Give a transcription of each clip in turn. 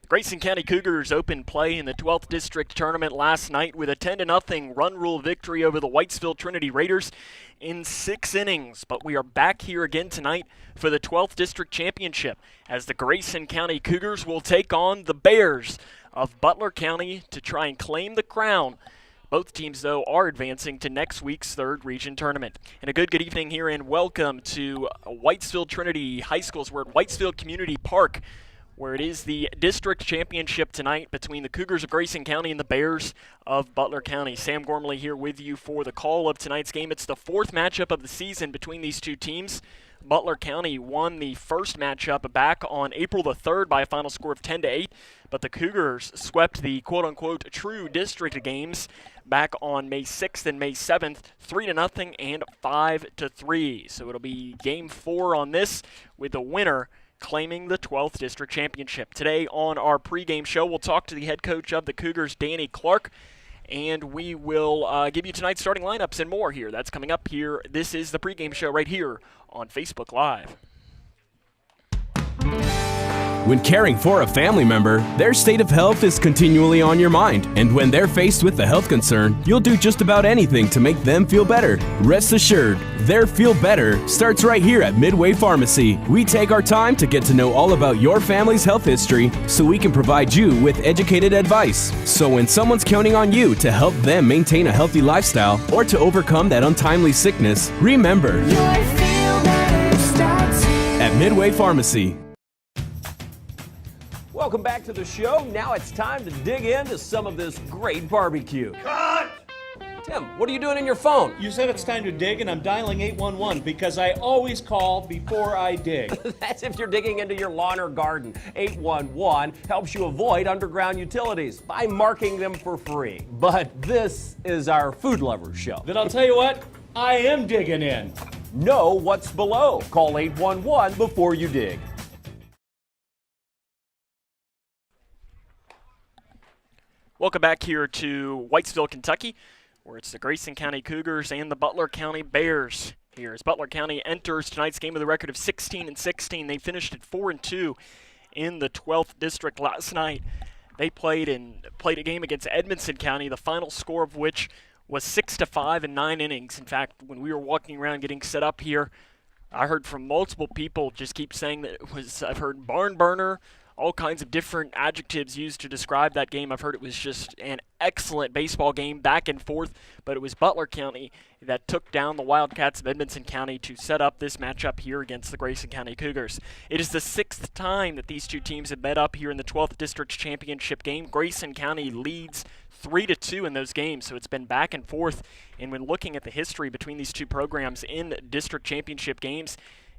Grayson County Cougars opened play in the 12th District Tournament last night with a 10-0 run rule victory over the Whitesville Trinity Raiders in 6 innings. But we are back here again tonight for the 12th District Championship as the Grayson County Cougars will take on the Bears of Butler County to try and claim the crown. Both teams, though, are advancing to next week's 3rd region tournament. And a good evening here and welcome to Whitesville Trinity High Schools. We're at Whitesville Community Park, where it is the district championship tonight between the Cougars of Grayson County and the Bears of Butler County. Sam Gormley here with you for the call of tonight's game. It's the 4th matchup of the season between these two teams. Butler County won the first matchup back on April the 3rd by a final score of 10-8, but the Cougars swept the quote-unquote true district games back on May 6th and May 7th, 3-0 and 5-3. So it'll be game 4 on this with the winner claiming the 12th District Championship. Today on our pregame show, we'll talk to the head coach of the Cougars, Danny Clark, and we will give you tonight's starting lineups and more here. That's coming up here. This is the pregame show right here on Facebook Live. When caring for a family member, their state of health is continually on your mind. And when they're faced with a health concern, you'll do just about anything to make them feel better. Rest assured, their Feel Better starts right here at Midway Pharmacy. We take our time to get to know all about your family's health history so we can provide you with educated advice. So when someone's counting on you to help them maintain a healthy lifestyle or to overcome that untimely sickness, remember, your Feel Better starts at Midway Pharmacy. Welcome back to the show. Now it's time to dig into some of this great barbecue. Cut! Tim, what are you doing in your phone? You said it's time to dig, and I'm dialing 811 because I always call before I dig. That's if you're digging into your lawn or garden. 811 helps you avoid underground utilities by marking them for free. But this is our food lovers show. Then I'll tell you what, I am digging in. Know what's below. Call 811 before you dig. Welcome back here to Whitesville, Kentucky, where it's the Grayson County Cougars and the Butler County Bears. Here as Butler County enters tonight's game with a record of 16-16. They finished at 4-2 in the 12th district last night. They played a game against Edmonson County, the final score of which was 6-5 in 9 innings. In fact, when we were walking around getting set up here, I heard from multiple people just keep saying that it was, I've heard barn burner, all kinds of different adjectives used to describe that game. I've heard it was just an excellent baseball game, back and forth, but it was Butler County that took down the Wildcats of Edmonson County to set up this matchup here against the Grayson County Cougars. It is the 6th time that these two teams have met up here in the 12th District Championship game. Grayson County leads 3-2 in those games, so it's been back and forth. And when looking at the history between these two programs in district championship games,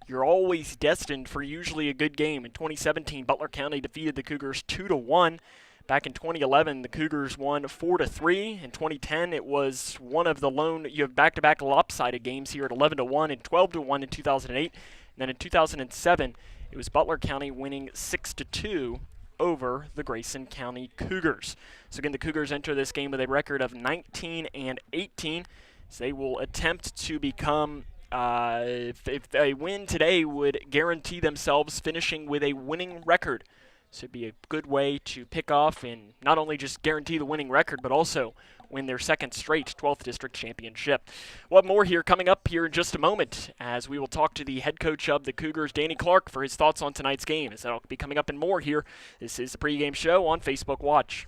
you're always destined for usually a good game. In 2017, Butler County defeated the Cougars 2-1. Back in 2011, the Cougars won 4-3. In 2010, it was one of the you have back-to-back lopsided games here at 11-1 and 12-1 in 2008. And then in 2007, it was Butler County winning 6-2 over the Grayson County Cougars. So again, the Cougars enter this game with a record of 19-18. So they will attempt to become if they win today, would guarantee themselves finishing with a winning record. So it'd be a good way to pick off and not only just guarantee the winning record, but also win their 2nd straight 12th District Championship. We'll have more here coming up here in just a moment as we will talk to the head coach of the Cougars, Danny Clark, for his thoughts on tonight's game. As that'll be coming up and more here. This is the pregame show on Facebook Watch.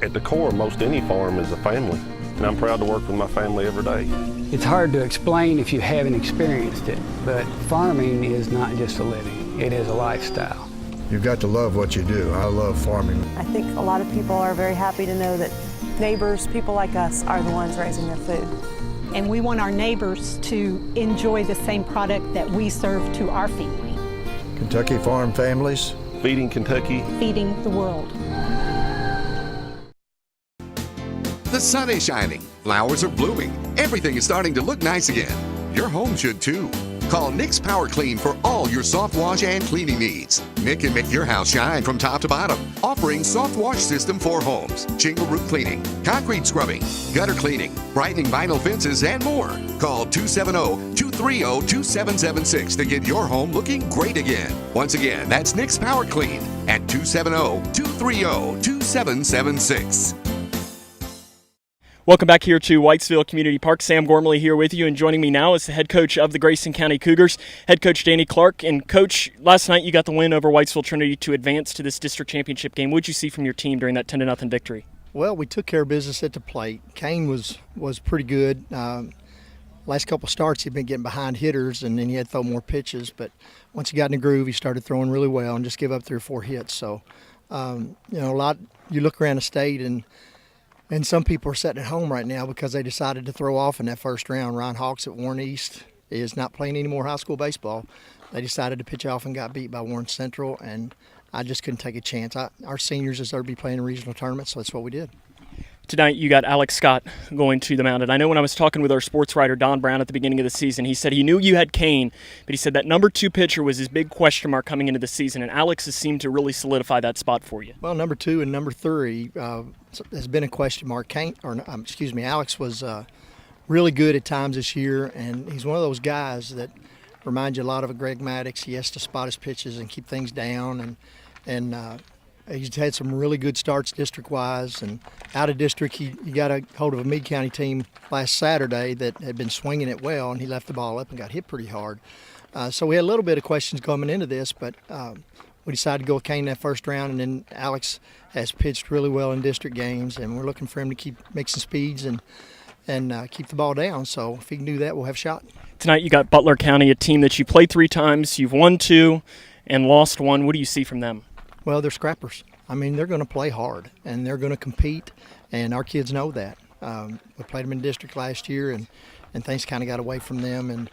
At the core, most any farm is a family, and I'm proud to work with my family every day. It's hard to explain if you haven't experienced it, but farming is not just a living, it is a lifestyle. You've got to love what you do. I love farming. I think a lot of people are very happy to know that neighbors, people like us, are the ones raising their food. And we want our neighbors to enjoy the same product that we serve to our family. Kentucky Farm Families. Feeding Kentucky. Feeding the world. The sun is shining, flowers are blooming, everything is starting to look nice again. Your home should too. Call Nick's Power Clean for all your soft wash and cleaning needs. Nick can make your house shine from top to bottom, offering soft wash system for homes, shingle roof cleaning, concrete scrubbing, gutter cleaning, brightening vinyl fences, and more. Call 270-230-2776 to get your home looking great again. Once again, that's Nick's Power Clean at 270-230-2776. Welcome back here to Whitesville Community Park. Sam Gormley here with you, and joining me now is the head coach of the Grayson County Cougars, head coach Danny Clark. And Coach, last night you got the win over Whitesville Trinity to advance to this district championship game. What did you see from your team during that 10-0 victory? Well, we took care of business at the plate. Kane was pretty good. Last couple starts he'd been getting behind hitters, and then he had to throw more pitches. But once he got in the groove, he started throwing really well and just give up 3 or 4 hits. So, a lot. You look around the state and some people are sitting at home right now because they decided to throw off in that first round. Ryan Hawks at Warren East is not playing any more high school baseball. They decided to pitch off and got beat by Warren Central, and I just couldn't take a chance. Our seniors deserve to be playing in regional tournaments, so that's what we did. Tonight you got Alex Scott going to the mound. And I know when I was talking with our sports writer Don Brown at the beginning of the season, he said he knew you had Kane, but he said that number 2 pitcher was his big question mark coming into the season, and Alex has seemed to really solidify that spot for you. Well, number 2 and number 3 has been a question mark. Alex was really good at times this year, and he's one of those guys that reminds you a lot of a Greg Maddox. He has to spot his pitches and keep things down, and he's had some really good starts district-wise, and out of district he got a hold of a Meade County team last Saturday that had been swinging it well, and he left the ball up and got hit pretty hard. So we had a little bit of questions coming into this, but we decided to go with Kane that first round, and then Alex has pitched really well in district games, and we're looking for him to keep mixing speeds and keep the ball down. So if he can do that, we'll have a shot. Tonight you got Butler County, a team that you played 3 times, you've won 2 and lost 1. What do you see from them? Well, they're scrappers. I mean, they're going to play hard, and they're going to compete, and our kids know that. We played them in district last year, and things kind of got away from them,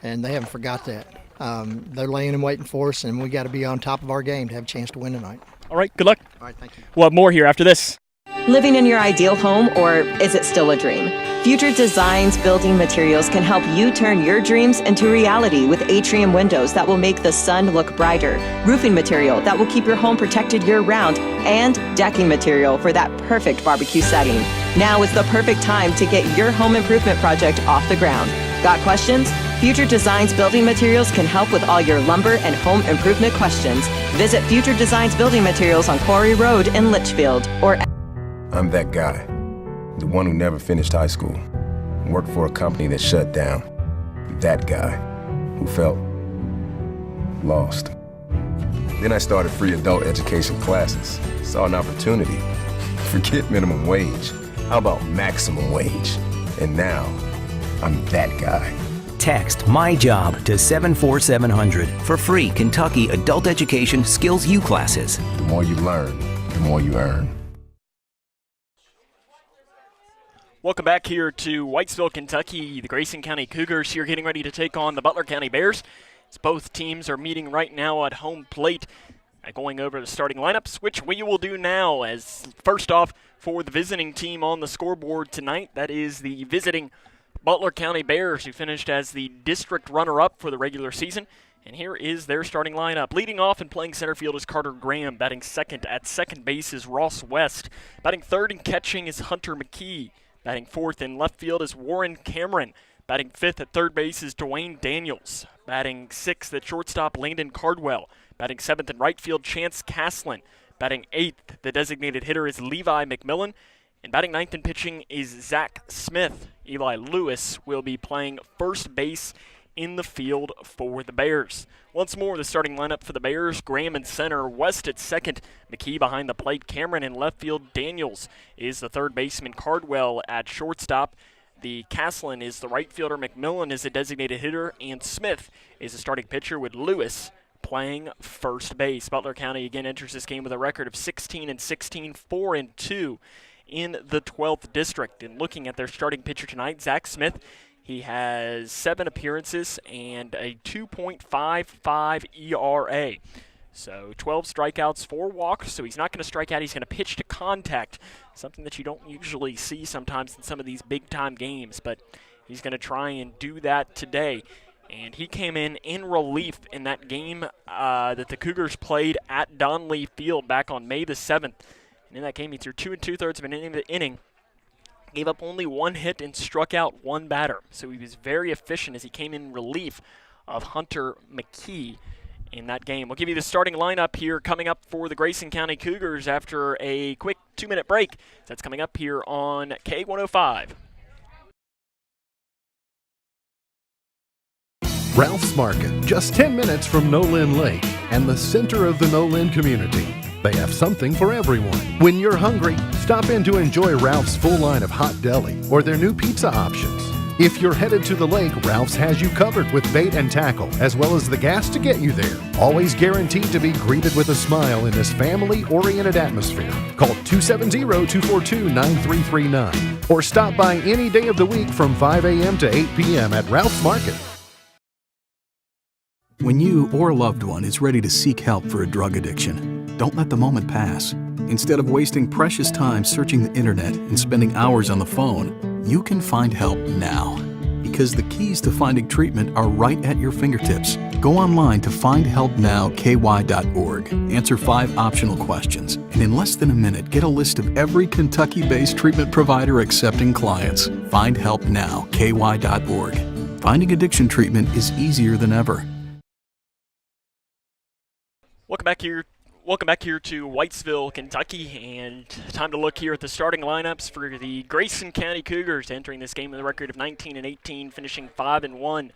and they haven't forgot that. They're laying and waiting for us, and we got to be on top of our game to have a chance to win tonight. All right, good luck. All right, thank you. We'll have more here after this. Living in your ideal home, or is it still a dream? Future Designs Building Materials can help you turn your dreams into reality with atrium windows that will make the sun look brighter, roofing material that will keep your home protected year-round, and decking material for that perfect barbecue setting. Now is the perfect time to get your home improvement project off the ground. Got questions? Future Designs Building Materials can help with all your lumber and home improvement questions. Visit Future Designs Building Materials on Quarry Road in Litchfield, or I'm that guy, the one who never finished high school, worked for a company that shut down. That guy who felt lost. Then I started free adult education classes, saw an opportunity. Forget minimum wage. How about maximum wage? And now, I'm that guy. Text My Job to 74700 for free Kentucky Adult Education Skills U classes. The more you learn, the more you earn. Welcome back here to Whitesville, Kentucky. The Grayson County Cougars here getting ready to take on the Butler County Bears. As both teams are meeting right now at home plate. Going over the starting lineups, which we will do now. As first off, for the visiting team on the scoreboard tonight, that is the visiting Butler County Bears, who finished as the district runner-up for the regular season. And here is their starting lineup. Leading off and playing center field is Carter Graham. Batting second at second base is Ross West. Batting third and catching is Hunter McKee. Batting fourth in left field is Warren Cameron. Batting fifth at third base is Dwayne Daniels. Batting sixth at shortstop, Landon Cardwell. Batting seventh in right field, Chance Caslin. Batting eighth, the designated hitter is Levi McMillan. And batting ninth and pitching is Zach Smith. Eli Lewis will be playing first base in the field for the Bears. Once more, the starting lineup for the Bears: Graham in center, West at second, McKee behind the plate, Cameron in left field, Daniels is the third baseman, Cardwell at shortstop. The Caslin is the right fielder, McMillan is a designated hitter, and Smith is a starting pitcher with Lewis playing first base. Butler County again enters this game with a record of 16-16, 4-2 in the 12th district. And looking at their starting pitcher tonight, Zach Smith, he has 7 appearances and a 2.55 ERA. So 12 strikeouts, 4 walks, so he's not going to strike out. He's going to pitch to contact, something that you don't usually see sometimes in some of these big-time games, but he's going to try and do that today. And he came in relief in that game that the Cougars played at Donley Field back on May the 7th. And in that game, he threw 2 2/3 of an inning, gave up only 1 hit and struck out 1 batter. So he was very efficient as he came in relief of Hunter McKee in that game. We'll give you the starting lineup here coming up for the Grayson County Cougars after a quick 2-minute break. That's coming up here on K105. Ralph's Market, just 10 minutes from Nolin Lake and the center of the Nolin community. They have something for everyone. When you're hungry, stop in to enjoy Ralph's full line of hot deli or their new pizza options. If you're headed to the lake, Ralph's has you covered with bait and tackle, as well as the gas to get you there. Always guaranteed to be greeted with a smile in this family-oriented atmosphere. Call 270-242-9339 or stop by any day of the week from 5 a.m. to 8 p.m. at Ralph's Market. When you or a loved one is ready to seek help for a drug addiction, don't let the moment pass. Instead of wasting precious time searching the internet and spending hours on the phone, you can find help now. Because the keys to finding treatment are right at your fingertips. Go online to findhelpnowky.org, answer 5 optional questions, and in less than a minute, get a list of every Kentucky-based treatment provider accepting clients. Findhelpnowky.org. Finding addiction treatment is easier than ever. Welcome back here to Whitesville, Kentucky, and time to look here at the starting lineups for the Grayson County Cougars entering this game with a record of 19-18, finishing 5-1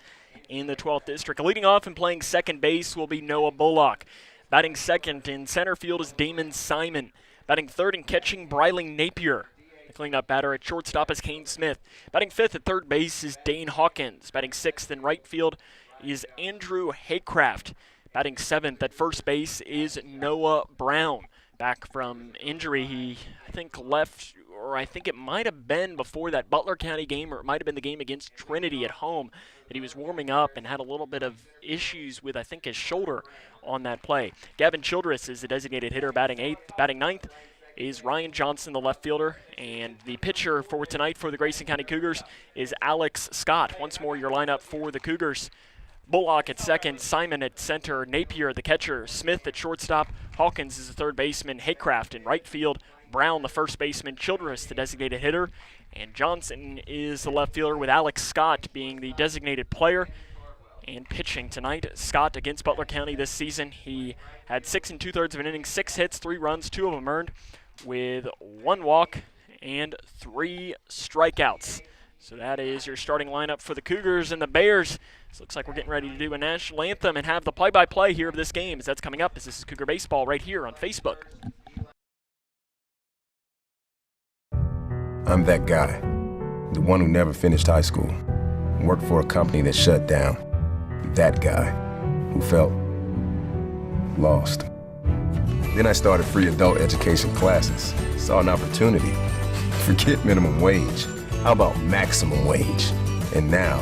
in the 12th district. Leading off and playing second base will be Noah Bullock. Batting second in center field is Damon Simon. Batting third and catching, Briley Napier. The cleanup batter at shortstop is Kane Smith. Batting fifth at third base is Dane Hawkins. Batting sixth in right field is Andrew Haycraft. Batting seventh at first base is Noah Brown. Back from injury, he, I think, left, or I think it might have been before that Butler County game, or it might have been the game against Trinity at home, that he was warming up and had a little bit of issues with, I think, his shoulder on that play. Gavin Childress is the designated hitter, batting eighth. Batting ninth is Ryan Johnson, the left fielder. And the pitcher for tonight for the Grayson County Cougars is Alex Scott. Once more, your lineup for the Cougars: Bullock at second, Simon at center, Napier the catcher, Smith at shortstop, Hawkins is the third baseman, Haycraft in right field, Brown the first baseman, Childress the designated hitter, and Johnson is the left fielder, with Alex Scott being the designated player. And pitching tonight, Scott against Butler County this season, he had 6 2/3 of an inning, 6 hits, 3 runs, 2 of them earned, with 1 walk and 3 strikeouts. So that is your starting lineup for the Cougars and the Bears. This looks like we're getting ready to do a national anthem and have the play-by-play here of this game, as that's coming up, as this is Cougar Baseball right here on Facebook. I'm that guy, the one who never finished high school, worked for a company that shut down. That guy who felt lost. Then I started free adult education classes, saw an opportunity. Forget minimum wage. How about maximum wage? And now,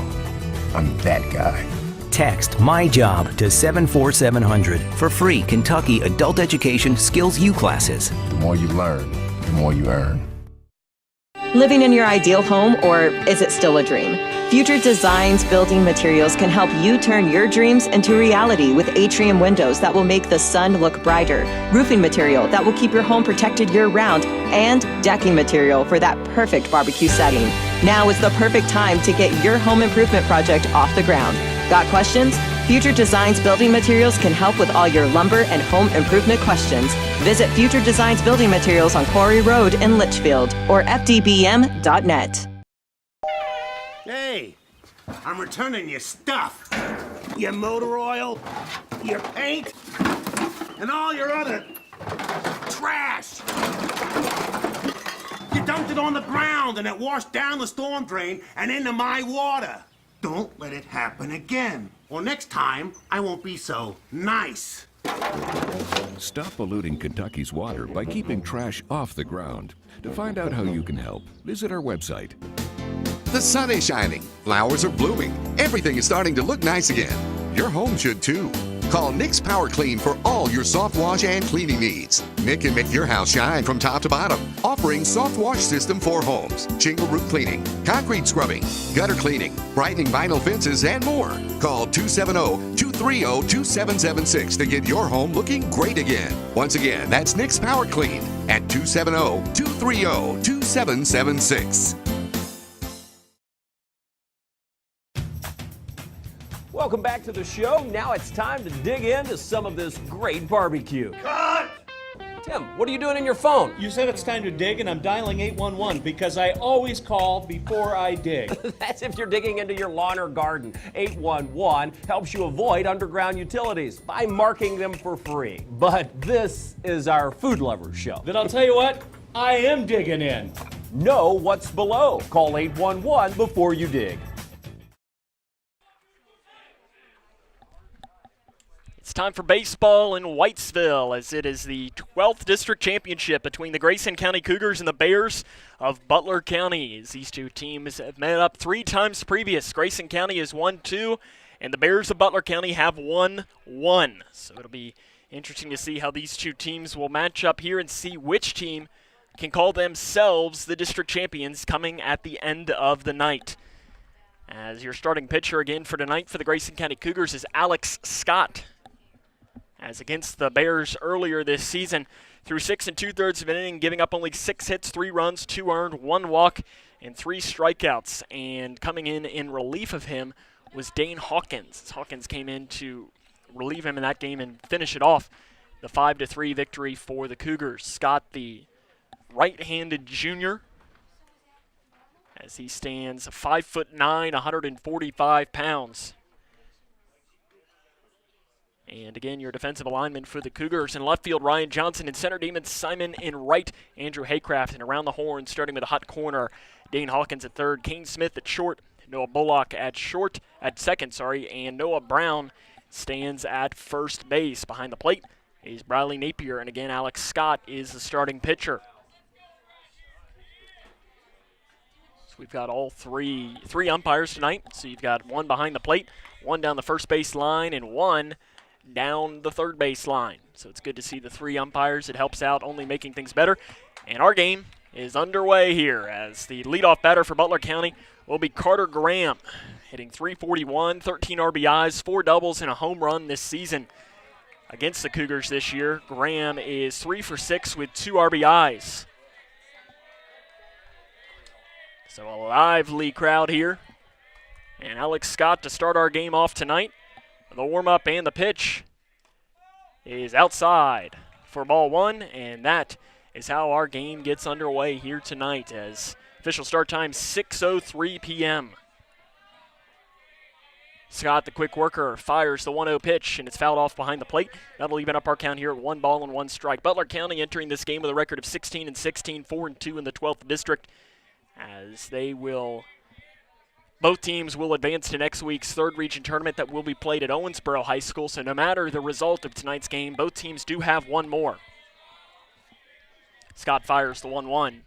I'm that guy. Text My Job to 74700 for free Kentucky Adult Education Skills U classes. The more you learn, the more you earn. Living in your ideal home, or is it still a dream? Future Designs Building Materials can help you turn your dreams into reality with atrium windows that will make the sun look brighter, roofing material that will keep your home protected year-round, and decking material for that perfect barbecue setting. Now is the perfect time to get your home improvement project off the ground. Got questions? Future Designs Building Materials can help with all your lumber and home improvement questions. Visit Future Designs Building Materials on Quarry Road in Litchfield or fdbm.net. Hey, I'm returning your stuff. Your motor oil, your paint, and all your other trash. You dumped it on the ground and it washed down the storm drain and into my water. Don't let it happen again. Or next time, I won't be so nice. Stop polluting Kentucky's water by keeping trash off the ground. To find out how you can help, visit our website. The sun is shining, flowers are blooming, everything is starting to look nice again. Your home should too. Call Nick's Power Clean for all your soft wash and cleaning needs. Nick can make your house shine from top to bottom, offering soft wash system for homes, shingle roof cleaning, concrete scrubbing, gutter cleaning, brightening vinyl fences, and more. Call 270-230-2776 to get your home looking great again. Once again, that's Nick's Power Clean at 270-230-2776. Welcome back to the show. Now it's time to dig into some of this great barbecue. Cut! Tim, what are you doing in your phone? You said it's time to dig, and I'm dialing 811 because I always call before I dig. That's if you're digging into your lawn or garden. 811 helps you avoid underground utilities by marking them for free. But this is our food lovers show. Then I'll tell you what, I am digging in. Know what's below. Call 811 before you dig. It's time for baseball in Whitesville, as it is the 12th district championship between the Grayson County Cougars and the Bears of Butler County. As these two teams have met up 3 times previous. Grayson County has won 2, and the Bears of Butler County have won 1. So it'll be interesting to see how these two teams will match up here and see which team can call themselves the district champions coming at the end of the night. As your starting pitcher again for tonight for the Grayson County Cougars is Alex Scott. As against the Bears earlier this season, through 6 2/3 of an inning, giving up only 6 hits, 3 runs, 2 earned, 1 walk, and 3 strikeouts. And coming in relief of him was Dane Hawkins. Hawkins came in to relieve him in that game and finish it off. The 5-3 victory for the Cougars. Scott, the right-handed junior, as he stands 5'9", 145 pounds. And again, your defensive alignment for the Cougars. In left field, Ryan Johnson. In center, Damon Simon. In right, Andrew Haycraft. And around the horn, starting with a hot corner, Dane Hawkins at third, Kane Smith at short, Noah Bullock at second, and Noah Brown stands at first base. Behind the plate is Briley Napier, and again, Alex Scott is the starting pitcher. So we've got all three umpires tonight. So you've got one behind the plate, one down the first base line, and one down the third base line. So it's good to see the 3 umpires. It helps out, only making things better. And our game is underway here as the leadoff batter for Butler County will be Carter Graham, hitting .341, 13 RBIs, 4 doubles, and a home run this season. Against the Cougars this year, Graham is 3 for 6 with 2 RBIs. So a lively crowd here. And Alex Scott to start our game off tonight. The warm-up and the pitch is outside for ball 1, and that is how our game gets underway here tonight, as official start time 6:03 p.m. Scott, the quick worker, fires the 1-0 pitch, and it's fouled off behind the plate. That'll even up our count here at 1 ball and 1 strike. Butler County entering this game with a record of 16-16, 4-2 in the 12th district, as both teams will advance to next week's 3rd region tournament that will be played at Owensboro High School. So no matter the result of tonight's game, both teams do have one more. Scott fires the 1-1,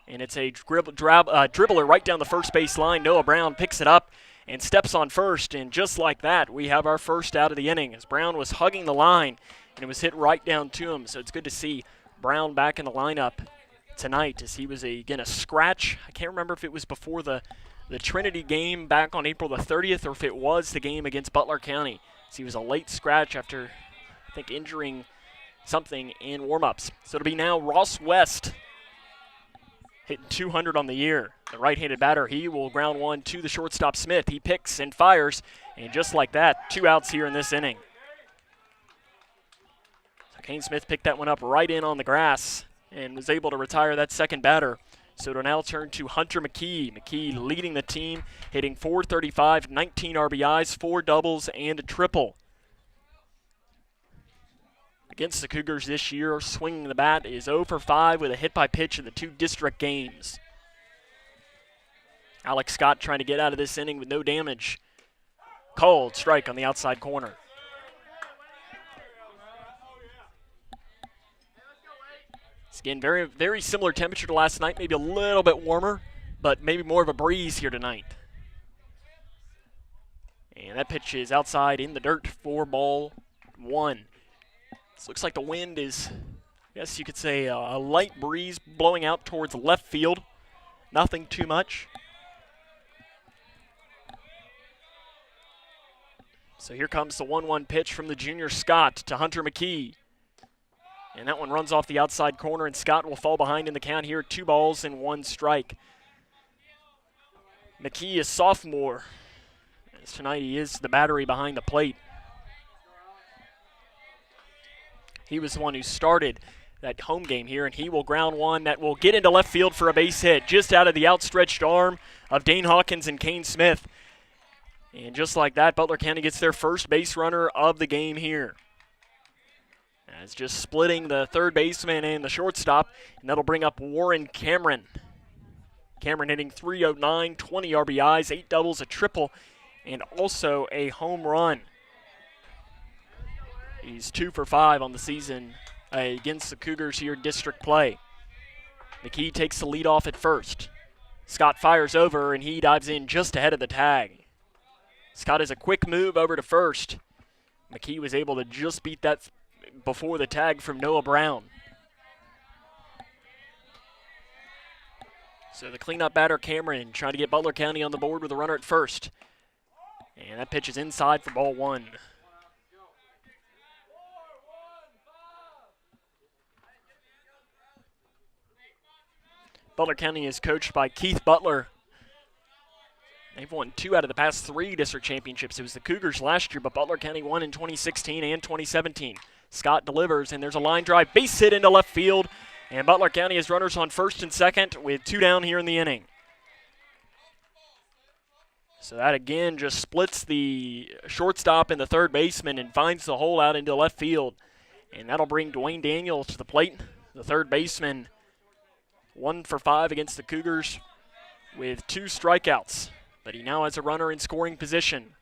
and it's a dribbler right down the first base line. Noah Brown picks it up and steps on first, and just like that, we have our first out of the inning, as Brown was hugging the line, and it was hit right down to him. So it's good to see Brown back in the lineup tonight, as he was, again, a scratch. I can't remember if it was before the Trinity game back on April the 30th, or if it was the game against Butler County. So he was a late scratch after, I think, injuring something in warm-ups. So it'll be now Ross West hitting .200 on the year. The right-handed batter, he will ground one to the shortstop Smith. He picks and fires, and just like that, 2 outs here in this inning. So Kane Smith picked that one up right in on the grass and was able to retire that second batter. So it'll now turn to Hunter McKee. McKee leading the team, hitting .435, 19 RBIs, 4 doubles, and a triple. Against the Cougars this year, swinging the bat is 0 for 5 with a hit by pitch in the 2 district games. Alex Scott trying to get out of this inning with no damage. Called strike on the outside corner. It's again very, very similar temperature to last night, maybe a little bit warmer, but maybe more of a breeze here tonight. And that pitch is outside in the dirt for ball 1. This looks like the wind is, I guess you could say, a light breeze blowing out towards left field. Nothing too much. So here comes the 1-1 pitch from the junior Scott to Hunter McKee. And that one runs off the outside corner, and Scott will fall behind in the count here. 2 balls and 1 strike. McKee is sophomore. As tonight he is the battery behind the plate. He was the one who started that home game here, and he will ground one that will get into left field for a base hit, just out of the outstretched arm of Dane Hawkins and Kane Smith. And just like that, Butler County gets their first base runner of the game here. It's just splitting the third baseman and the shortstop, and that'll bring up Warren Cameron. Cameron hitting .309, 20 RBIs, 8 doubles, a triple, and also a home run. He's 2 for 5 on the season against the Cougars here in district play. McKee takes the lead off at first. Scott fires over, and he dives in just ahead of the tag. Scott has a quick move over to first. McKee was able to just beat that before the tag from Noah Brown. So the cleanup batter, Cameron, trying to get Butler County on the board with a runner at first. And that pitch is inside for ball 1. Butler County is coached by Keith Butler. They've won 2 out of the past 3 district championships. It was the Cougars last year, but Butler County won in 2016 and 2017. Scott delivers, and there's a line drive base hit into left field, and Butler County has runners on first and second with 2 down here in the inning. So that again just splits the shortstop and the third baseman and finds the hole out into left field. And that'll bring Dwayne Daniels to the plate, the third baseman. 1 for 5 against the Cougars with 2 strikeouts. But he now has a runner in scoring position.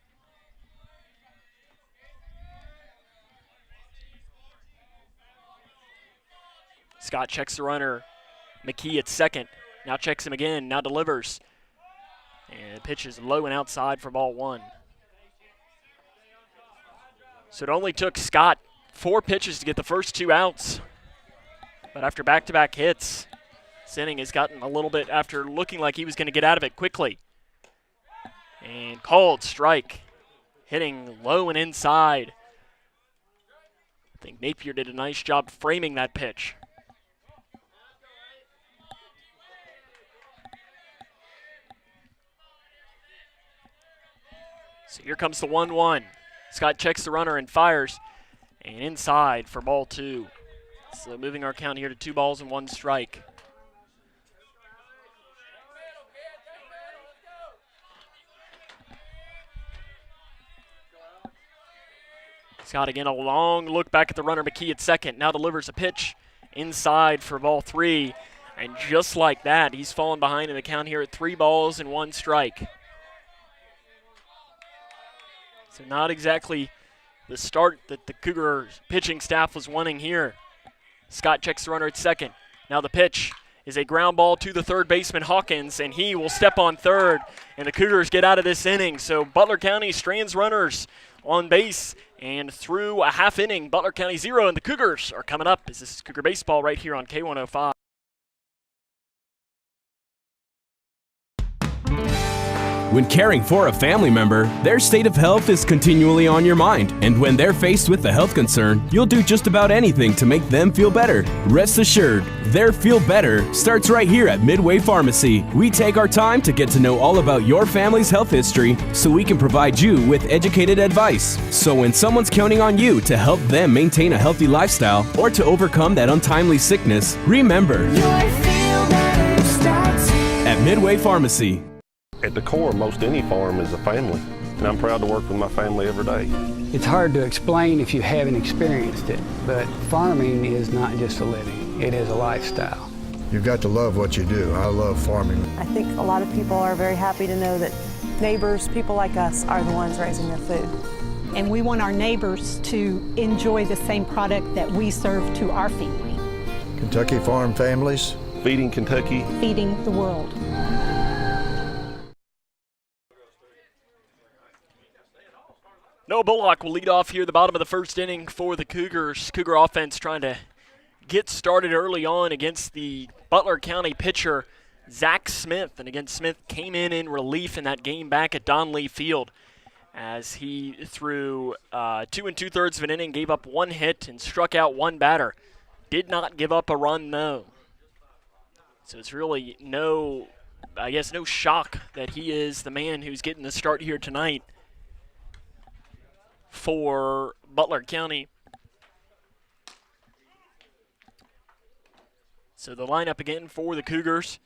Scott checks the runner. McKee at second. Now checks him again. Now delivers. And the pitch is low and outside for ball 1. So it only took Scott 4 pitches to get the first 2 outs. But after back-to-back hits, this inning has gotten a little bit after looking like he was going to get out of it quickly. And called strike. Hitting low and inside. I think Napier did a nice job framing that pitch. So here comes the 1-1. Scott checks the runner and fires. And inside for ball 2. So moving our count here to 2 balls and 1 strike. Scott again, a long look back at the runner, McKee at second. Now delivers a pitch inside for ball 3. And just like that, he's fallen behind in the count here at 3 balls and 1 strike. So not exactly the start that the Cougar pitching staff was wanting here. Scott checks the runner at second. Now the pitch is a ground ball to the third baseman, Hawkins, and he will step on third, and the Cougars get out of this inning. So Butler County strands runners on base, and through a half inning, Butler County 0, and the Cougars are coming up. This is Cougar Baseball right here on K105. When caring for a family member, their state of health is continually on your mind. And when they're faced with a health concern, you'll do just about anything to make them feel better. Rest assured, their feel better starts right here at Midway Pharmacy. We take our time to get to know all about your family's health history so we can provide you with educated advice. So when someone's counting on you to help them maintain a healthy lifestyle or to overcome that untimely sickness, remember, at Midway Pharmacy. At the core, most any farm is a family, and I'm proud to work with my family every day. It's hard to explain if you haven't experienced it, but farming is not just a living, it is a lifestyle. You've got to love what you do. I love farming. I think a lot of people are very happy to know that neighbors, people like us, are the ones raising their food. And we want our neighbors to enjoy the same product that we serve to our family. Kentucky Farm Families. Feeding Kentucky. Feeding the world. Noah Bullock will lead off here the bottom of the first inning for the Cougars. Cougar offense trying to get started early on against the Butler County pitcher, Zach Smith. And again, Smith came in relief in that game back at Donley Field as he threw 2 2/3 of an inning, gave up 1 hit, and struck out 1 batter. Did not give up a run, though. So it's really no shock that he is the man who's getting the start here tonight for Butler County. So the lineup again for the Cougars.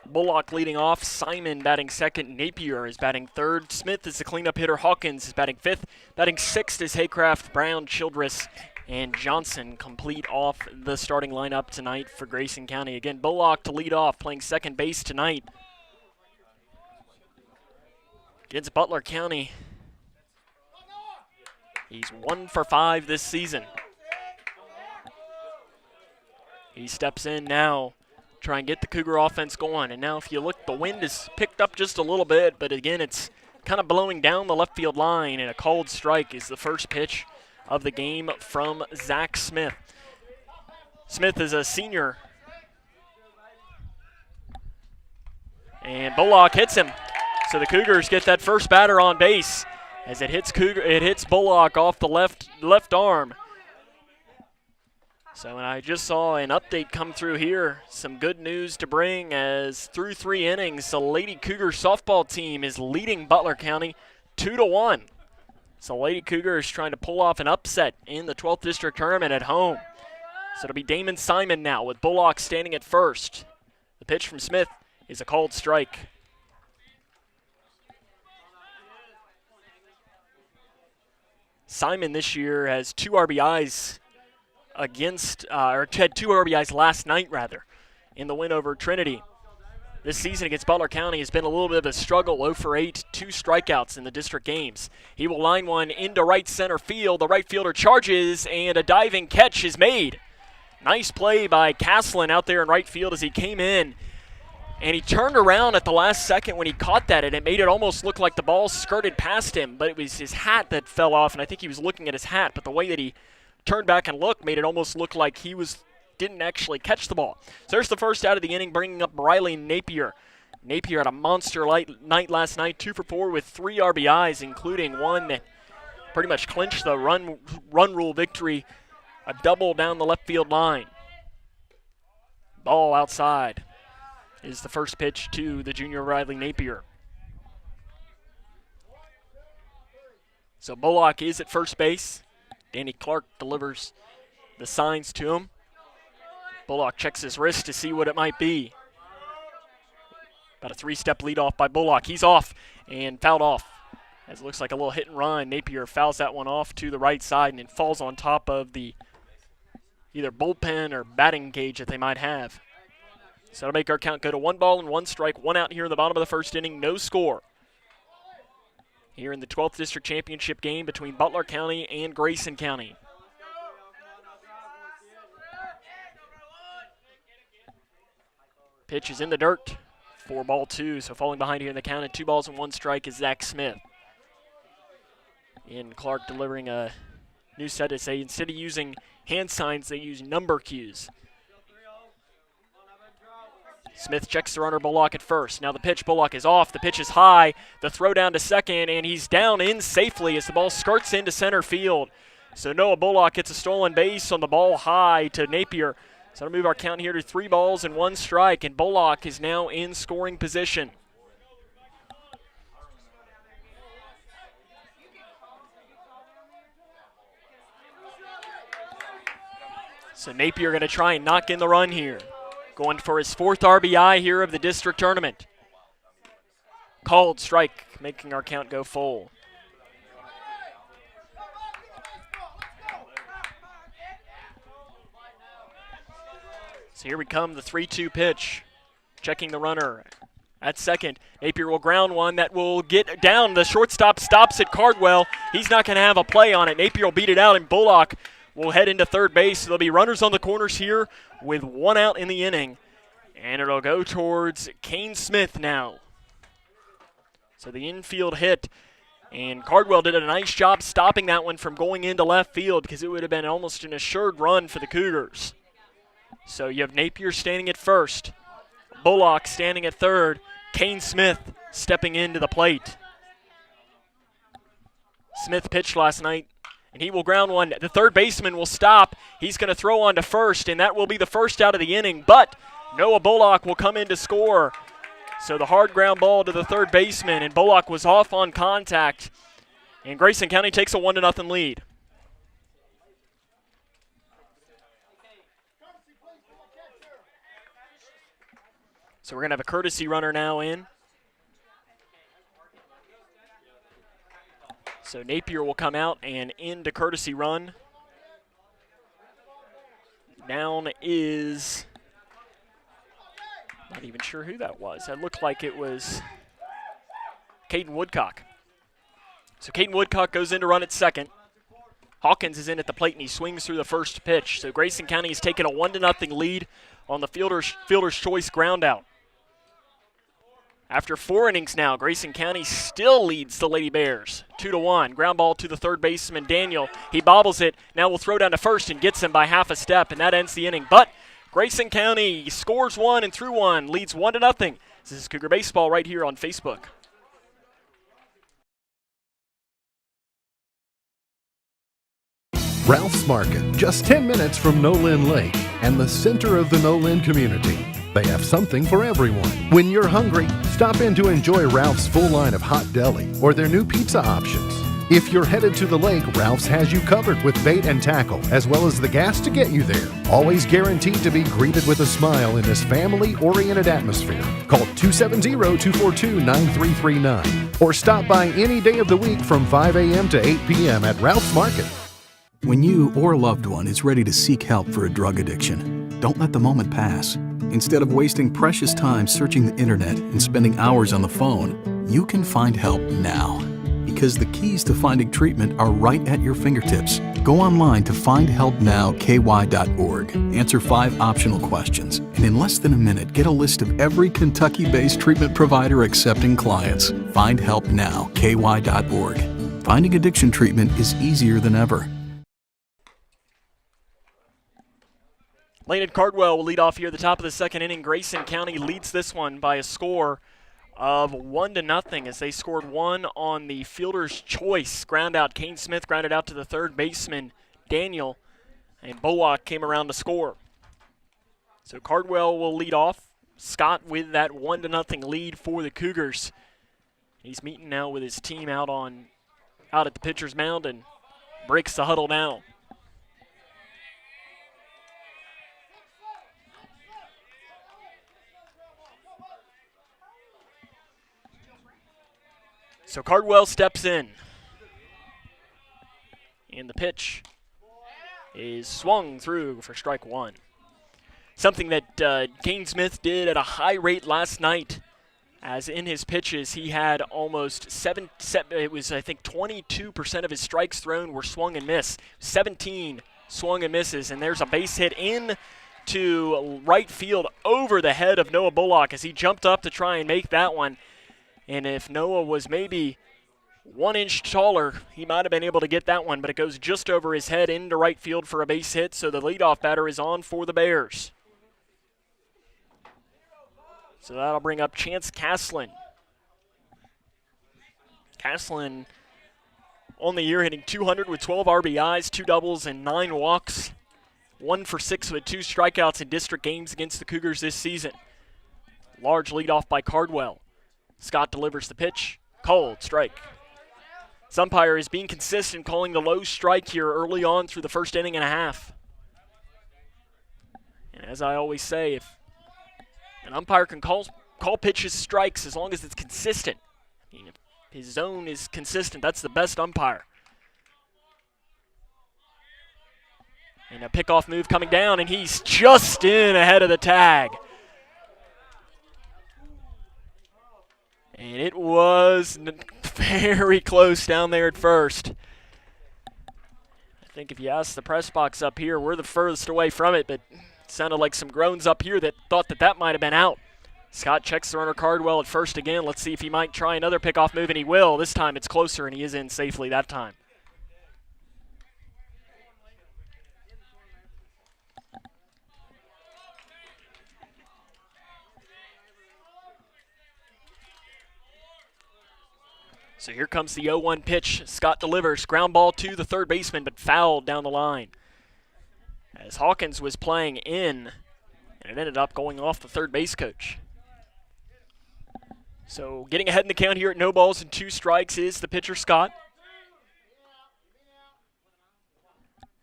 Bullock leading off, Simon batting second, Napier is batting third, Smith is the cleanup hitter, Hawkins is batting fifth, batting sixth is Haycraft, Brown, Childress, and Johnson complete off the starting lineup tonight for Grayson County. Again, Bullock to lead off, playing second base tonight against Butler County. He's 1 for 5 this season. He steps in now, try and get the Cougar offense going. And now if you look, the wind has picked up just a little bit, but again, it's kind of blowing down the left field line, and a called strike is the first pitch of the game from Zach Smith. Smith is a senior. And Bullock hits him. So the Cougars get that first batter on base as it hits Bullock off the left arm. So and I just saw an update come through here. Some good news to bring as through 3 innings, the Lady Cougar softball team is leading Butler County 2-1. So Lady Cougar is trying to pull off an upset in the 12th District Tournament at home. So it'll be Damon Simon now with Bullock standing at first. The pitch from Smith is a called strike. Simon this year has 2 RBIs had 2 RBIs last night, in the win over Trinity. This season against Butler County has been a little bit of a struggle, 0 for 8, 2 strikeouts in the district games. He will line one into right center field. The right fielder charges, and a diving catch is made. Nice play by Caslin out there in right field as he came in. And he turned around at the last second when he caught that, and it made it almost look like the ball skirted past him, but it was his hat that fell off, and I think he was looking at his hat, but the way that he turned back and looked made it almost look like he didn't actually catch the ball. So there's the first out of the inning, bringing up Riley Napier. Napier had a monster night last night, 2 for 4 with 3 RBIs, including one that pretty much clinched the run rule victory, a double down the left field line. Ball outside is the first pitch to the junior Riley Napier. So Bullock is at first base. Danny Clark delivers the signs to him. Bullock checks his wrist to see what it might be. About a 3-step leadoff by Bullock. He's off and fouled off. As it looks like a little hit and run. Napier fouls that one off to the right side, and it falls on top of the either bullpen or batting cage that they might have. So that'll make our count go to 1 ball and 1 strike, 1 out here in the bottom of the first inning, no score. Here in the 12th District Championship game between Butler County and Grayson County. Pitch is in the dirt for ball 2, so falling behind here in the count at 2 balls and 1 strike is Zach Smith. And Clark delivering a new set to say instead of using hand signs, they use number cues. Smith checks the runner, Bullock at first. Now the pitch, Bullock is off. The pitch is high. The throw down to second, and he's down in safely as the ball skirts into center field. So Noah Bullock gets a stolen base on the ball high to Napier. So that'll move our count here to 3 balls and 1 strike, and Bullock is now in scoring position. So Napier going to try and knock in the run here. Going for his 4th RBI here of the district tournament. Called strike, making our count go full. So here we come, the 3-2 pitch. Checking the runner at second. Napier will ground one that will get down. The shortstop stops at Cardwell. He's not going to have a play on it. Napier will beat it out, and Bullock will head into third base. So there'll be runners on the corners here with 1 out in the inning. And it'll go towards Kane Smith now. So the infield hit, And Cardwell did a nice job stopping that one from going into left field because it would have been almost an assured run for the Cougars. So you have Napier standing at first, Bullock standing at third, Kane Smith stepping into the plate. Smith pitched last night, and he will ground one. The third baseman will stop. He's going to throw on to first, and that will be the first out of the inning. But Noah Bullock will come in to score. So the hard ground ball to the third baseman, and Bullock was off on contact. And Grayson County takes a 1-0 lead. So we're going to have a courtesy runner now in. So Napier will come out and into courtesy run. Down is, not even sure who that was. That looked like it was Caden Woodcock. So Caden Woodcock goes in to run at second. Hawkins is in at the plate and he swings through the first pitch. So Grayson County has taken a 1-0 lead on the fielder's choice ground out. After 4 innings now, Grayson County still leads the Lady Bears 2-1. Ground ball to the third baseman, Daniel. He bobbles it. Now will throw down to first and gets him by half a step, and that ends the inning. But Grayson County scores 1 and through 1, leads 1-0. This is Cougar Baseball right here on Facebook. Ralph's Market, just 10 minutes from Nolin Lake and the center of the Nolin community. They have something for everyone. When you're hungry, stop in to enjoy Ralph's full line of hot deli or their new pizza options. If you're headed to the lake, Ralph's has you covered with bait and tackle, as well as the gas to get you there. Always guaranteed to be greeted with a smile in this family-oriented atmosphere. Call 270-242-9339 or stop by any day of the week from 5 a.m. to 8 p.m. at Ralph's Market. When you or a loved one is ready to seek help for a drug addiction, don't let the moment pass. Instead of wasting precious time searching the internet and spending hours on the phone, you can find help now. Because the keys to finding treatment are right at your fingertips. Go online to findhelpnowky.org. Answer 5 optional questions, and in less than a minute, get a list of every Kentucky-based treatment provider accepting clients. Findhelpnowky.org. Finding addiction treatment is easier than ever. Landon Cardwell will lead off here at the top of the second inning. Grayson County leads this one by a score of 1-0 as they scored 1 on the fielder's choice. Ground out, Kane Smith grounded out to the third baseman, Daniel, and Bullock came around to score. So Cardwell will lead off. Scott with that 1-0 lead for the Cougars. He's meeting now with his team out at the pitcher's mound and breaks the huddle now. So Cardwell steps in. And the pitch is swung through for strike 1. Something that Kane Smith did at a high rate last night, as in his pitches he had almost 22% of his strikes thrown were swung and miss. 17 swung and misses, and there's a base hit in to right field over the head of Noah Bullock as he jumped up to try and make that one. And if Noah was maybe 1 inch taller, he might have been able to get that one, but it goes just over his head into right field for a base hit, so the leadoff batter is on for the Bears. So that'll bring up Chance Caslin. Caslin on the year hitting .200 with 12 RBIs, 2 doubles, and 9 walks. 1 for 6 with 2 strikeouts in district games against the Cougars this season. Large leadoff by Cardwell. Scott delivers the pitch. Called strike. This umpire is being consistent, calling the low strike here early on through the first inning and a half. And as I always say, if an umpire can call pitches strikes as long as it's consistent. I mean, if his zone is consistent, that's the best umpire. And a pickoff move coming down, and he's just in ahead of the tag. And it was very close down there at first. I think if you ask the press box up here, we're the furthest away from it, but it sounded like some groans up here that thought that might have been out. Scott checks the runner Cardwell at first again. Let's see if he might try another pickoff move, and he will. This time it's closer, and he is in safely that time. So here comes the 0-1 pitch. Scott delivers. Ground ball to the third baseman, but fouled down the line. As Hawkins was playing in, and it ended up going off the third base coach. So getting ahead in the count here at 0-2 is the pitcher, Scott.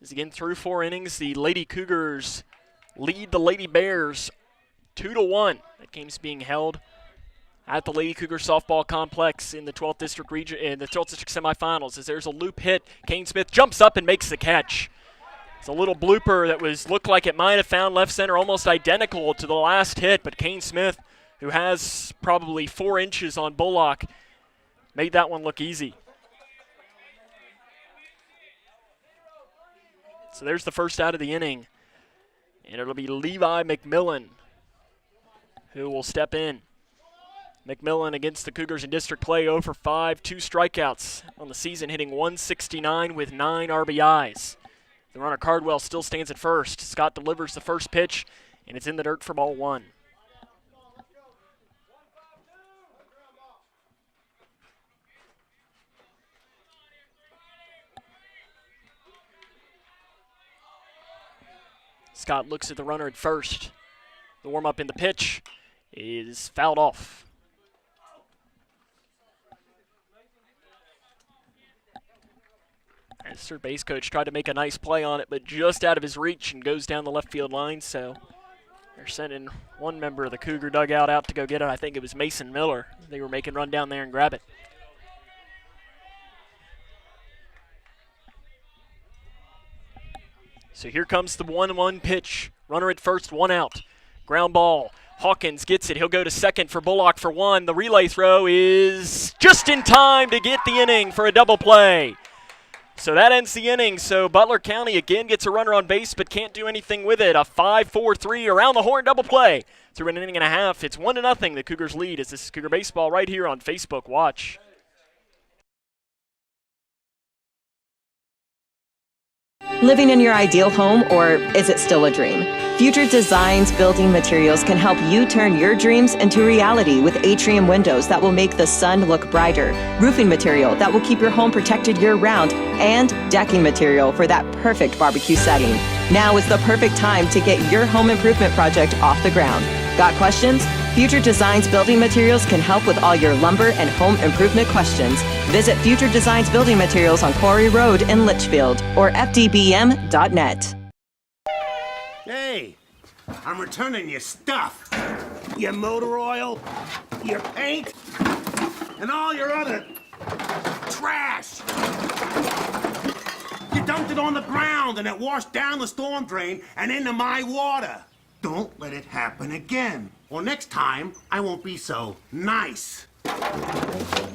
As again through 4 innings, the Lady Cougars lead the Lady Bears 2-1. That game's being held at the Lady Cougar softball complex in the 12th district region, in the 12th district semifinals. As there's a loop hit, Kane Smith jumps up and makes the catch. It's a little blooper that looked like it might have found left center, almost identical to the last hit, but Kane Smith, who has probably 4 inches on Bullock, made that one look easy. So there's the first out of the inning, and it'll be Levi McMillan who will step in. McMillan against the Cougars in district play, 0 for 5, 2 strikeouts on the season, hitting .169 with 9 RBIs. The runner Cardwell still stands at first. Scott delivers the first pitch, and it's in the dirt for ball 1. Scott looks at the runner at first. The warm-up in the pitch is fouled off. As third base coach tried to make a nice play on it, but just out of his reach and goes down the left field line. So they're sending one member of the Cougar dugout out to go get it. I think it was Mason Miller. They were making run down there and grab it. So here comes the 1-1 pitch. Runner at first, 1 out. Ground ball. Hawkins gets it. He'll go to second for Bullock for 1. The relay throw is just in time to get the inning for a double play. So that ends the inning. So Butler County again gets a runner on base but can't do anything with it. A 5-4-3 around the horn double play. Through an inning and a half. It's 1-0. The Cougars lead as this is Cougar Baseball right here on Facebook Watch. Living in your ideal home, or is it still a dream? Future Designs Building Materials can help you turn your dreams into reality with atrium windows that will make the sun look brighter, roofing material that will keep your home protected year-round, and decking material for that perfect barbecue setting. Now is the perfect time to get your home improvement project off the ground. Got questions? Future Designs Building Materials can help with all your lumber and home improvement questions. Visit Future Designs Building Materials on Quarry Road in Litchfield or fdbm.net. Hey, I'm returning your stuff. Your motor oil, your paint, and all your other trash. You dumped it on the ground and it washed down the storm drain and into my water. Don't let it happen again. Or next time, I won't be so nice.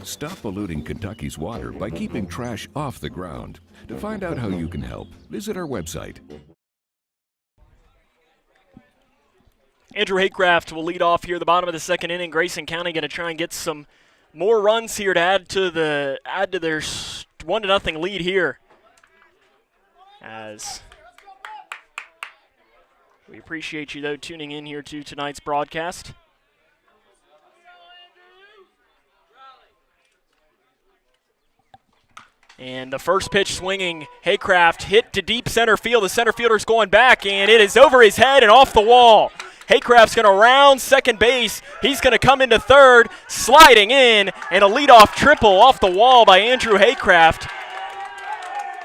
Stop polluting Kentucky's water by keeping trash off the ground. To find out how you can help, visit our website. Andrew Haycraft will lead off here at the bottom of the second inning. Grayson County going to try and get some more runs here to add to their 1-0 lead here. As we appreciate you, though, tuning in here to tonight's broadcast. And the first pitch swinging, Haycraft hit to deep center field. The center fielder's going back, and it is over his head and off the wall. Haycraft's going to round second base. He's going to come into third, sliding in, and a leadoff triple off the wall by Andrew Haycraft.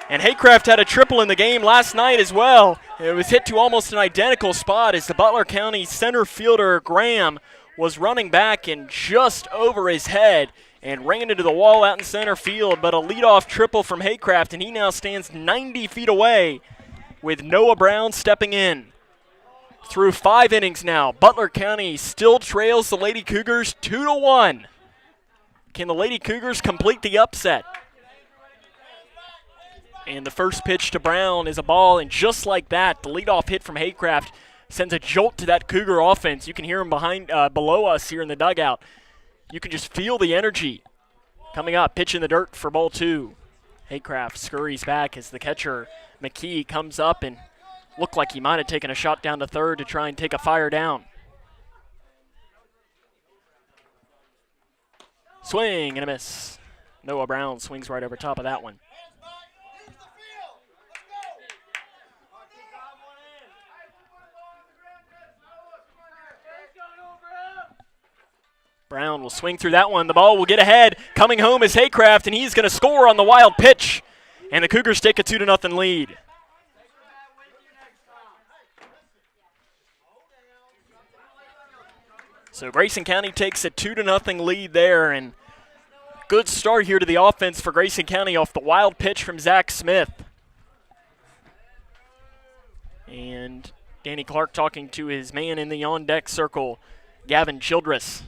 And Haycraft had a triple in the game last night as well. It was hit to almost an identical spot as the Butler County center fielder Graham was running back and just over his head and ran into the wall out in center field. But a leadoff triple from Haycraft, and he now stands 90 feet away with Noah Brown stepping in. Through 5 innings now, Butler County still trails the Lady Cougars 2-1. Can the Lady Cougars complete the upset? And the first pitch to Brown is a ball, and just like that, the leadoff hit from Haycraft sends a jolt to that Cougar offense. You can hear him below us here in the dugout. You can just feel the energy coming up. Pitch in the dirt for ball 2. Haycraft scurries back as the catcher, McKee, comes up and looked like he might have taken a shot down to third to try and take a fire down. Swing and a miss. Noah Brown swings right over top of that one. Brown will swing through that one. The ball will get ahead. Coming home is Haycraft, and he's going to score on the wild pitch. And the Cougars take a 2-0 lead. So Grayson County takes a 2-0 lead there, and good start here to the offense for Grayson County off the wild pitch from Zach Smith. And Danny Clark talking to his man in the on-deck circle, Gavin Childress.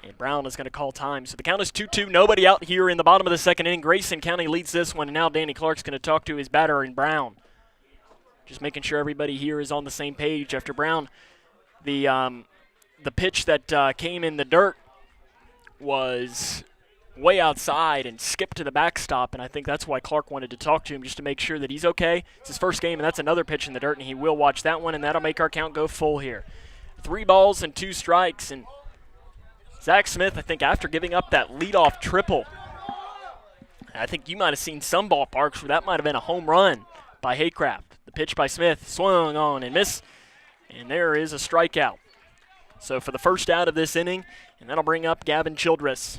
And Brown is going to call time. So the count is 2-2. Nobody out here in the bottom of the second inning. Grayson County leads this one, and now Danny Clark's going to talk to his batter in Brown. Just making sure everybody here is on the same page. After Brown, the pitch that came in the dirt was way outside and skipped to the backstop, and I think that's why Clark wanted to talk to him, just to make sure that he's okay. It's his first game, and that's another pitch in the dirt, and he will watch that one, and that'll make our count go full here. 3 balls and 2 strikes, and Zach Smith, I think after giving up that leadoff triple, I think you might have seen some ballparks where that might have been a home run by Haycraft. The pitch by Smith swung on and missed, and there is a strikeout. So for the first out of this inning, and that'll bring up Gavin Childress.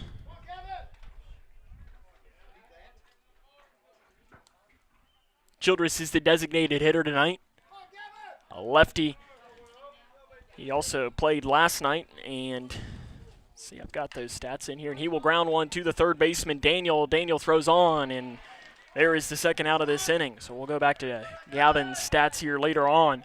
Childress is the designated hitter tonight, a lefty. He also played last night, and see, I've got those stats in here, and he will ground one to the third baseman, Daniel. Daniel throws on, and there is the second out of this inning. So we'll go back to Gavin's stats here later on.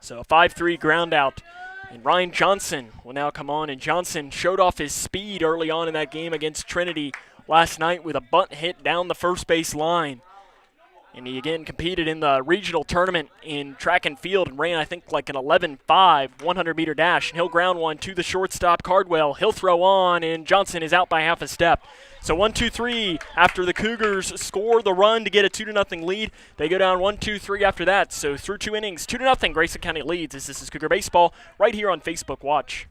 So a 5-3 ground out, and Ryan Johnson will now come on, and Johnson showed off his speed early on in that game against Trinity last night with a bunt hit down the first base line. And he again competed in the regional tournament in track and field and ran, I think, like an 11.5 100-meter dash. And he'll ground one to the shortstop, Cardwell. He'll throw on, and Johnson is out by half a step. So 1-2-3 after the Cougars score the run to get a 2-0 lead. They go down 1-2-3 after that. So through 2 innings, 2-0, Grayson County leads. This is Cougar Baseball right here on Facebook Watch.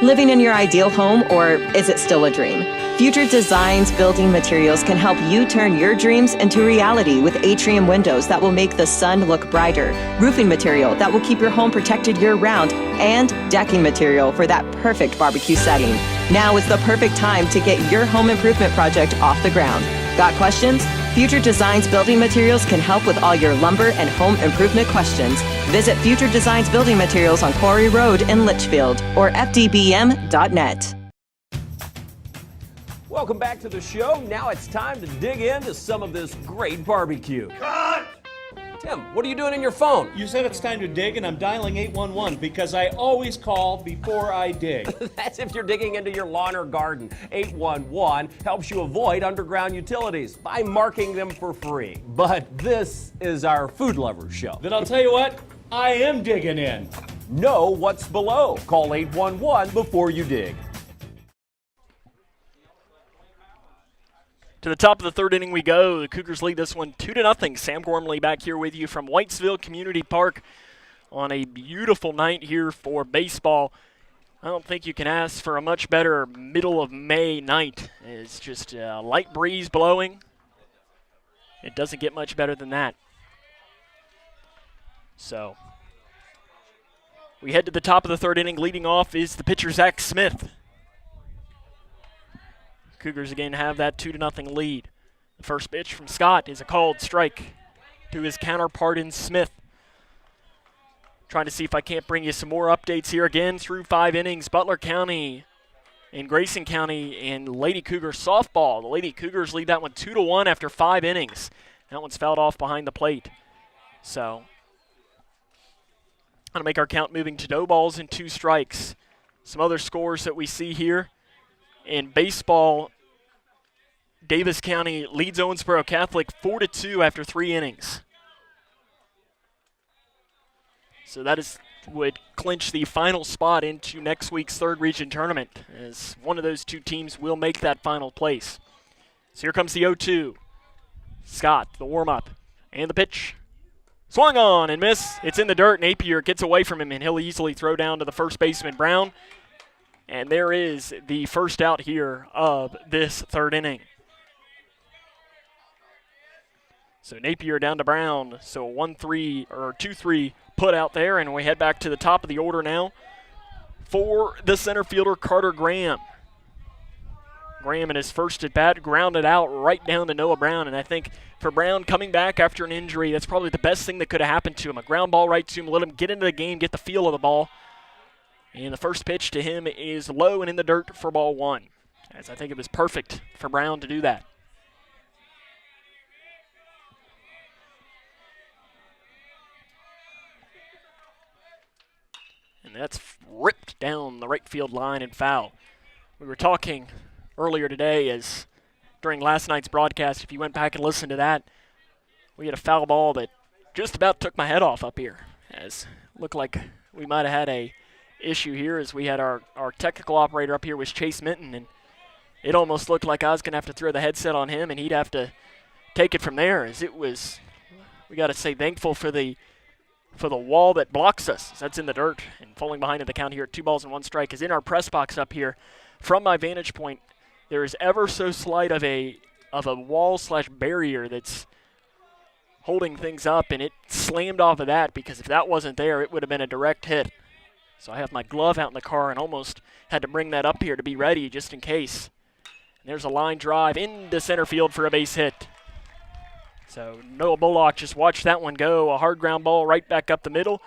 Living in your ideal home, or is it still a dream? Future Designs Building Materials can help you turn your dreams into reality with atrium windows that will make the sun look brighter, roofing material that will keep your home protected year-round, and decking material for that perfect barbecue setting. Now is the perfect time to get your home improvement project off the ground. Got questions? Future Designs Building Materials can help with all your lumber and home improvement questions. Visit Future Designs Building Materials on Quarry Road in Litchfield or fdbm.net. Welcome back to the show. Now it's time to dig into some of this great barbecue. Cut! Tim, what are you doing in your phone? You said it's time to dig, and I'm dialing 811 because I always call before I dig. That's if you're digging into your lawn or garden. 811 helps you avoid underground utilities by marking them for free. But this is our food lovers show. Then I'll tell you what, I am digging in. Know what's below. Call 811 before you dig. To the top of the third inning we go. The Cougars lead this one 2-0. Sam Gormley back here with you from Whitesville Community Park on a beautiful night here for baseball. I don't think you can ask for a much better middle of May night. It's just a light breeze blowing. It doesn't get much better than that. So we head to the top of the third inning. Leading off is the pitcher, Zach Smith. Cougars again have that 2-0 lead. The first pitch from Scott is a called strike to his counterpart in Smith. Trying to see if I can't bring you some more updates here again through 5 innings. Butler County and Grayson County and Lady Cougar softball. The Lady Cougars lead that one 2-1 after 5 innings. That one's fouled off behind the plate. So, going to make our count moving to no balls and 2 strikes. Some other scores that we see here. In baseball, Davis County leads Owensboro Catholic 4-2 after 3 innings. So that would clinch the final spot into next week's third region tournament, as one of those two teams will make that final place. So here comes the 0-2. Scott, the warm-up, and the pitch. Swung on and miss. It's in the dirt. Napier gets away from him, and he'll easily throw down to the first baseman, Brown. And there is the first out here of this third inning. So Napier down to Brown. So 1-3 or 2-3 put out there, and we head back to the top of the order now for the center fielder, Carter Graham. Graham in his first at bat grounded out right down to Noah Brown, and I think for Brown coming back after an injury, that's probably the best thing that could have happened to him. A ground ball right to him, let him get into the game, get the feel of the ball. And the first pitch to him is low and in the dirt for ball 1, as I think it was perfect for Brown to do that. And that's ripped down the right field line and foul. We were talking earlier today, as during last night's broadcast, if you went back and listened to that, we had a foul ball that just about took my head off up here, as it looked like we might have had a issue here, as we had our technical operator up here was Chase Minton, and it almost looked like I was going to have to throw the headset on him and he'd have to take it from there, as it was, we got to say, thankful for the wall that blocks us. That's in the dirt, and falling behind in the count here at 2-1 strike is in our press box up here. From my vantage point, there is ever so slight of a wall/barrier that's holding things up, and it slammed off of that, because if that wasn't there, it would have been a direct hit. So I have my glove out in the car and almost had to bring that up here to be ready just in case. And there's a line drive into center field for a base hit. So Noah Bullock just watched that one go. A hard ground ball right back up the middle.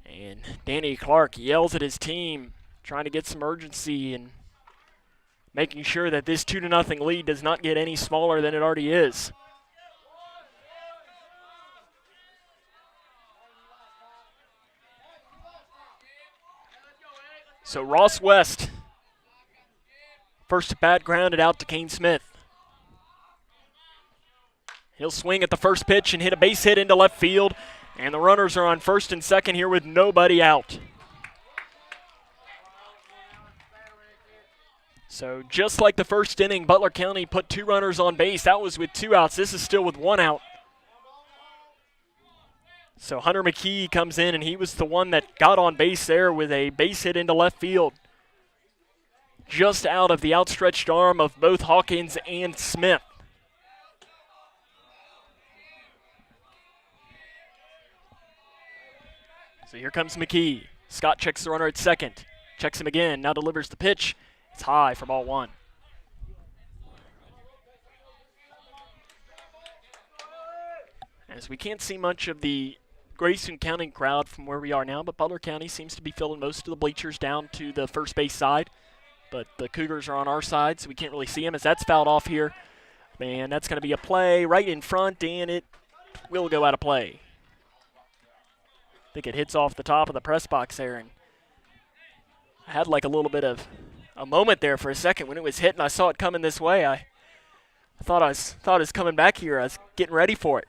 And Danny Clark yells at his team, trying to get some urgency and making sure that this 2-0 lead does not get any smaller than it already is. So Ross West, first at bat, grounded out to Kane Smith. He'll swing at the first pitch and hit a base hit into left field, and the runners are on first and second here with nobody out. So just like the first inning, Butler County put 2 runners on base. That was with 2 outs. This is still with 1 out. So Hunter McKee comes in, and he was the one that got on base there with a base hit into left field, just out of the outstretched arm of both Hawkins and Smith. So here comes McKee. Scott checks the runner at second. Checks him again, now delivers the pitch. It's high for ball 1. As we can't see much of the Grayson County crowd from where we are now, but Butler County seems to be filling most of the bleachers down to the first base side. But the Cougars are on our side, so we can't really see them, as that's fouled off here. Man, that's going to be a play right in front, and it will go out of play. I think it hits off the top of the press box there, and I had like a little bit of a moment there for a second when it was hit, and I saw it coming this way. I thought it was coming back here. I was getting ready for it.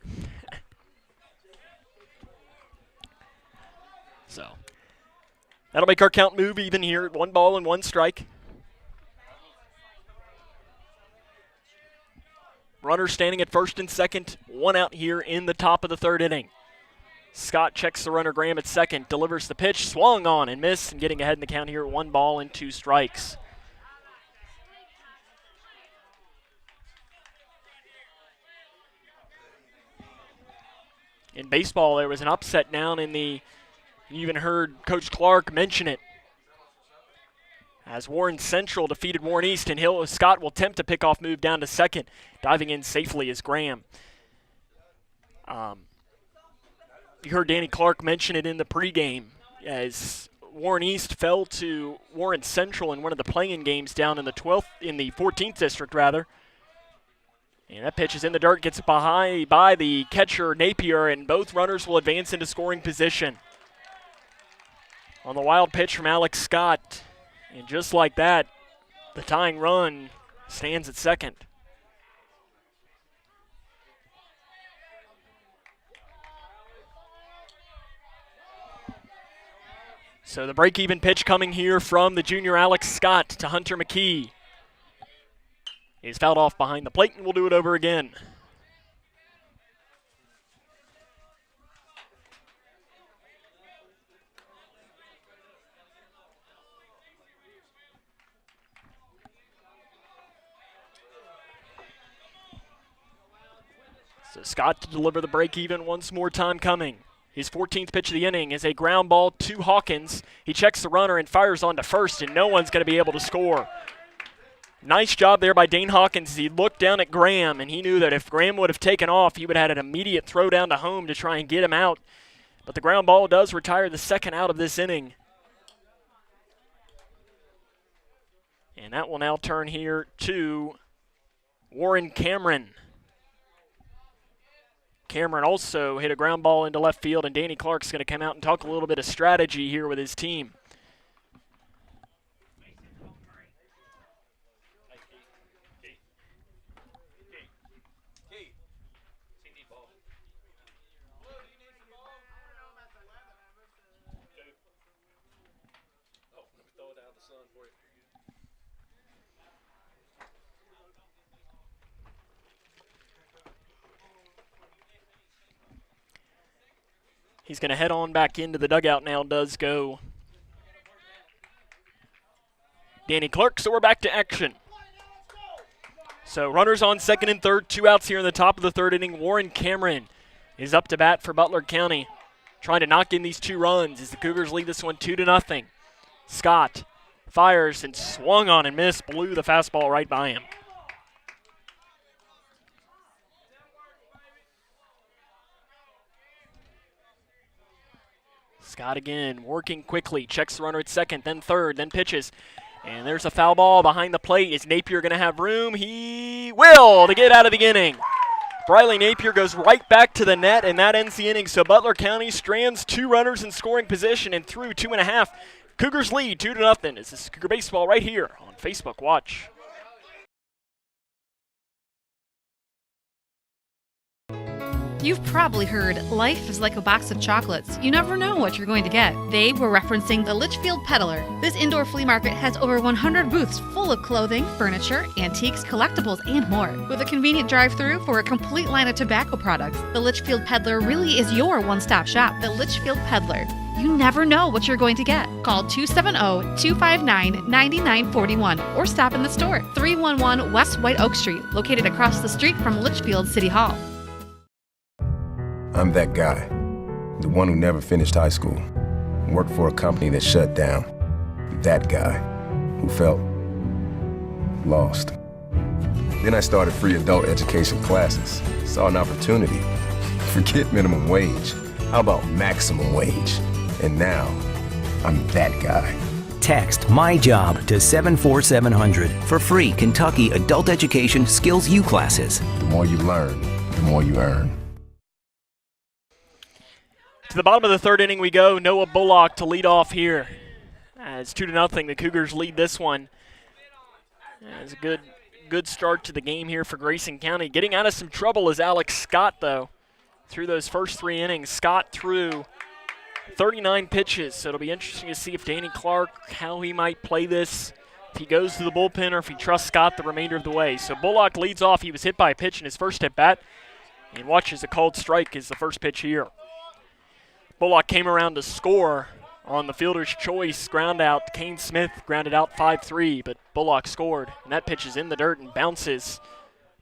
So that'll make our count move even here at 1-1 strike. Runner standing at first and second, 1 out here in the top of the third inning. Scott checks the runner, Graham at second, delivers the pitch, swung on and missed, and getting ahead in the count here at 1-2 strikes. In baseball, there was an upset down in the, you even heard Coach Clark mention it, as Warren Central defeated Warren East, and Scott will attempt a pickoff move down to second. Diving in safely is Graham. You heard Danny Clark mention it in the pregame, as Warren East fell to Warren Central in one of the playing games down in the 14th district rather. And that pitch is in the dirt, gets behind by the catcher Napier, and both runners will advance into scoring position. On the wild pitch from Alex Scott. And just like that, the tying run stands at second. So the break-even pitch coming here from the junior Alex Scott to Hunter McKee. He's fouled off behind the plate, and we'll do it over again. So Scott to deliver the break-even once more time coming. His 14th pitch of the inning is a ground ball to Hawkins. He checks the runner and fires on to first, and no one's going to be able to score. Nice job there by Dane Hawkins. He looked down at Graham, and he knew that if Graham would have taken off, he would have had an immediate throw down to home to try and get him out. But the ground ball does retire the second out of this inning. And that will now turn here to Warren Cameron. Cameron also hit a ground ball into left field, and Danny Clark's going to come out and talk a little bit of strategy here with his team. He's going to head on back into the dugout now, does go Danny Clark, so we're back to action. So runners on second and third, 2 outs here in the top of the third inning. Warren Cameron is up to bat for Butler County, trying to knock in these 2 runs as the Cougars lead this one 2-0. Scott fires and swung on and missed, blew the fastball right by him. Scott again, working quickly, checks the runner at second, then third, then pitches. And there's a foul ball behind the plate. Is Napier going to have room? He will to get out of the inning. Briley Napier goes right back to the net, and that ends the inning. So Butler County strands 2 runners in scoring position and through 2.5. Cougars lead 2-0. This is Cougar Baseball right here on Facebook Watch. You've probably heard, life is like a box of chocolates. You never know what you're going to get. They were referencing the Litchfield Peddler. This indoor flea market has over 100 booths full of clothing, furniture, antiques, collectibles, and more. With a convenient drive-through for a complete line of tobacco products, the Litchfield Peddler really is your one-stop shop. The Litchfield Peddler. You never know what you're going to get. Call 270-259-9941 or stop in the store. 311 West White Oak Street, located across the street from Litchfield City Hall. I'm that guy, the one who never finished high school, worked for a company that shut down. That guy who felt lost. Then I started free adult education classes, saw an opportunity. Forget minimum wage. How about maximum wage? And now, I'm that guy. Text My Job to 74700 for free Kentucky Adult Education Skills U classes. The more you learn, the more you earn. To the bottom of the third inning we go. Noah Bullock to lead off here. As 2-0, the Cougars lead this one. It's a good start to the game here for Grayson County. Getting out of some trouble is Alex Scott, though. Through those first 3 innings, Scott threw 39 pitches, so it'll be interesting to see if Danny Clark, how he might play this, if he goes to the bullpen or if he trusts Scott the remainder of the way. So Bullock leads off. He was hit by a pitch in his first at-bat, and watches a called strike is the first pitch here. Bullock came around to score on the fielder's choice ground out. Kane Smith grounded out 5-3, but Bullock scored, and that pitch is in the dirt and bounces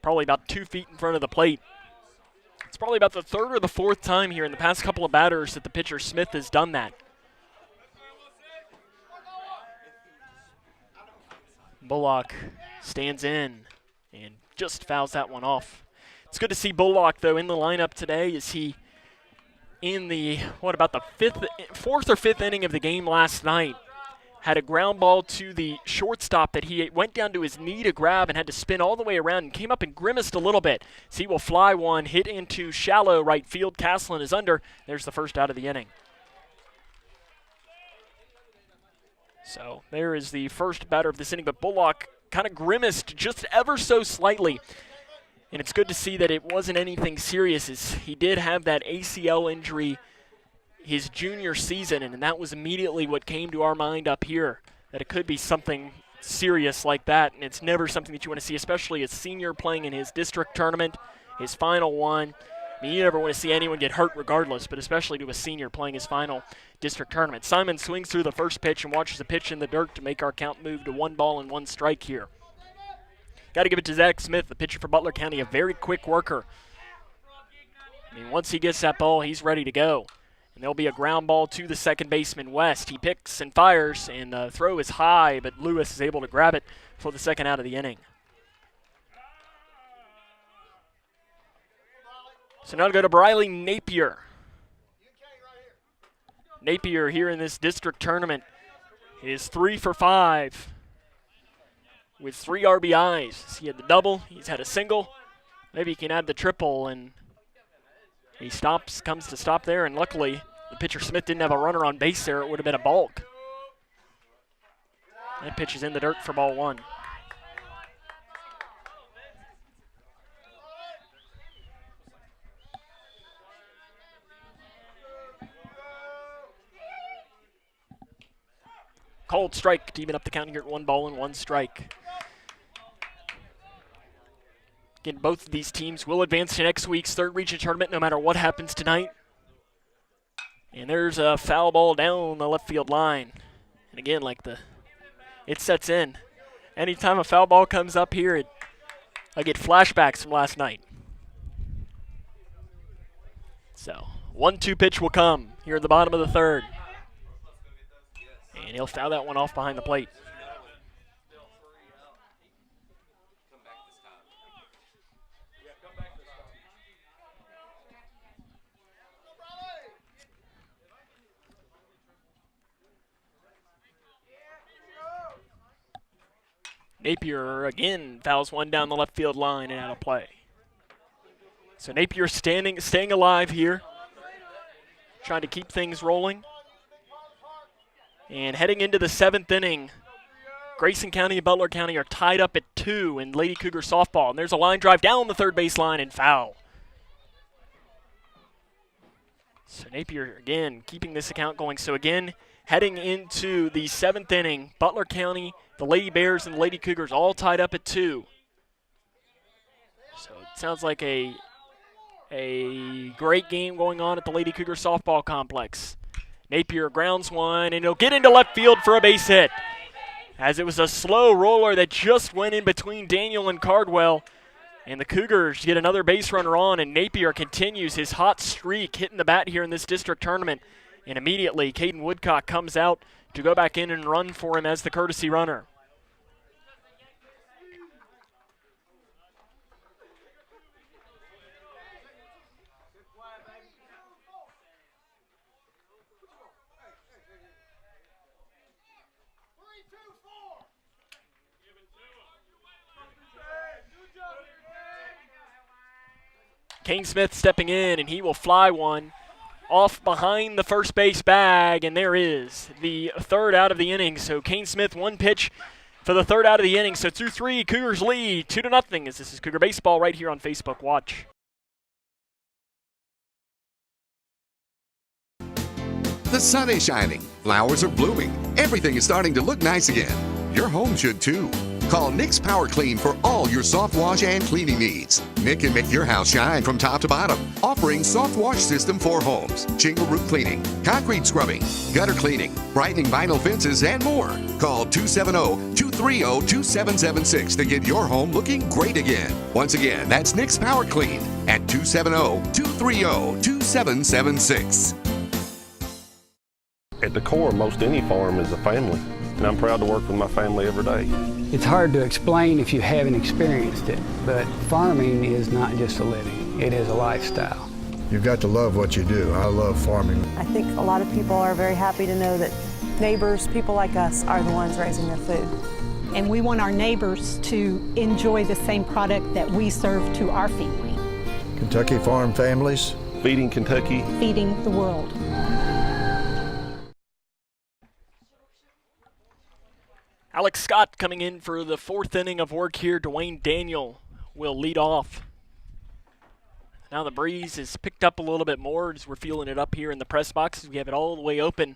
probably about 2 feet in front of the plate. It's probably about the 3rd or the 4th time here in the past couple of batters that the pitcher Smith has done that. Bullock stands in and just fouls that one off. It's good to see Bullock, though, in the lineup today. Is he in the, the 4th or 5th inning of the game last night? Had a ground ball to the shortstop that he went down to his knee to grab and had to spin all the way around and came up and grimaced a little bit. So he will fly one, hit into shallow right field. Castlin is under. There's the first out of the inning. So there is the first batter of this inning, but Bullock kind of grimaced just ever so slightly. And it's good to see that it wasn't anything serious, as he did have that ACL injury his junior season, and that was immediately what came to our mind up here, that it could be something serious like that, and it's never something that you want to see, especially a senior playing in his district tournament, his final one. I mean, you never want to see anyone get hurt regardless, but especially to a senior playing his final district tournament. Simon swings through the first pitch and watches a pitch in the dirt to make our count move to 1 ball and 1 strike here. Got to give it to Zach Smith, the pitcher for Butler County, a very quick worker. I mean, once he gets that ball, he's ready to go. And there'll be a ground ball to the second baseman, West. He picks and fires, and the throw is high, but Lewis is able to grab it for the second out of the inning. So now to go to Briley Napier. Napier here in this district tournament is 3 for 5 with 3 RBIs. He had the double, he's had a single. Maybe he can add the triple, and he comes to stop there, and luckily the pitcher Smith didn't have a runner on base there. It would have been a balk. That pitch is in the dirt for ball 1. Cold strike to even up the count here at 1 ball and 1 strike. Again, both of these teams will advance to next week's 3rd region tournament no matter what happens tonight. And there's a foul ball down the left field line. And again, it sets in. Anytime a foul ball comes up here, I get flashbacks from last night. So, 1-2 pitch will come here at the bottom of the 3rd. And he'll foul that one off behind the plate. Napier again fouls one down the left field line and out of play. So Napier staying alive here, trying to keep things rolling. And heading into the 7th inning, Grayson County and Butler County are tied up at 2 in Lady Cougar softball. And there's a line drive down the 3rd base line and foul. So Napier again keeping this account going. So again, heading into the 7th inning, Butler County, the Lady Bears, and the Lady Cougars all tied up at 2. So it sounds like a great game going on at the Lady Cougar softball complex. Napier grounds one, and he'll get into left field for a base hit, as it was a slow roller that just went in between Daniel and Cardwell. And the Cougars get another base runner on, and Napier continues his hot streak hitting the bat here in this district tournament. And immediately, Caden Woodcock comes out to go back in and run for him as the courtesy runner. Kane Smith stepping in, and he will fly one off behind the first base bag, and there is the 3rd out of the inning. So Kane Smith, 1 pitch for the 3rd out of the inning. So 2-3, Cougars lead 2-0, as this is Cougar Baseball right here on Facebook Watch. The sun is shining, flowers are blooming, everything is starting to look nice again. Your home should too. Call Nick's Power Clean for all your soft wash and cleaning needs. Nick can make your house shine from top to bottom, offering soft wash system for homes, shingle roof cleaning, concrete scrubbing, gutter cleaning, brightening vinyl fences, and more. Call 270-230-2776 to get your home looking great again. Once again, that's Nick's Power Clean at 270-230-2776. At the core, most any farm is a family, and I'm proud to work with my family every day. It's hard to explain if you haven't experienced it, but farming is not just a living, it is a lifestyle. You've got to love what you do. I love farming. I think a lot of people are very happy to know that neighbors, people like us, are the ones raising their food. And we want our neighbors to enjoy the same product that we serve to our family. Kentucky Farm Families. Feeding Kentucky. Feeding the world. Alex Scott coming in for the fourth inning of work here. Dwayne Daniel will lead off. Now the breeze is picked up a little bit more as we're feeling it up here in the press box. We have it all the way open.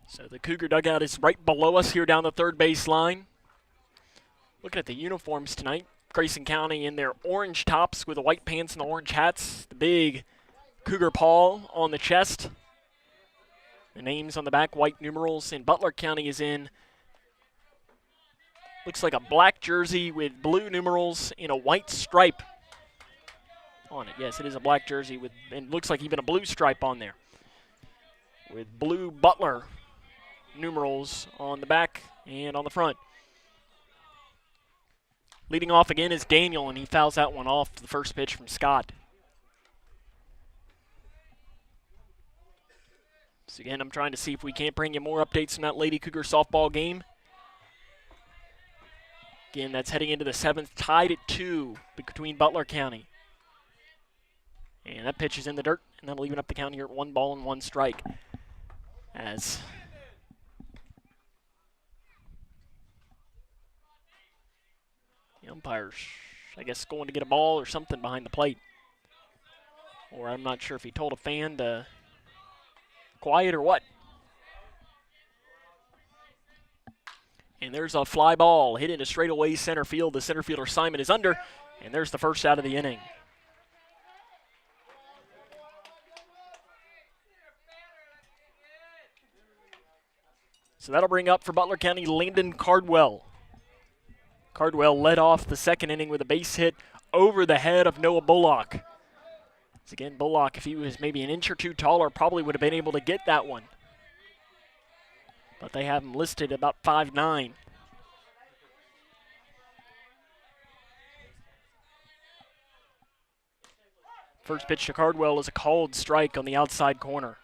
So the Cougar dugout is right below us here down the third base line. Looking at the uniforms tonight, Grayson County in their orange tops with the white pants and the orange hats. The big Cougar paw on the chest. The names on the back, white numerals. And Butler County is in, looks like a black jersey with blue numerals and a white stripe on it. Yes, it is a black jersey with, and looks like even a blue stripe on there with blue Butler numerals on the back and on the front. Leading off again is Daniel, and he fouls that one off to the first pitch from Scott. So again, I'm trying to see if we can't bring you more updates from that Lady Cougar softball game. Again, that's heading into the seventh, tied at 2 between Butler County. And that pitch is in the dirt, and that'll even up the count here at 1 ball and 1 strike. As the umpire's, I guess, going to get a ball or something behind the plate. Or I'm not sure if he told a fan to quiet or what. And there's a fly ball hit into straightaway center field. The center fielder Simon is under, and there's the first out of the inning. So that'll bring up for Butler County Landon Cardwell. Cardwell led off the second inning with a base hit over the head of Noah Bullock. So again, Bullock, if he was maybe an inch or two taller, probably would have been able to get that one. But they have him listed about 5'9". First pitch to Cardwell is a called strike on the outside corner.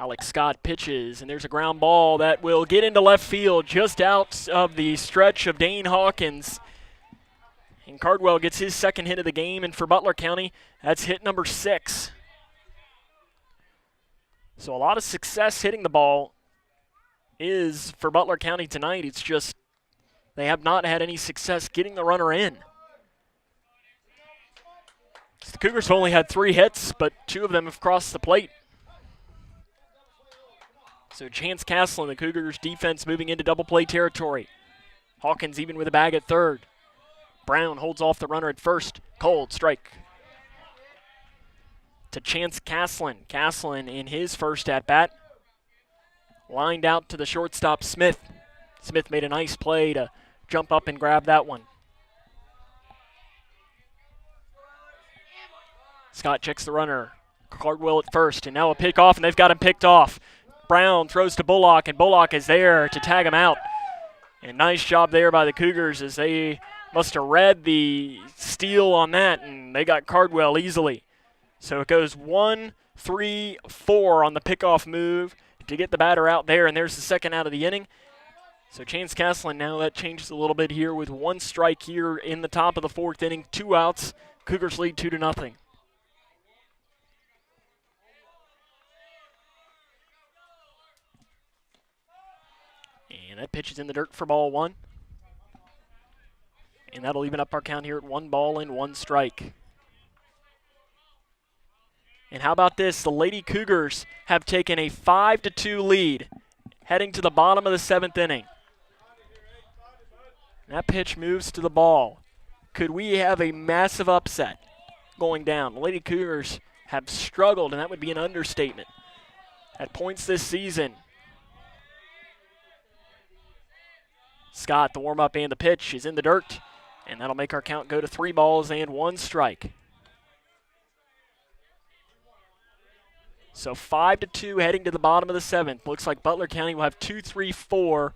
Alex Scott pitches, and there's a ground ball that will get into left field just out of the stretch of Dane Hawkins. And Cardwell gets his second hit of the game, and for Butler County, that's hit number 6. So a lot of success hitting the ball is for Butler County tonight. It's just they have not had any success getting the runner in. So the Cougars only had 3 hits, but 2 of them have crossed the plate. So Chance Castle and the Cougars defense moving into double play territory. Hawkins even with a bag at third. Brown holds off the runner at first. Cold strike to Chance Caslin. Caslin in his first at-bat. Lined out to the shortstop Smith. Smith made a nice play to jump up and grab that one. Scott checks the runner. Cardwell at first, and now a pick off, and they've got him picked off. Brown throws to Bullock, and Bullock is there to tag him out. And nice job there by the Cougars as they must have read the steal on that, and they got Cardwell easily. So it goes 1, 3, 4 on the pickoff move to get the batter out there, and there's the second out of the inning. So Chance Caslin, now that changes a little bit here with 1 strike here in the top of the 4th inning, 2 outs. Cougars lead 2-0. And that pitch is in the dirt for ball 1. And that'll even up our count here at 1 ball and 1 strike. And how about this? The Lady Cougars have taken a 5-2 lead heading to the bottom of the 7th inning. That pitch moves to the ball. Could we have a massive upset going down? The Lady Cougars have struggled, and that would be an understatement at points this season. Scott, the warm-up and the pitch is in the dirt, and that'll make our count go to 3 balls and 1 strike. So 5-2 heading to the bottom of the 7th. Looks like Butler County will have 2, 3, 4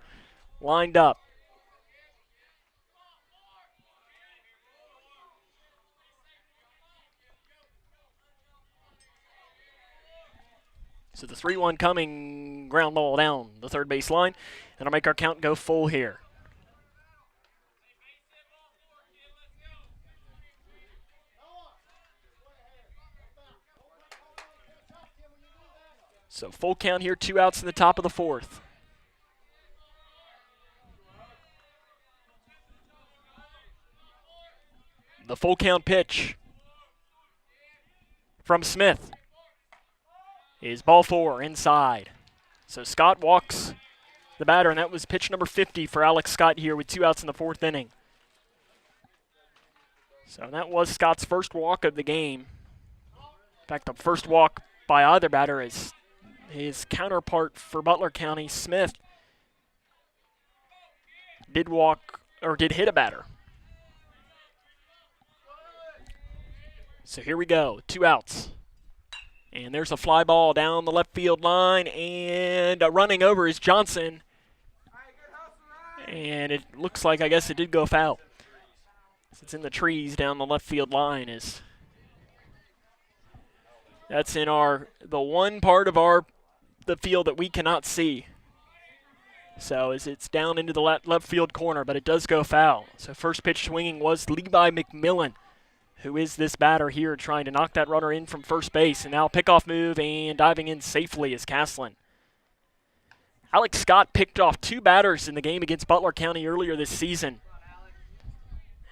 lined up. So the 3-1 coming, ground ball down the third base line. That'll make our count go full here. So full count here, 2 outs in the top of the 4th. The full count pitch from Smith is ball 4 inside. So Scott walks the batter, and that was pitch number 50 for Alex Scott here with 2 outs in the 4th inning. So that was Scott's first walk of the game. In fact, the first walk by either batter is his counterpart for Butler County, Smith, did hit a batter. So here we go, 2 outs. And there's a fly ball down the left field line, and running over is Johnson. And it looks like, I guess it did go foul. It's in the trees down the left field line. That's in the one part of the field that we cannot see. So it's down into the left field corner, but it does go foul. So first pitch swinging was Levi McMillan, who is this batter here trying to knock that runner in from first base. And now pickoff move and diving in safely is Castlin. Alex Scott picked off 2 batters in the game against Butler County earlier this season.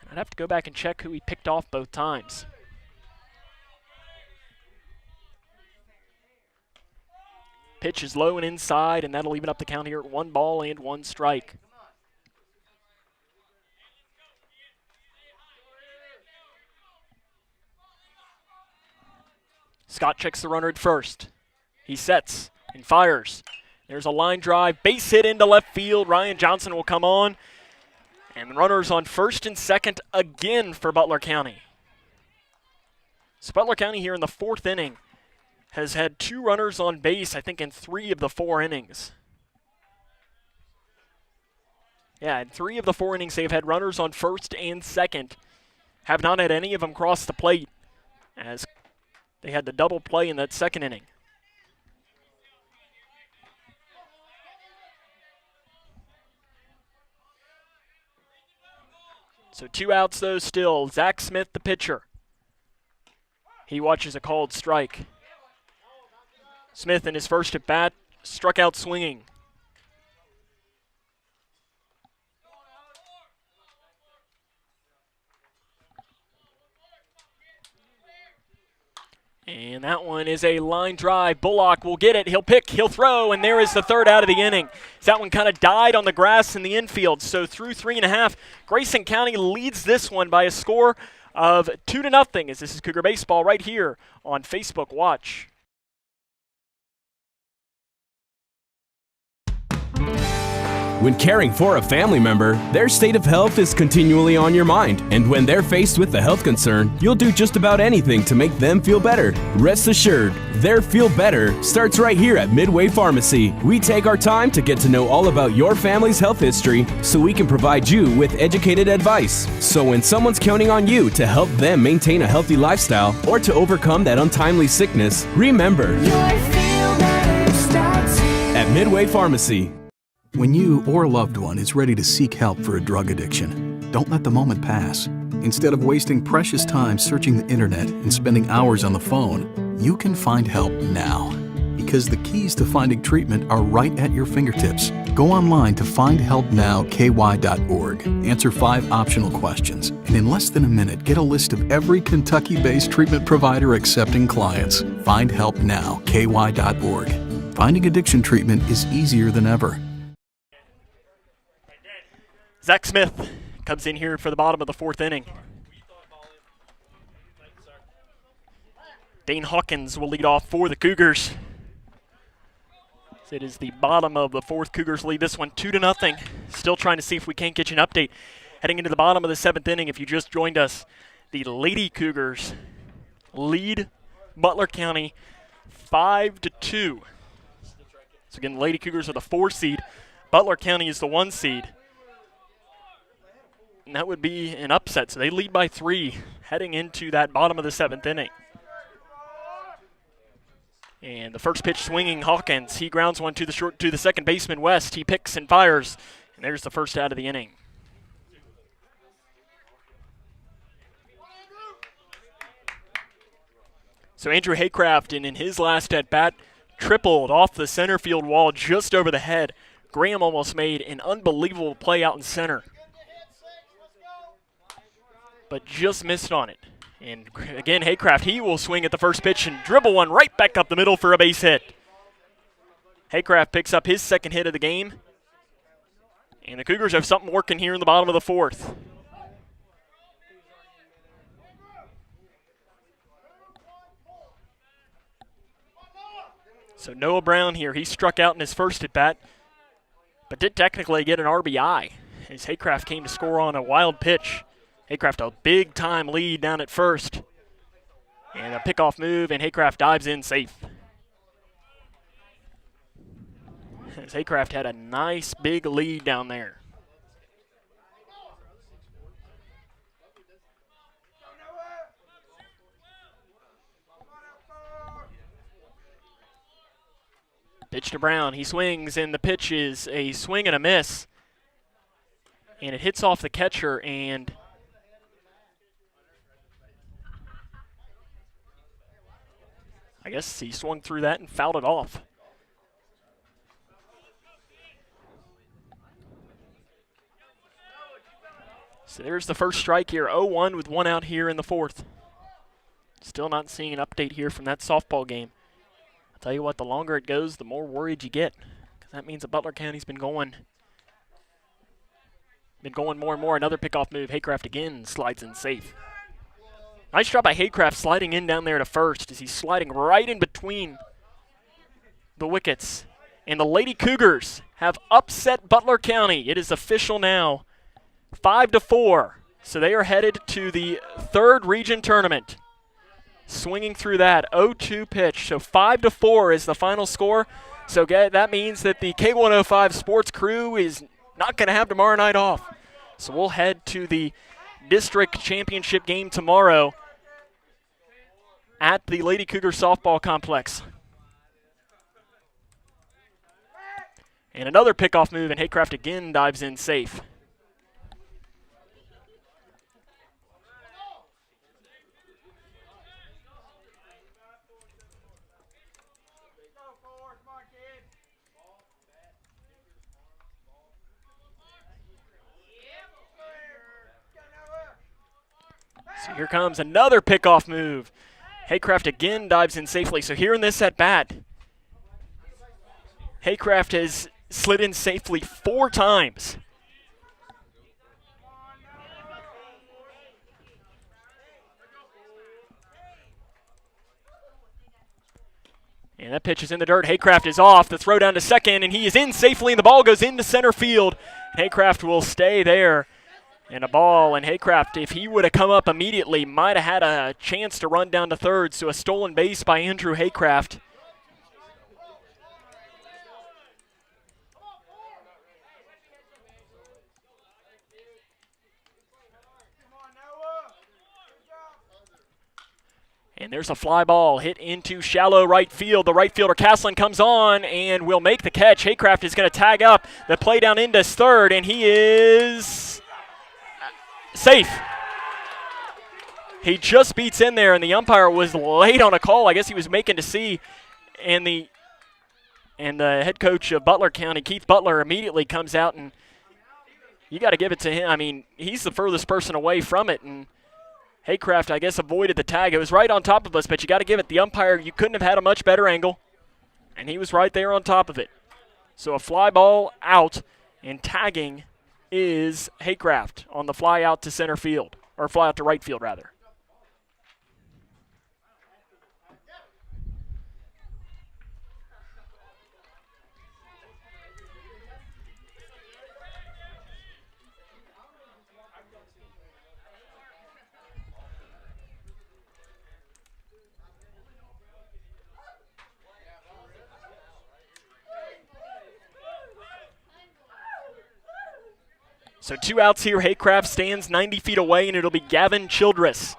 I'd have to go back and check who he picked off both times. Pitch is low and inside, and that'll even up the count here at 1 ball and 1 strike. Scott checks the runner at first. He sets and fires. There's a line drive, base hit into left field. Ryan Johnson will come on. And the runner's on first and second again for Butler County. So Butler County here in the 4th inning has had 2 runners on base, I think, in 3 of the 4 innings. Yeah, in 3 of the 4 innings, they've had runners on first and second. Have not had any of them cross the plate, as they had the double play in that 2nd inning. So 2 outs, though, still. Zach Smith, the pitcher. He watches a called strike. Smith, in his first at bat, struck out swinging. And that one is a line drive. Bullock will get it. He'll pick, he'll throw, and there is the 3rd out of the inning. So that one kind of died on the grass in the infield. So through 3.5, Grayson County leads this one by a score of 2-0, as this is Cougar Baseball right here on Facebook Watch. When caring for a family member, their state of health is continually on your mind. And when they're faced with a health concern, you'll do just about anything to make them feel better. Rest assured, their feel better starts right here at Midway Pharmacy. We take our time to get to know all about your family's health history so we can provide you with educated advice. So when someone's counting on you to help them maintain a healthy lifestyle or to overcome that untimely sickness, remember, at Midway Pharmacy. When you or a loved one is ready to seek help for a drug addiction, don't let the moment pass. Instead of wasting precious time searching the internet and spending hours on the phone, you can find help now. Because the keys to finding treatment are right at your fingertips. Go online to findhelpnowky.org. Answer 5 optional questions, and in less than a minute, get a list of every Kentucky-based treatment provider accepting clients. Findhelpnowky.org. Finding addiction treatment is easier than ever. Zach Smith comes in here for the bottom of the 4th inning. Dane Hawkins will lead off for the Cougars. It is the bottom of the 4th. Cougars lead this one 2-0. Still trying to see if we can't get you an update. Heading into the bottom of the 7th inning, if you just joined us, the Lady Cougars lead Butler County 5-2. So again, the Lady Cougars are the 4 seed. Butler County is the 1 seed. And that would be an upset. So they lead by 3 heading into that bottom of the 7th inning. And the first pitch swinging Hawkins. He grounds one to the second baseman West. He picks and fires. And there's the first out of the inning. So Andrew Haycraft in his last at bat tripled off the center field wall just over the head. Graham almost made an unbelievable play out in center, but just missed on it. And again, Haycraft, he will swing at the first pitch and dribble one right back up the middle for a base hit. Haycraft picks up his second hit of the game. And the Cougars have something working here in the bottom of the fourth. So Noah Brown here, he struck out in his first at bat, but did technically get an RBI as Haycraft came to score on a wild pitch. Haycraft a big time lead down at first. And a pickoff move, and Haycraft dives in safe. As Haycraft had a nice big lead down there. Pitch to Brown. He swings, and the pitch is a swing and a miss. And it hits off the catcher, and I guess he swung through that and fouled it off. So there's the first strike here, 0-1 with one out here in the fourth. Still not seeing an update here from that softball game. I'll tell you what, the longer it goes, the more worried you get, because that means that Butler County's been going more and more. Another pickoff move. Haycraft again slides in safe. Nice job by Haycraft sliding in down there to first as he's sliding right in between the wickets. And the Lady Cougars have upset Butler County. It is official now. 5-4. So they are headed to the third region tournament. Swinging through that 0-2 pitch. So 5-4 is the final score. So that means that the K105 sports crew is not going to have tomorrow night off. So we'll head to the district championship game tomorrow at the Lady Cougar softball complex. And another pickoff move, and Haycraft again dives in safe. So here comes another pickoff move. Haycraft again dives in safely. So here in this at bat, Haycraft has slid in safely 4 times. And that pitch is in the dirt. Haycraft is off. The throw down to second, and he is in safely, and the ball goes into center field. Haycraft will stay there. And a ball, and Haycraft, if he would have come up immediately, might have had a chance to run down to third. So a stolen base by Andrew Haycraft. And there's a fly ball hit into shallow right field. The right fielder, Castlin, comes on and will make the catch. Haycraft is going to tag up the play down into third, and he is safe. He just beats in there, and the umpire was late on a call. I guess he was making to see, and the head coach of Butler County, Keith Butler, immediately comes out, and you got to give it to him. I mean, he's the furthest person away from it, and Haycraft, I guess, avoided the tag. It was right on top of us, but you got to give it. The umpire, you couldn't have had a much better angle, and he was right there on top of it. So a fly ball out, and tagging is Haycraft on the fly out to center field, or fly out to right field, rather. So 2 outs here. Haycraft stands 90 feet away, and it'll be Gavin Childress.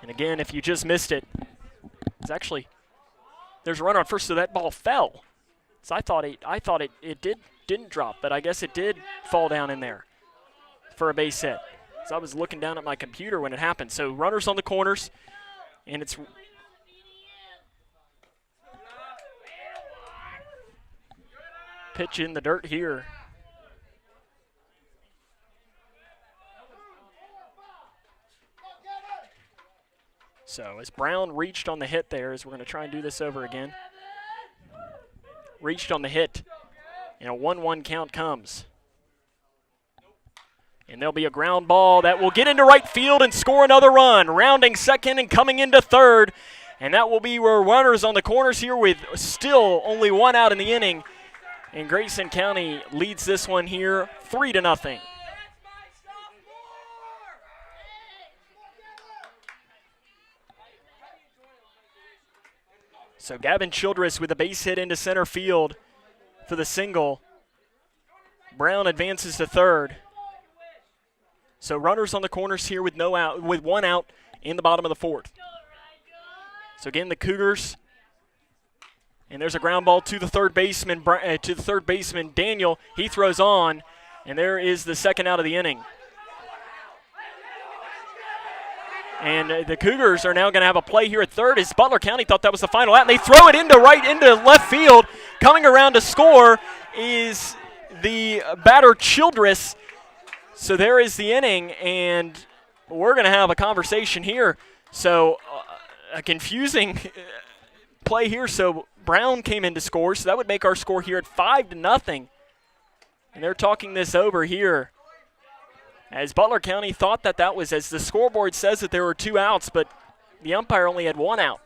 And again, if you just missed it, it's actually, there's a runner on first, so that ball fell. So I thought it didn't drop, but I guess it did fall down in there for a base hit. So I was looking down at my computer when it happened. So runners on the corners, and it's pitch in the dirt here. So as Brown reached on the hit there, as we're going to try and do this over again. Reached on the hit, and a 1-1 count comes. And there'll be a ground ball that will get into right field and score another run. Rounding second and coming into third. And that will be where runners on the corners here with still only 1 out in the inning. And Grayson County leads this one here 3-0. So Gavin Childress with a base hit into center field for the single. Brown advances to third. So runners on the corners here with 1 out in the bottom of the 4th. So again, the Cougars, and there's a ground ball to the third baseman. Daniel. He throws on, and there is the 2nd out of the inning. And the Cougars are now going to have a play here at third as Butler County thought that was the final out, and they throw it into left field. Coming around to score is the batter Childress. So there is the inning, and we're going to have a conversation here. So a confusing play here. So Brown came in to score, so that would make our score here at 5-0. And they're talking this over here. As Butler County thought that was, as the scoreboard says that there were 2 outs, but the umpire only had 1 out.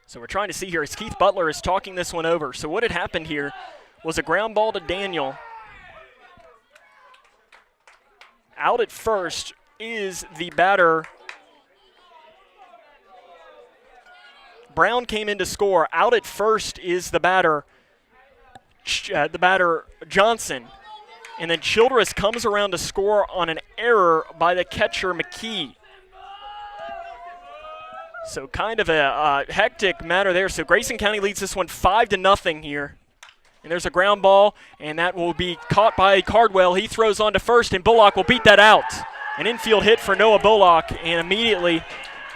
So we're trying to see here as Keith Butler is talking this one over. So what had happened here was a ground ball to Daniel. Out at first is the batter. Brown came in to score. Out at first is the batter Johnson. And then Childress comes around to score on an error by the catcher McKee. So kind of a hectic matter there. So Grayson County leads this one 5-0 here. And there's a ground ball, and that will be caught by Cardwell. He throws on to first, and Bullock will beat that out. An infield hit for Noah Bullock, and immediately,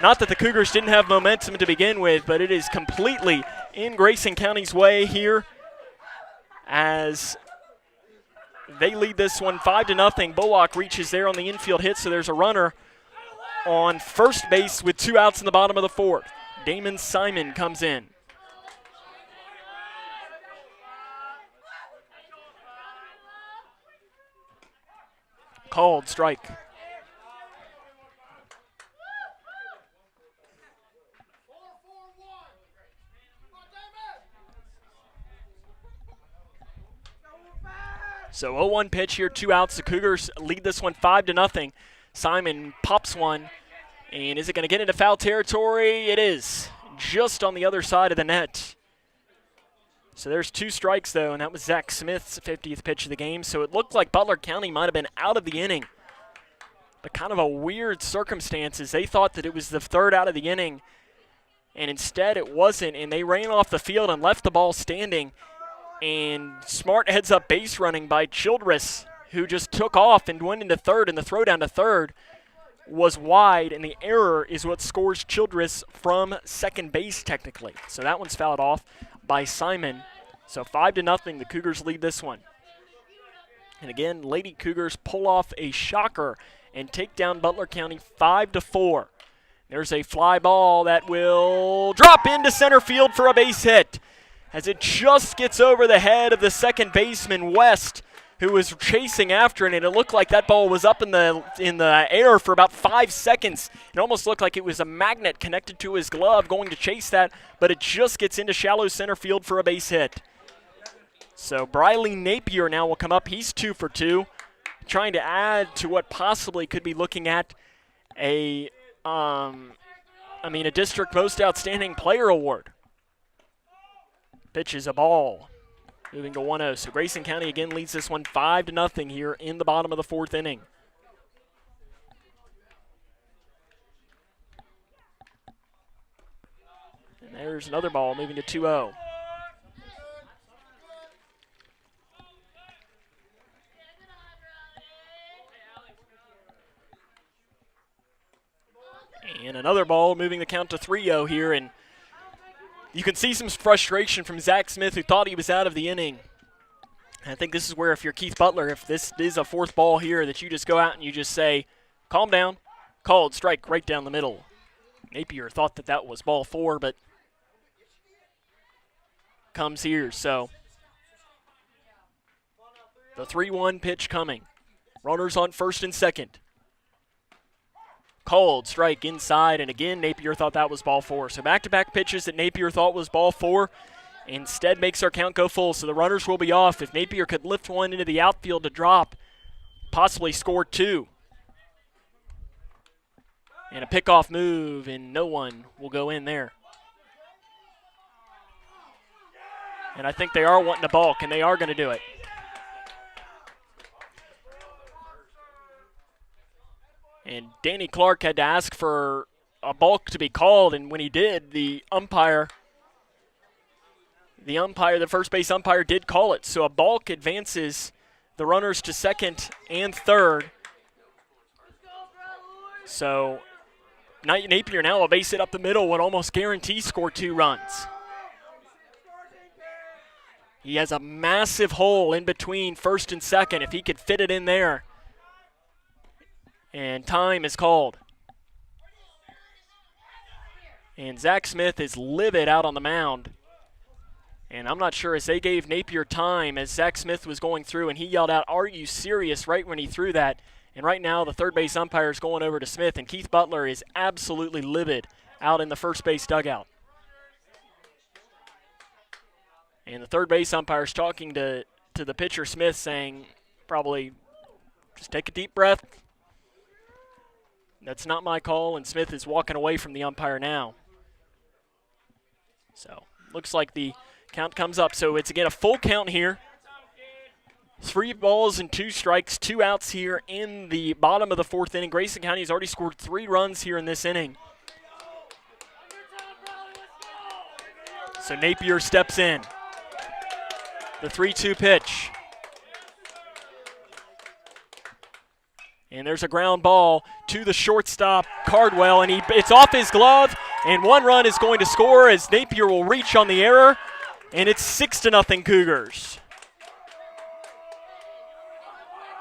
not that the Cougars didn't have momentum to begin with, but it is completely in Grayson County's way here as they lead this one 5-0. Bullock reaches there on the infield hit, so there's a runner on first base with 2 outs in the bottom of the 4th. Damon Simon comes in. Called strike. So 0-1 pitch here, 2 outs. The Cougars lead this one 5-0. Simon pops one, and is it going to get into foul territory? It is, just on the other side of the net. So there's 2 strikes, though, and that was Zach Smith's 50th pitch of the game. So it looked like Butler County might have been out of the inning. But kind of a weird circumstances. They thought that it was the 3rd out of the inning, and instead it wasn't, and they ran off the field and left the ball standing. And smart heads-up base running by Childress, who just took off and went into third, and the throw down to third was wide, and the error is what scores Childress from second base technically. So that one's fouled off by Simon. So 5-0, the Cougars lead this one. And again, Lady Cougars pull off a shocker and take down Butler County 5-4. There's a fly ball that will drop into center field for a base hit as it just gets over the head of the second baseman, West, who was chasing after it, and it looked like that ball was up in the air for about 5 seconds. It almost looked like it was a magnet connected to his glove going to chase that, but it just gets into shallow center field for a base hit. So Briley Napier now will come up. He's 2 for 2, trying to add to what possibly could be looking at a district most outstanding player award. Pitch is a ball. Moving to 1-0. So Grayson County again leads this one 5-0 here in the bottom of the 4th inning. And There's another ball moving to 2-0. And another ball moving the count to 3-0 here, and you can see some frustration from Zach Smith, who thought he was out of the inning. And I think this is where, if you're Keith Butler, if this is a fourth ball here, that you just go out and you just say, calm down, called, strike right down the middle. Napier thought that that was ball 4, but comes here. So the 3-1 pitch coming. Runners on first and second. Called, strike inside, and again, Napier thought that was ball 4. So back-to-back pitches that Napier thought was ball 4 instead makes our count go full. So the runners will be off. If Napier could lift one into the outfield to drop, possibly score 2. And a pickoff move, and no one will go in there. And I think they are wanting to balk, and they are going to do it. And Danny Clark had to ask for a balk to be called, and when he did, the first base umpire did call it. So a balk advances the runners to second and third. So Napier now will base it up the middle, would almost guarantee score 2 runs. He has a massive hole in between first and second. If he could fit it in there. And time is called. And Zach Smith is livid out on the mound. And I'm not sure, as they gave Napier time as Zach Smith was going through, and he yelled out, "Are you serious?" right when he threw that. And right now the third base umpire is going over to Smith, and Keith Butler is absolutely livid out in the first base dugout. And the third base umpire is talking to the pitcher, Smith, saying probably just take a deep breath. That's not my call, and Smith is walking away from the umpire now. So looks like the count comes up. So it's again a full count here. 3 balls and 2 strikes, 2 outs here in the bottom of the 4th inning. Grayson County has already scored 3 runs here in this inning. So Napier steps in. The 3-2 pitch. And there's a ground ball to the shortstop, Cardwell, and it's off his glove, and 1 run is going to score as Napier will reach on the error, and it's 6-0 Cougars.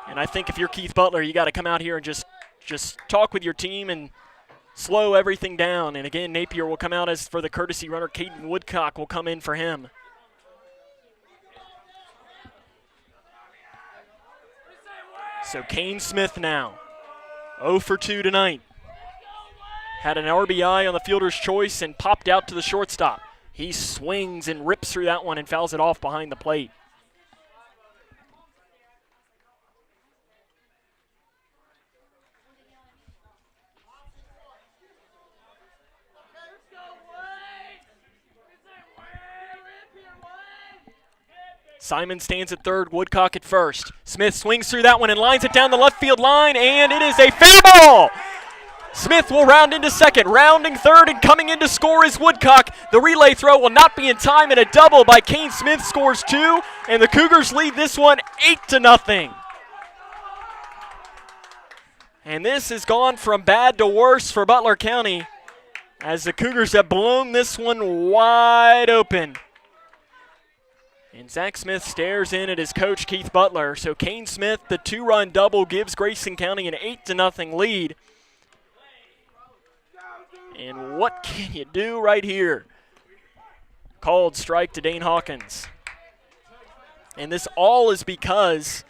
And I think if you're Keith Butler, you got to come out here and just talk with your team and slow everything down. And again, Napier will come out as for the courtesy runner. Caden Woodcock will come in for him. So Kane Smith now, 0 for 2 tonight. Had an RBI on the fielder's choice and popped out to the shortstop. He swings and rips through that one and fouls it off behind the plate. Simon stands at third, Woodcock at first. Smith swings through that one and lines it down the left field line, and it is a fair ball. Smith will round into second, rounding third, and coming in to score is Woodcock. The relay throw will not be in time, and a double by Kane Smith scores 2, and the Cougars lead this one 8-0. And this has gone from bad to worse for Butler County as the Cougars have blown this one wide open. And Zach Smith stares in at his coach, Keith Butler. So Kane Smith, the 2-run double, gives Grayson County an 8-0 lead. And what can you do right here? Called strike to Dane Hawkins. And this all is because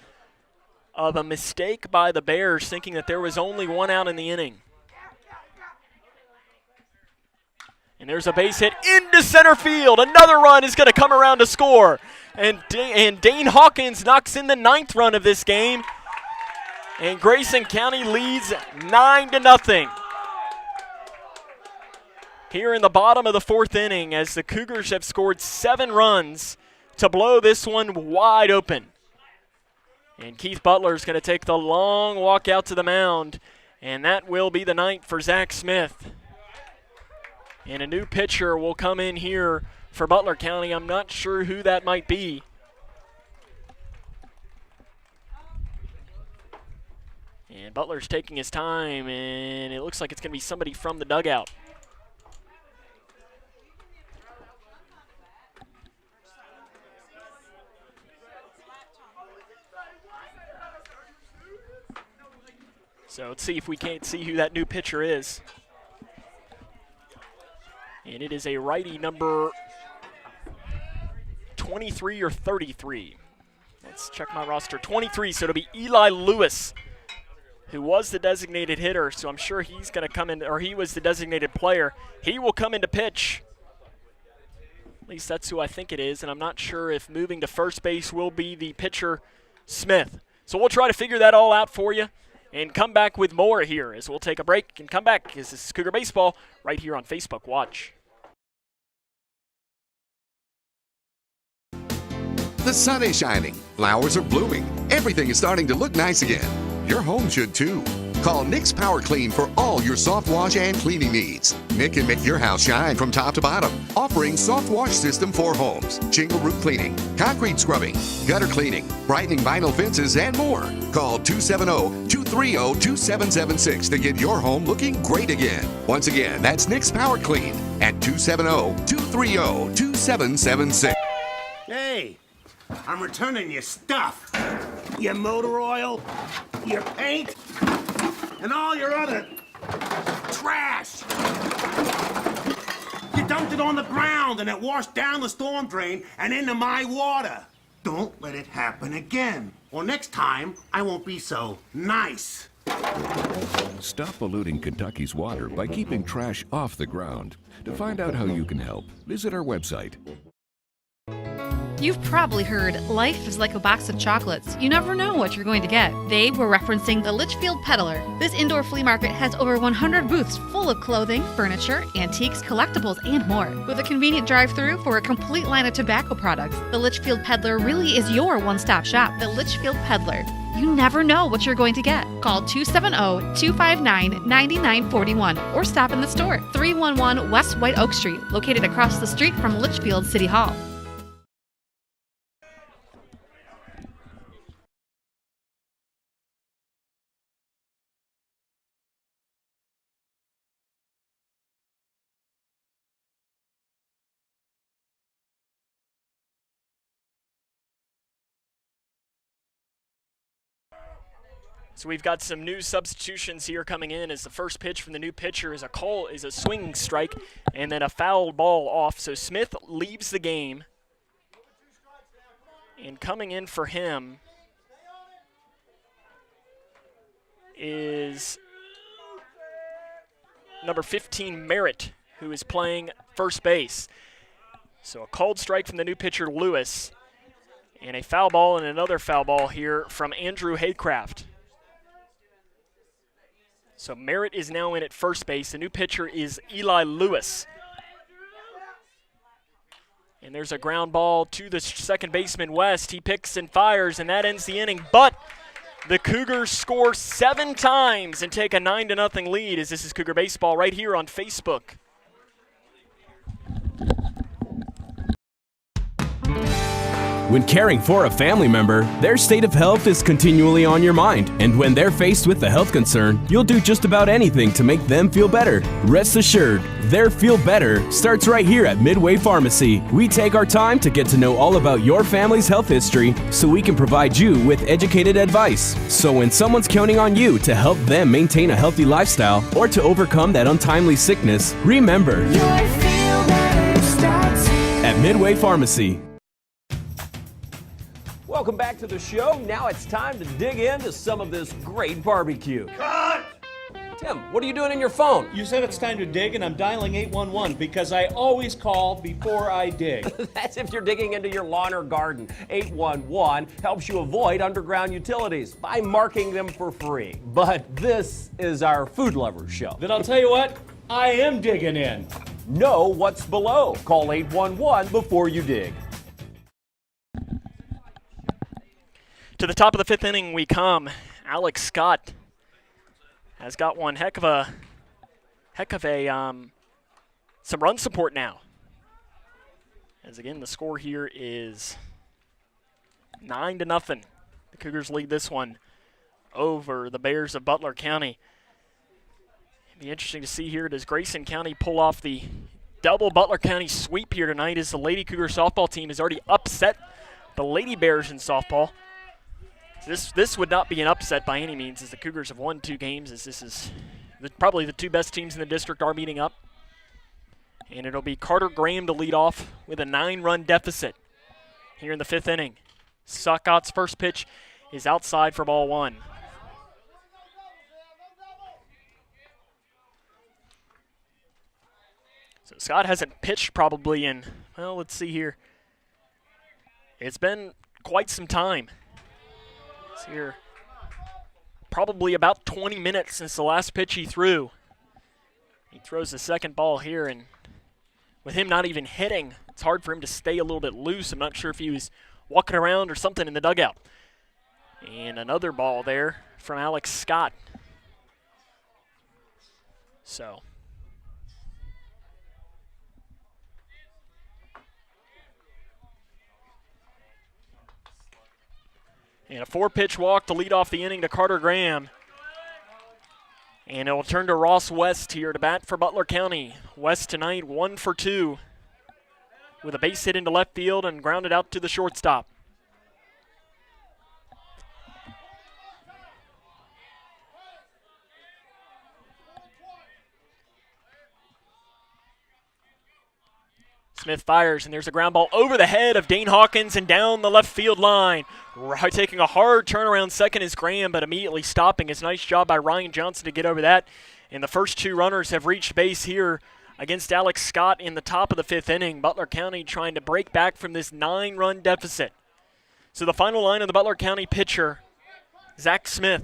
of a mistake by the Bears, thinking that there was only 1 out in the inning. And there's a base hit into center field. Another run is going to come around to score. And Dane Hawkins knocks in the 9th run of this game. And Grayson County leads 9-0. Here in the bottom of the 4th inning as the Cougars have scored 7 runs to blow this one wide open. And Keith Butler is going to take the long walk out to the mound. And that will be the 9th for Zach Smith. And a new pitcher will come in here for Butler County. I'm not sure who that might be. And Butler's taking his time, and it looks like it's going to be somebody from the dugout. So let's see if we can't see who that new pitcher is. And it is a righty, number 23 or 33. Let's check my roster. 23, so it'll be Eli Lewis, who was the designated hitter. So I'm sure he's going to come in, or he was the designated player. He will come in to pitch. At least that's who I think it is. And I'm not sure if moving to first base will be the pitcher, Smith. So we'll try to figure that all out for you and come back with more here as we'll take a break and come back. This is Cougar Baseball right here on Facebook Watch. The sun is shining, flowers are blooming, everything is starting to look nice again. Your home should too. Call Nick's Power Clean for all your soft wash and cleaning needs. Nick can make your house shine from top to bottom, offering soft wash system for homes, shingle roof cleaning, concrete scrubbing, gutter cleaning, brightening vinyl fences, and more. Call 270-230-2776 to get your home looking great again. Once again, that's Nick's Power Clean at 270-230-2776. Hey, I'm returning your stuff. Your motor oil, your paint, and all your other trash. You dumped it on the ground and it washed down the storm drain and into my water. Don't let it happen again. Or next time, I won't be so nice. Stop polluting Kentucky's water by keeping trash off the ground. To find out how you can help, visit our website. You've probably heard life is like a box of chocolates. You never know what you're going to get. They were referencing the Litchfield Peddler. This indoor flea market has over 100 booths full of clothing, furniture, antiques, collectibles, and more. With a convenient drive-through for a complete line of tobacco products, the Litchfield Peddler really is your one-stop shop. The Litchfield Peddler. You never know what you're going to get. Call 270-259-9941 or stop in the store. 311 West White Oak Street, located across the street from Litchfield City Hall. So we've got some new substitutions here coming in as the first pitch from the new pitcher is a swinging strike and then a foul ball off. So Smith leaves the game. And coming in for him is number 15, Merritt, who is playing first base. So a called strike from the new pitcher, Lewis, and a foul ball and another foul ball here from Andrew Haycraft. So Merritt is now in at first base. The new pitcher is Eli Lewis. And there's a ground ball to the second baseman, West. He picks and fires, and that ends the inning. But the Cougars score 7 times and take a 9-0 lead as this is Cougar Baseball right here on Facebook. When caring for a family member, their state of health is continually on your mind. And when they're faced with a health concern, you'll do just about anything to make them feel better. Rest assured, their feel better starts right here at Midway Pharmacy. We take our time to get to know all about your family's health history so we can provide you with educated advice. So when someone's counting on you to help them maintain a healthy lifestyle or to overcome that untimely sickness, remember, your feel better starts here at Midway Pharmacy. Welcome back to the show. Now it's time to dig into some of this great barbecue. Cut! Tim, what are you doing in your phone? You said it's time to dig, and I'm dialing 811 because I always call before I dig. That's if you're digging into your lawn or garden. 811 helps you avoid underground utilities by marking them for free. But this is our food lovers show. Then I'll tell you what, I am digging in. Know what's below. Call 811 before you dig. To the top of the 5th inning we come. Alex Scott has got one heck of a some run support now. As again, the score here is 9-0. The Cougars lead this one over the Bears of Butler County. It'll be interesting to see here, does Grayson County pull off the double Butler County sweep here tonight, as the Lady Cougar softball team has already upset the Lady Bears in softball. This would not be an upset by any means, as the Cougars have won 2 games, as this is probably the 2 best teams in the district are meeting up. And it'll be Carter Graham to lead off with a 9-run deficit here in the 5th inning. Scott's first pitch is outside for ball 1. So Scott hasn't pitched probably in, well, let's see here. It's been quite some time. It's here probably about 20 minutes since the last pitch he threw. He throws the second ball here, and with him not even hitting, it's hard for him to stay a little bit loose. I'm not sure if he was walking around or something in the dugout. And another ball there from Alex Scott. So and a 4-pitch walk to lead off the inning to Carter Graham. And it will turn to Ross West here to bat for Butler County. West tonight 1 for 2 with a base hit into left field and grounded out to the shortstop. Smith fires, and there's a ground ball over the head of Dane Hawkins and down the left field line. Taking a hard turnaround second is Graham, but immediately stopping. It's a nice job by Ryan Johnson to get over that. And the first 2 runners have reached base here against Alex Scott in the top of the 5th inning. Butler County trying to break back from this 9-run deficit. So the final line of the Butler County pitcher, Zach Smith.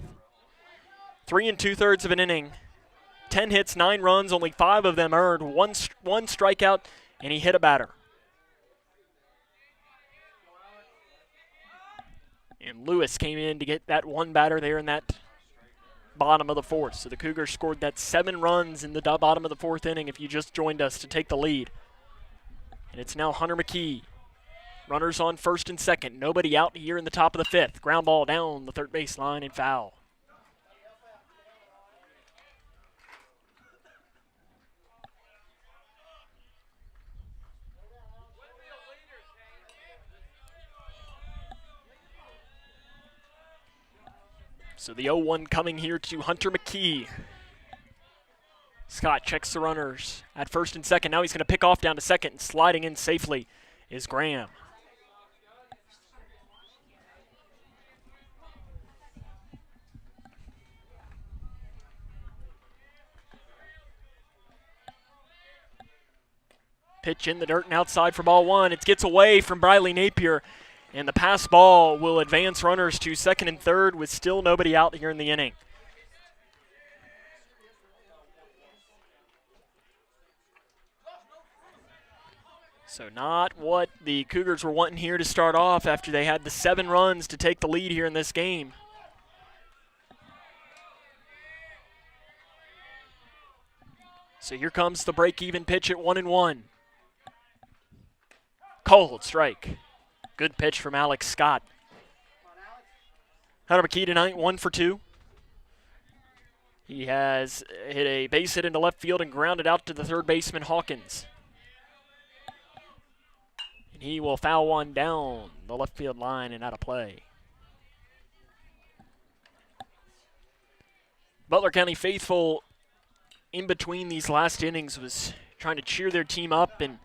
3 2/3 of an inning. 10 hits, 9 runs, only 5 of them earned. One strikeout, and he hit a batter. And Lewis came in to get that one batter there in that bottom of the 4th. So the Cougars scored that 7 runs in the bottom of the 4th inning if you just joined us to take the lead. And it's now Hunter McKee. Runners on first and second. Nobody out here in the top of the 5th. Ground ball down the third base line and foul. So the 0-1 coming here to Hunter McKee. Scott checks the runners at first and second. Now he's going to pick off down to second, and sliding in safely is Graham. Pitch in the dirt and outside for ball 1. It gets away from Briley Napier. And the pass ball will advance runners to second and third with still nobody out here in the inning. So not what the Cougars were wanting here to start off after they had the 7 runs to take the lead here in this game. So here comes the break-even pitch at 1-1. Cold strike. Good pitch from Alex Scott. Hunter McKee tonight, 1 for 2. He has hit a base hit into left field and grounded out to the third baseman, Hawkins. And he will foul one down the left field line and out of play. Butler County faithful in between these last innings was trying to cheer their team up and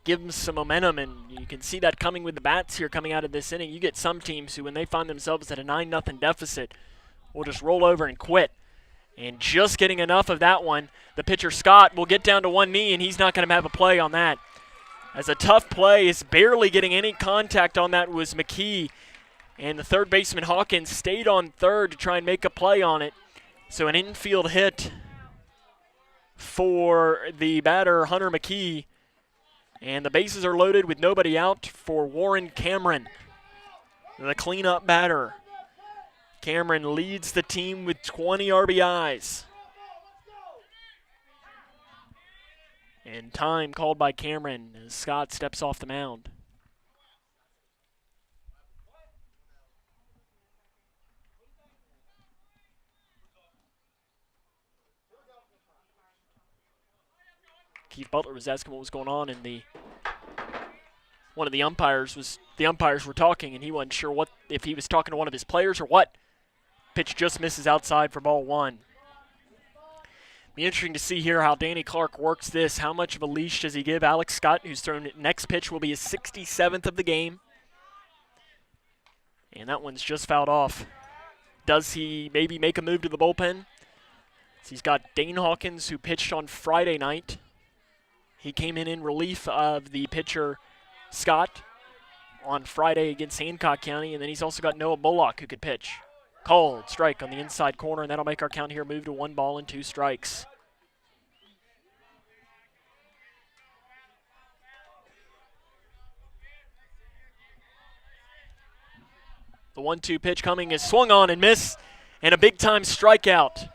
give them some momentum, and you can see that coming with the bats here coming out of this inning. You get some teams who, when they find themselves at a 9-0 deficit, will just roll over and quit. And just getting enough of that one, the pitcher Scott will get down to one knee, and he's not going to have a play on that. As a tough play is barely getting any contact on that was McKee, and the third baseman Hawkins stayed on third to try and make a play on it. So an infield hit for the batter, Hunter McKee. And the bases are loaded with nobody out for Warren Cameron, the cleanup batter. Cameron leads the team with 20 RBIs. And time called by Cameron as Scott steps off the mound. Keith Butler was asking what was going on, and one of the umpires were talking, and he wasn't sure if he was talking to one of his players or what. Pitch just misses outside for ball one. Be interesting to see here how Danny Clark works this. How much of a leash does he give Alex Scott, who's thrown it? Next pitch will be his 67th of the game. And that one's just fouled off. Does he maybe make a move to the bullpen? So he's got Dane Hawkins, who pitched on Friday night. He came in relief of the pitcher Scott on Friday against Hancock County, and then he's also got Noah Bullock, who could pitch. Called strike on the inside corner, and that'll make our count here move to 1 ball and 2 strikes. The 1-2 pitch coming is swung on and missed, and a big-time strikeout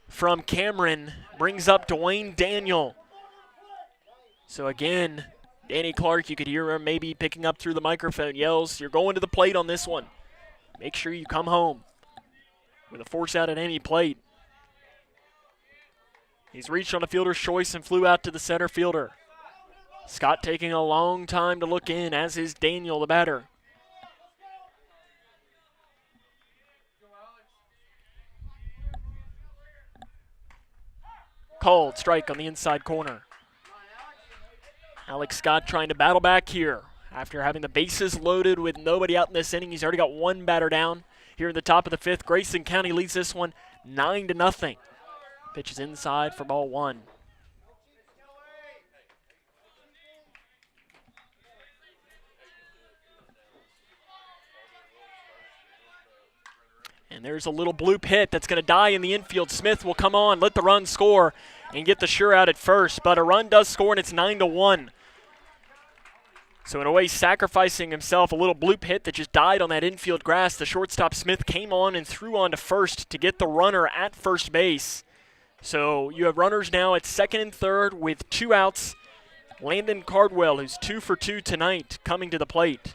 from Cameron brings up Dwayne Daniel. So again, Danny Clark, you could hear him maybe picking up through the microphone, yells, "You're going to the plate on this one. Make sure you come home," with a force out at any plate. He's reached on a fielder's choice and flew out to the center fielder. Scott taking a long time to look in, as is Daniel, the batter. Called strike on the inside corner. Alex Scott trying to battle back here. After having the bases loaded with nobody out in this inning, he's already got 1 batter down. Here in the top of the 5th, Grayson County leads this one 9-0. Pitch is inside for ball 1. And there's a little bloop hit that's going to die in the infield. Smith will come on, let the run score, and get the sure out at first. But a run does score, and it's 9-1. So in a way, sacrificing himself, a little bloop hit that just died on that infield grass. The shortstop Smith came on and threw on to first to get the runner at first base. So you have runners now at second and third with 2 outs. Landon Cardwell, who's 2 for 2 tonight, coming to the plate.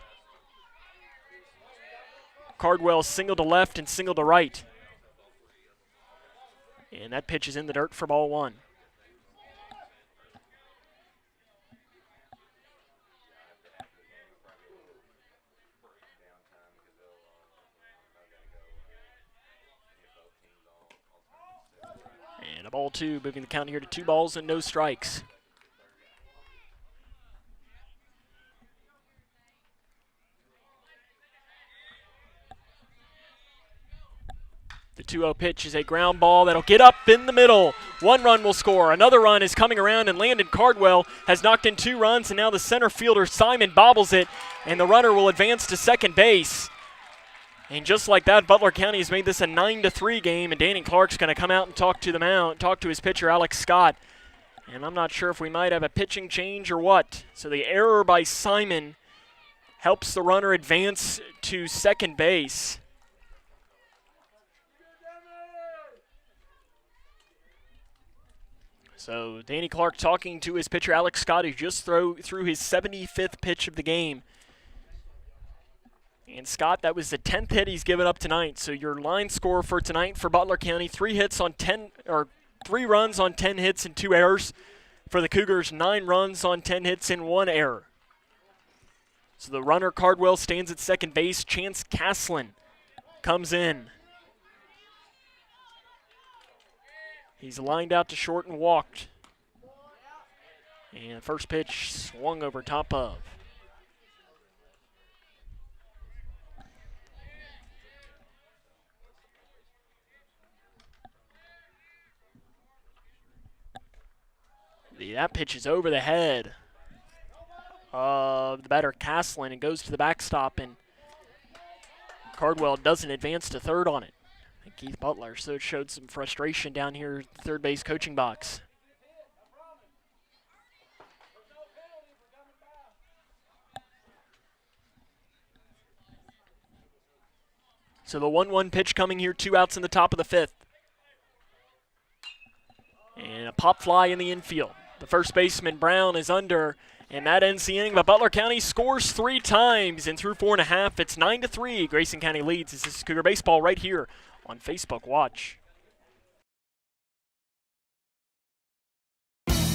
Cardwell single to left and single to right. And that pitch is in the dirt for ball 1. And a ball 2, moving the count here to 2 balls and no strikes. The 2-0 pitch is a ground ball that'll get up in the middle. 1 run will score. Another run is coming around, and Landon Cardwell has knocked in 2 runs, and now the center fielder Simon bobbles it, and the runner will advance to second base. And just like that, Butler County has made this a 9-3 game, and Danny Clark's going to come out and talk to his pitcher Alex Scott. And I'm not sure if we might have a pitching change or what. So the error by Simon helps the runner advance to second base. So Danny Clark talking to his pitcher Alex Scott, who just threw his 75th pitch of the game. And Scott, that was the 10th hit he's given up tonight. So your line score for tonight for Butler County: 3 runs on 10 hits and 2 errors. For the Cougars, 9 runs on 10 hits and 1 error. So the runner Cardwell stands at second base. Chance Caslin comes in. He's lined out to short and walked. And first pitch swung over top of. That pitch is over the head of the batter Caslin and goes to the backstop, and Cardwell doesn't advance to third on it. And Keith Butler showed some frustration down here at the third base coaching box. So the 1-1 pitch coming here, 2 outs in the top of the 5th. And a pop fly in the infield. The first baseman, Brown, is under, and that ends the inning. But Butler County scores 3 times, and through 4.5, it's 9-3. Grayson County leads. This is Cougar Baseball right here on Facebook Watch.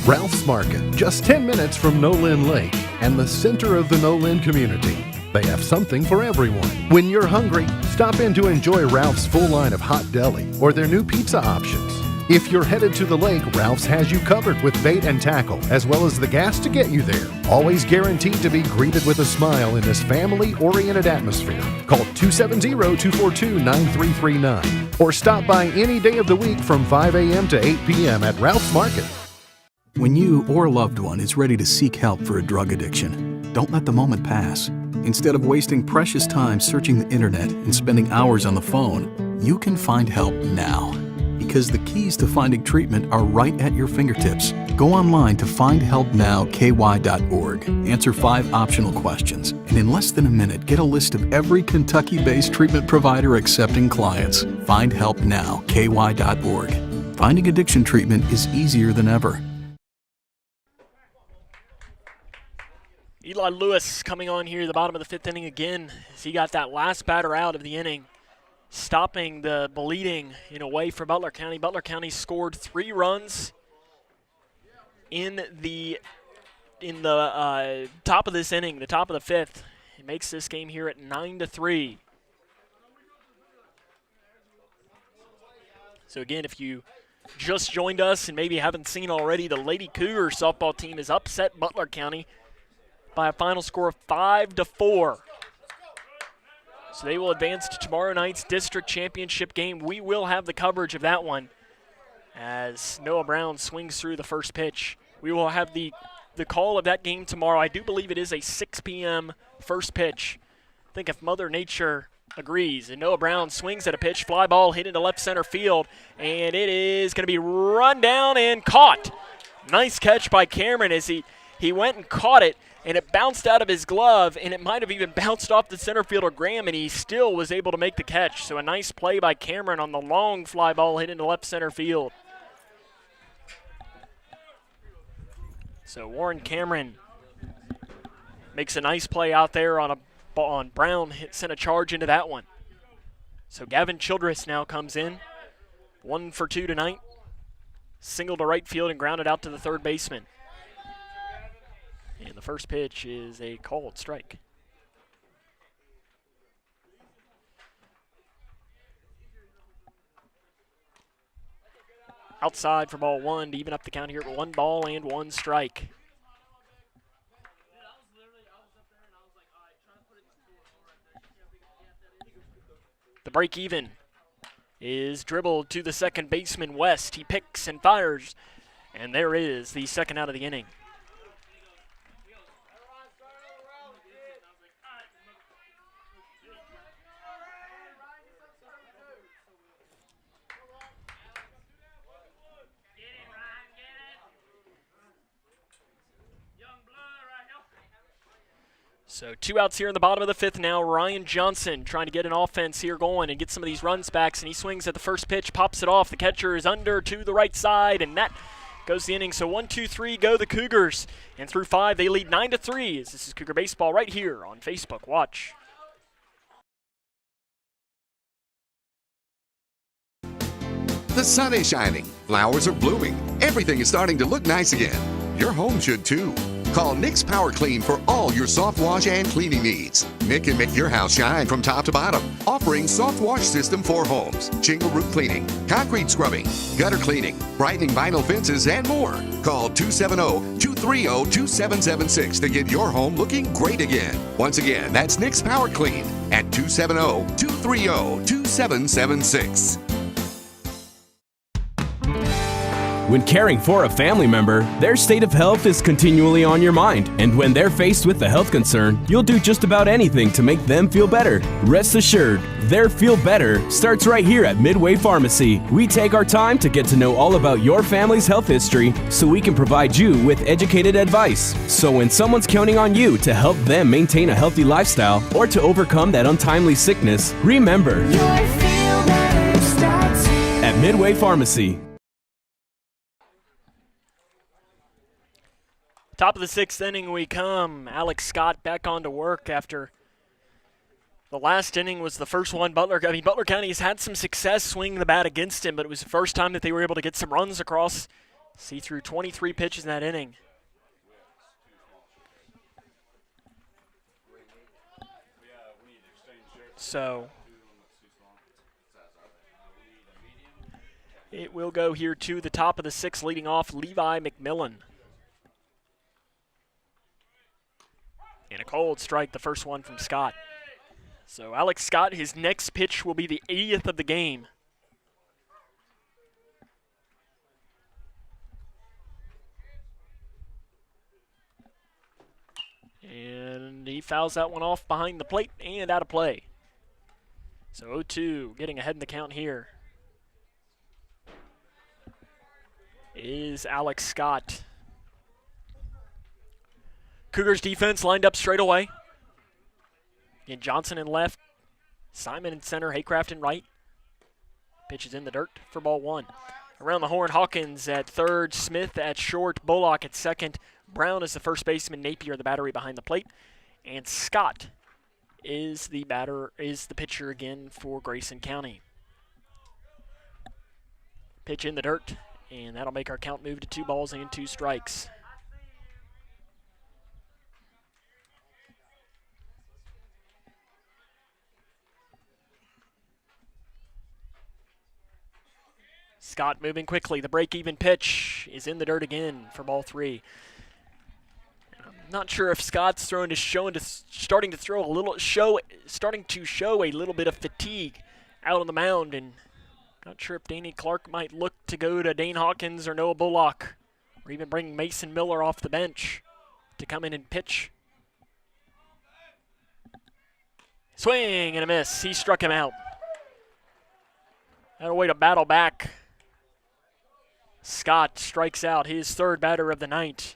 Ralph's Market, just 10 minutes from Nolin Lake and the center of the Nolin community. They have something for everyone. When you're hungry, stop in to enjoy Ralph's full line of hot deli or their new pizza options. If you're headed to the lake, Ralph's has you covered with bait and tackle, as well as the gas to get you there. Always guaranteed to be greeted with a smile in this family-oriented atmosphere. Call 270-242-9339 or stop by any day of the week from 5 a.m. to 8 p.m. at Ralph's Market. When you or a loved one is ready to seek help for a drug addiction, don't let the moment pass. Instead of wasting precious time searching the internet and spending hours on the phone, you can find help now. Because the keys to finding treatment are right at your fingertips. Go online to findhelpnowky.org. Answer 5 optional questions, and in less than a minute, get a list of every Kentucky-based treatment provider accepting clients. Findhelpnowky.org. Finding addiction treatment is easier than ever. Eli Lewis coming on here at the bottom of the 5th inning again as he got that last batter out of the inning, stopping the bleeding in a way for Butler County. Butler County scored 3 runs in the top of this inning, the top of the 5th. It makes this game here at 9-3. So again, if you just joined us and maybe haven't seen already, the Lady Cougar softball team has upset Butler County by a final score of 5-4. So they will advance to tomorrow night's district championship game. We will have the coverage of that one as Noah Brown swings through the first pitch. We will have the call of that game tomorrow. I do believe it is a 6 p.m. first pitch. I think if Mother Nature agrees. And Noah Brown swings at a pitch, fly ball hit into left center field, and it is going to be run down and caught. Nice catch by Cameron as he went and caught it, and it bounced out of his glove, and it might have even bounced off the center fielder Graham, and he still was able to make the catch. So a nice play by Cameron on the long fly ball hit into left center field. So Warren Cameron makes a nice play out there on Brown, sent a charge into that one. So Gavin Childress now comes in, 1 for 2 tonight. Single to right field and grounded out to the third baseman. And the first pitch is a called strike. Outside for ball 1 to even up the count here at 1 ball and 1 strike. The break even is dribbled to the second baseman, West. He picks and fires, and there is the second out of the inning. So 2 outs here in the bottom of the 5th now. Ryan Johnson trying to get an offense here going and get some of these runs back, and he swings at the first pitch, pops it off. The catcher is under to the right side, and that goes the inning. So 1, 2, 3 go the Cougars, and through 5 they lead 9-3 as this is Cougar Baseball right here on Facebook Watch. The sun is shining, flowers are blooming, everything is starting to look nice again. Your home should too. Call Nick's Power Clean for all your soft wash and cleaning needs. Nick can make your house shine from top to bottom, offering soft wash system for homes, shingle roof cleaning, concrete scrubbing, gutter cleaning, brightening vinyl fences, and more. Call 270-230-2776 to get your home looking great again. Once again, that's Nick's Power Clean at 270-230-2776. When caring for a family member, their state of health is continually on your mind. And when they're faced with a health concern, you'll do just about anything to make them feel better. Rest assured, their feel better starts right here at Midway Pharmacy. We take our time to get to know all about your family's health history so we can provide you with educated advice. So when someone's counting on you to help them maintain a healthy lifestyle or to overcome that untimely sickness, remember, your feel better starts here at Midway Pharmacy. Top of the 6th inning we come. Alex Scott back on to work after the last inning was the first one. Butler County has had some success swinging the bat against him, but it was the first time that they were able to get some runs across. See through 23 pitches in that inning. So it will go here to the top of the 6th, leading off Levi McMillan. And a cold strike, the first one from Scott. So Alex Scott, his next pitch will be the 80th of the game. And he fouls that one off behind the plate and out of play. So 0-2, getting ahead in the count here is Alex Scott. Cougars defense lined up straight away. And Johnson in left, Simon in center, Haycraft in right. Pitch is in the dirt for ball 1. Around the horn, Hawkins at third, Smith at short, Bullock at second, Brown is the first baseman, Napier the battery behind the plate, and Scott is the pitcher again for Grayson County. Pitch in the dirt, and that'll make our count move to 2 balls and 2 strikes. Scott moving quickly. The break-even pitch is in the dirt again for ball 3. I'm not sure if Scott's starting to show a little bit of fatigue out on the mound, and not sure if Danny Clark might look to go to Dane Hawkins or Noah Bullock, or even bring Mason Miller off the bench to come in and pitch. Swing and a miss. He struck him out. Had a way to battle back. Scott strikes out his 3rd batter of the night.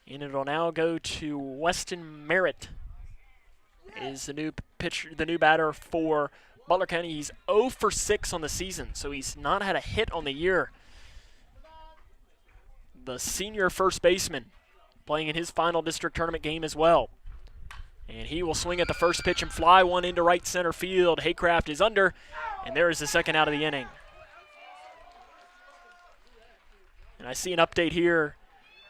And it'll now go to Weston Merritt is the new batter for Butler County. He's 0 for 6 on the season, so he's not had a hit on the year. The senior first baseman playing in his final district tournament game as well. And he will swing at the first pitch and fly one into right center field. Haycraft is under, and there is the 2nd out of the inning. And I see an update here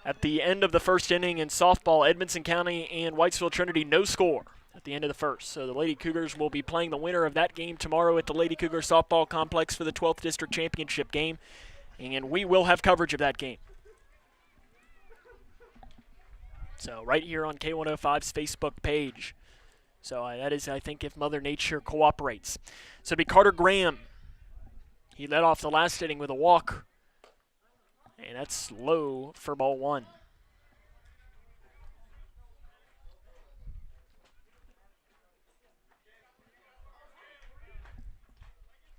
at the end of the 1st inning in softball. Edmondson County and Whitesville Trinity, no score at the end of the 1st. So the Lady Cougars will be playing the winner of that game tomorrow at the Lady Cougar Softball Complex for the 12th District Championship game. And we will have coverage of that game. So right here on K105's Facebook page. So that is, I think, if Mother Nature cooperates. So it'll be Carter Graham. He led off the last inning with a walk. And that's low for ball 1.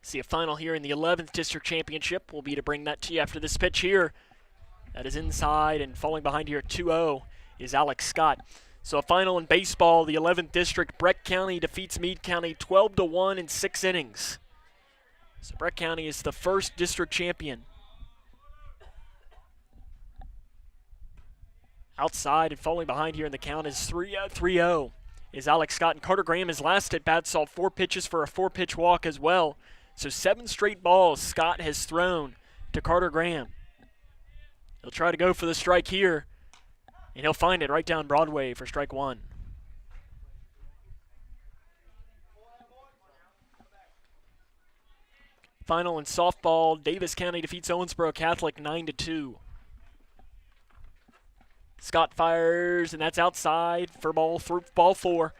See a final here in the 11th District Championship. We'll be to bring that to you after this pitch here. That is inside, and falling behind here at 2-0 is Alex Scott. So a final in baseball, the 11th District. Breck County defeats Meade County 12-1 in 6 innings. So Breck County is the first district champion. Outside and falling behind here in the count is 3-0 is Alex Scott. And Carter Graham, his last at bat, saw 4 pitches for a 4-pitch walk as well. So 7 straight balls Scott has thrown to Carter Graham. He'll try to go for the strike here, and he'll find it right down Broadway for strike 1. Final in softball, Davis County defeats Owensboro Catholic 9-2. Scott fires, and that's outside for ball 4.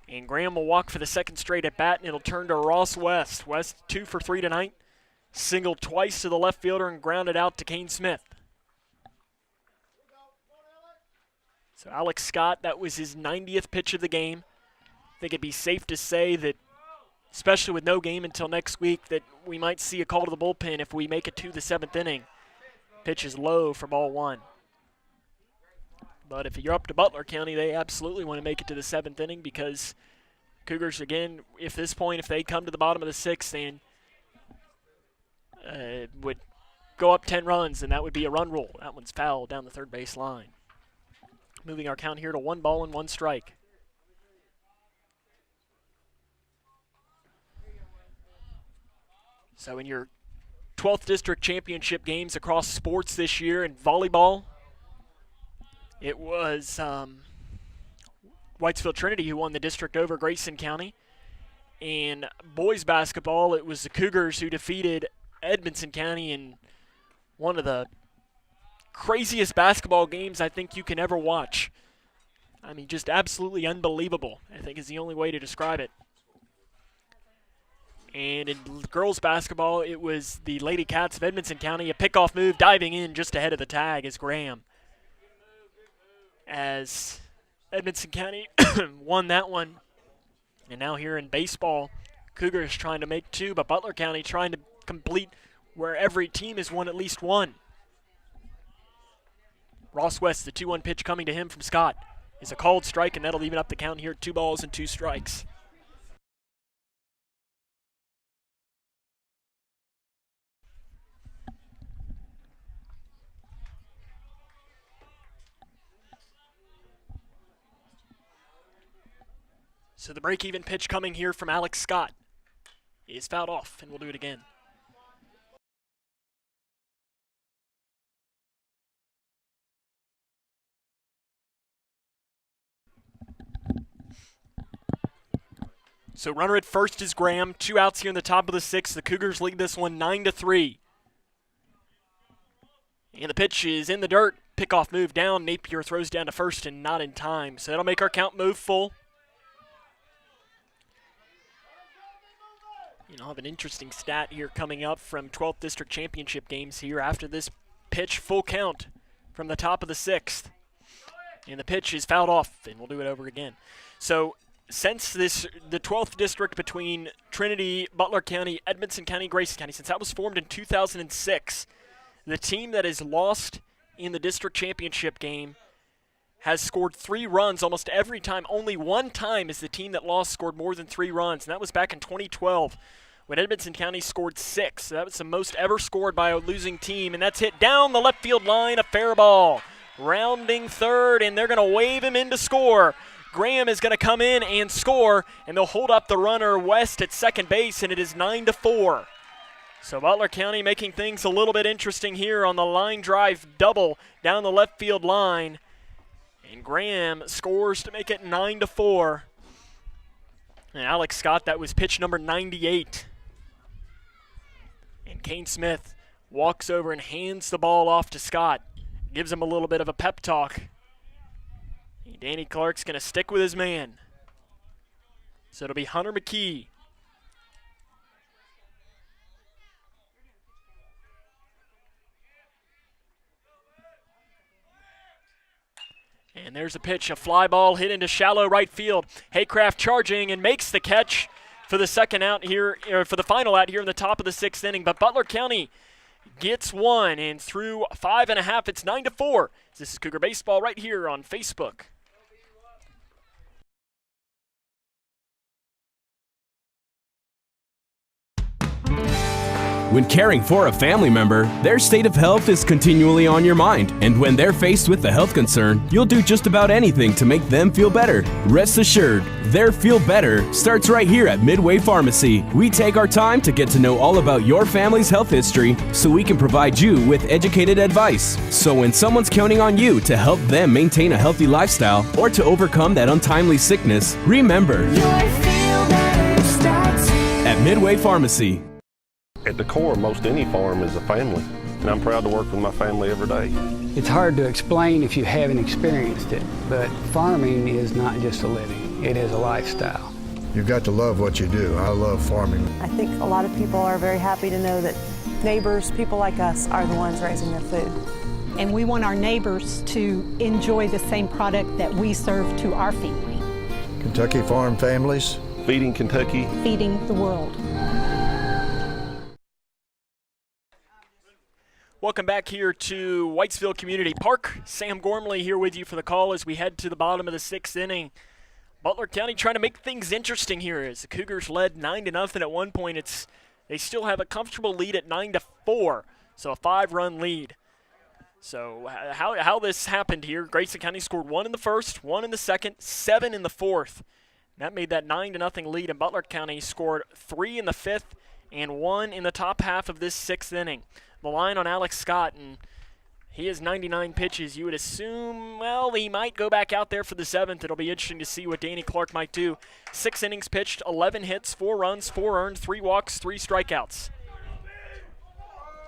And Graham will walk for the 2nd straight at bat, and it'll turn to Ross West. West 2 for 3 tonight. Singled twice to the left fielder and grounded out to Kane Smith. So Alex Scott, that was his 90th pitch of the game. I think it'd be safe to say that, especially with no game until next week, that we might see a call to the bullpen if we make it to the 7th inning. Pitch is low for ball 1. But if you're up to Butler County, they absolutely want to make it to the 7th inning, because Cougars, again, if they come to the bottom of the 6th, then would go up 10 runs, and that would be a run rule. That one's foul down the third base line. moving our count here to 1 ball and 1 strike. So in your 12th district championship games across sports this year in volleyball, it was Whitesville Trinity who won the district over Grayson County. In boys basketball, it was the Cougars who defeated Edmonson County in one of the craziest basketball games I think you can ever watch. I mean, just absolutely unbelievable, I think is the only way to describe it. And in girls basketball, it was the Lady Cats of Edmonson County, a pickoff move, diving in just ahead of the tag as Graham. As Edmonson County won that one. And now here in baseball, Cougars trying to make 2, but Butler County trying to complete where every team has won at least 1. Ross West, the 2-1 pitch coming to him from Scott, is a called strike, and that'll even up the count here, 2 balls and 2 strikes. So the break-even pitch coming here from Alex Scott is fouled off, and we'll do it again. So runner at first is Graham. 2 outs here in the top of the 6th. The Cougars lead this one 9-3. And the pitch is in the dirt. Pickoff move down. Napier throws down to first and not in time. So that'll make our count move full. I'll have an interesting stat here coming up from 12th District Championship games here after this pitch. Full count from the top of the 6th. And the pitch is fouled off, and we'll do it over again. So since the 12th District between Trinity, Butler County, Edmonson County, Grayson County, since that was formed in 2006, the team that has lost in the district championship game has scored 3 runs almost every time. Only one time is the team that lost scored more than 3 runs, and that was back in 2012 when Edmonson County scored 6. So that was the most ever scored by a losing team, and that's hit down the left field line, a fair ball. Rounding third, and they're going to wave him in to score. Graham is going to come in and score, and they'll hold up the runner West at second base, and it is 9-4. So Butler County making things a little bit interesting here on the line drive double down the left field line. And Graham scores to make it 9-4. And Alex Scott, that was pitch number 98. And Kane Smith walks over and hands the ball off to Scott. Gives him a little bit of a pep talk. And Danny Clark's going to stick with his man. So it'll be Hunter McKee. And there's a pitch, a fly ball hit into shallow right field. Haycraft charging and makes the catch for the second out here, or for the final out here in the top of the 6th inning. But Butler County gets 1, and through 5.5, it's 9-4. This is Cougar Baseball right here on Facebook. When caring for a family member, their state of health is continually on your mind. And when they're faced with a health concern, you'll do just about anything to make them feel better. Rest assured, their feel better starts right here at Midway Pharmacy. We take our time to get to know all about your family's health history so we can provide you with educated advice. So when someone's counting on you to help them maintain a healthy lifestyle or to overcome that untimely sickness, remember, at Midway Pharmacy. At the core, most any farm is a family, and I'm proud to work with my family every day. It's hard to explain if you haven't experienced it, but farming is not just a living, it is a lifestyle. You've got to love what you do. I love farming. I think a lot of people are very happy to know that neighbors, people like us, are the ones raising their food. And we want our neighbors to enjoy the same product that we serve to our family. Kentucky Farm Families. Feeding Kentucky. Feeding the world. Welcome back here to Whitesville Community Park. Sam Gormley here with you for the call as we head to the bottom of the 6th inning. Butler County trying to make things interesting here as the Cougars led 9-0 at one point. They still have a comfortable lead at 9-4, so a 5-run lead. So how this happened here, Grayson County scored 1 in the first, 1 in the second, 7 in the fourth. That made that 9-0 lead, and Butler County scored 3 in the fifth and 1 in the top half of this 6th inning. The line on Alex Scott, and he has 99 pitches. You would assume, well, he might go back out there for the 7th. It'll be interesting to see what Danny Clark might do. 6 innings pitched, 11 hits, 4 runs, 4 earned, 3 walks, 3 strikeouts.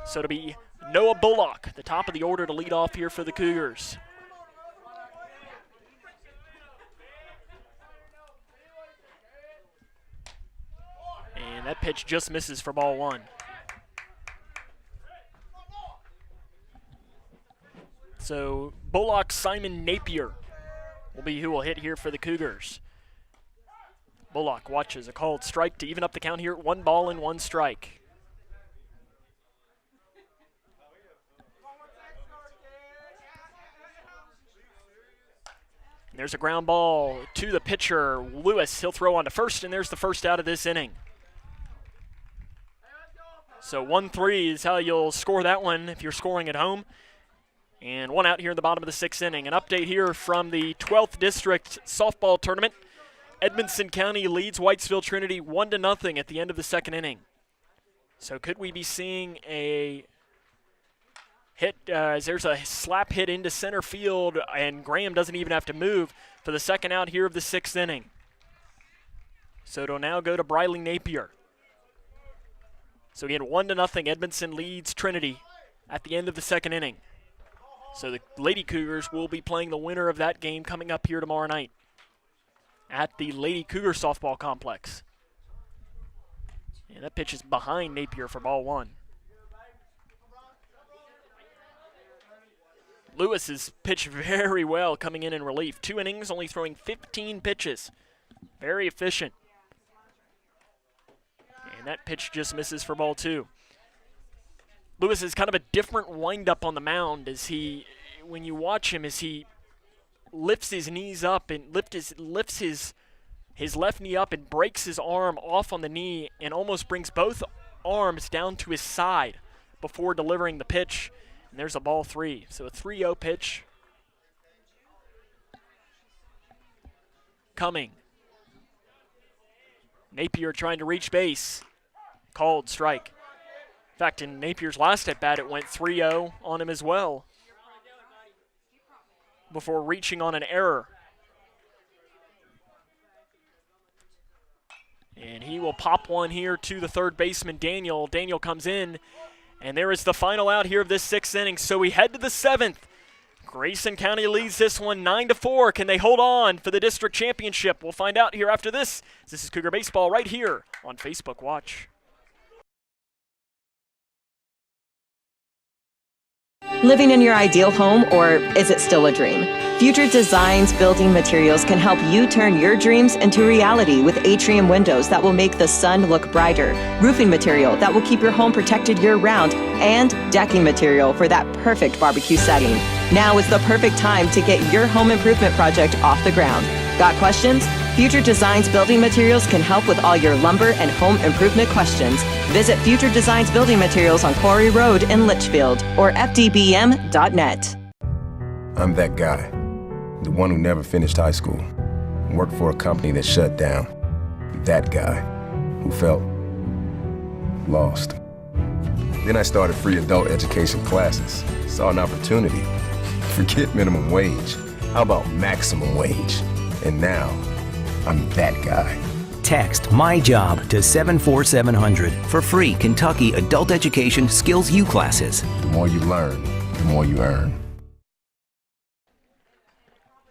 So to be Noah Bullock, the top of the order to lead off here for the Cougars. And that pitch just misses for ball 1. So Bullock, Simon Napier will be who will hit here for the Cougars. Bullock watches a called strike to even up the count here at 1 ball and 1 strike. And there's a ground ball to the pitcher, Lewis. He'll throw on to first, and there's the first out of this inning. So 1-3 is how you'll score that one if you're scoring at home. And 1 out here in the bottom of the 6th inning. An update here from the 12th District Softball Tournament. Edmondson County leads Whitesville Trinity 1-0 at the end of the 2nd inning. So could we be seeing a hit, as there's a slap hit into center field, and Graham doesn't even have to move for the 2nd out here of the 6th inning. So it'll now go to Briley Napier. So again, 1-0, Edmondson leads Trinity at the end of the 2nd inning. So the Lady Cougars will be playing the winner of that game coming up here tomorrow night at the Lady Cougar Softball Complex. And that pitch is behind Napier for ball 1. Lewis has pitched very well coming in relief. 2 innings, only throwing 15 pitches. Very efficient. And that pitch just misses for ball 2. Lewis is kind of a different windup on the mound as he, when you watch him, as he lifts his knees up and lifts his left knee up and breaks his arm off on the knee and almost brings both arms down to his side before delivering the pitch. And there's a ball 3. So a 3-0 pitch coming. Napier trying to reach base. Called strike. In fact, in Napier's last at-bat, it went 3-0 on him as well before reaching on an error. And he will pop one here to the 3rd baseman, Daniel. Daniel comes in, and there is the final out here of this 6th inning. So we head to the 7th. Grayson County leads this one 9-4. Can they hold on for the district championship? We'll find out here after this. This is Cougar Baseball right here on Facebook Watch. Living in your ideal home, or is it still a dream? Future Designs Building Materials can help you turn your dreams into reality with atrium windows that will make the sun look brighter, roofing material that will keep your home protected year-round, and decking material for that perfect barbecue setting. Now is the perfect time to get your home improvement project off the ground. Got questions? Future Designs Building Materials can help with all your lumber and home improvement questions. Visit Future Designs Building Materials on Quarry Road in Litchfield or fdbm.net. I'm that guy, the one who never finished high school, worked for a company that shut down. That guy who felt lost. Then I started free adult education classes, saw an opportunity. Forget minimum wage. How about maximum wage? And now, I'm that guy. Text My Job to 74700 for free Kentucky Adult Education Skills U classes. The more you learn, the more you earn.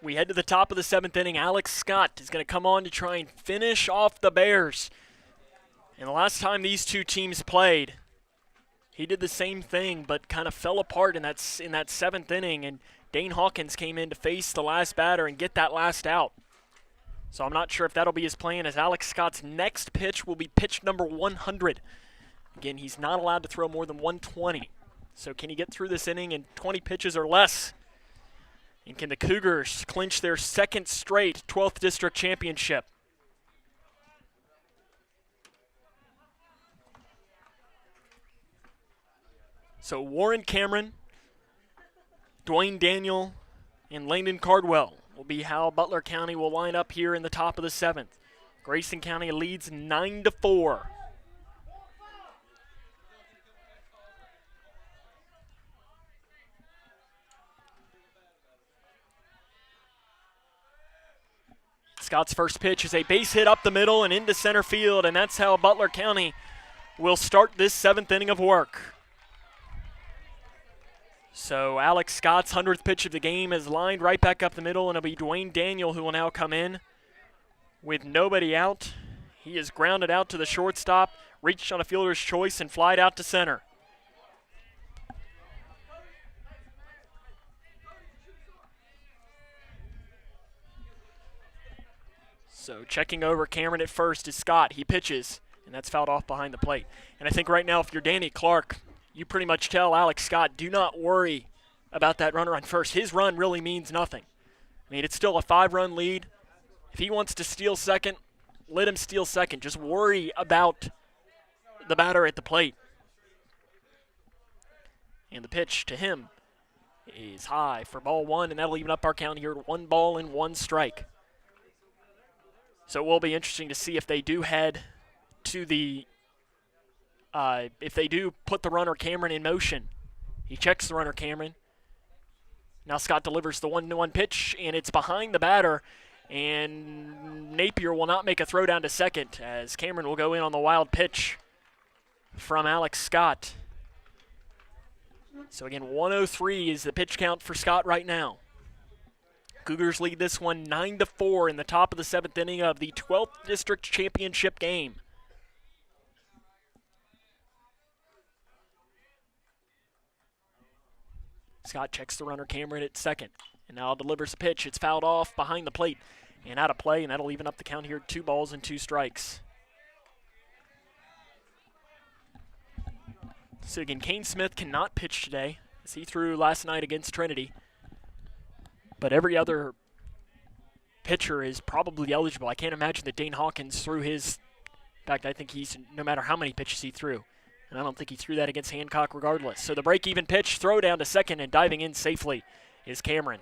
We head to the top of the 7th inning. Alex Scott is going to come on to try and finish off the Bears. And the last time these two teams played, he did the same thing but kind of fell apart in that 7th inning, and Dane Hawkins came in to face the last batter and get that last out. So I'm not sure if that'll be his plan, as Alex Scott's next pitch will be pitch number 100. Again, he's not allowed to throw more than 120. So can he get through this inning in 20 pitches or less? And can the Cougars clinch their 2nd straight 12th District Championship? So Warren Cameron Dwayne Daniel and Landon Cardwell will be how Butler County will line up here in the top of the 7th. Grayson County leads 9-4. Scott's first pitch is a base hit up the middle and into center field, and that's how Butler County will start this 7th inning of work. So Alex Scott's 100th pitch of the game is lined right back up the middle, and it'll be Dwayne Daniel who will now come in with nobody out. He is grounded out to the shortstop, reached on a fielder's choice, and flied out to center. So checking over Cameron at first is Scott. He pitches, and that's fouled off behind the plate. And I think right now if you're Danny Clark, you pretty much tell Alex Scott, do not worry about that runner on first. His run really means nothing. I mean, it's still a 5-run lead. If he wants to steal second, let him steal second. Just worry about the batter at the plate. And the pitch to him is high for ball 1, and that'll even up our count here to 1 ball and 1 strike. So it will be interesting to see if they do head to the if they do put the runner Cameron in motion. He checks the runner Cameron. Now Scott delivers the 1-1 pitch, and it's behind the batter, and Napier will not make a throw down to second as Cameron will go in on the wild pitch from Alex Scott. So again, 103 is the pitch count for Scott right now. Cougars lead this one 9-4 in the top of the 7th inning of the 12th District Championship game. Scott checks the runner Cameron at second, and now delivers a pitch. It's fouled off behind the plate and out of play, and that'll even up the count here to 2 balls and 2 strikes. So again, Kane Smith cannot pitch today, as he threw last night against Trinity. But every other pitcher is probably eligible. I can't imagine that Dane Hawkins threw his. In fact, I think he's, no matter how many pitches he threw. And I don't think he threw that against Hancock regardless. So the break-even pitch, throw down to second, and diving in safely is Cameron.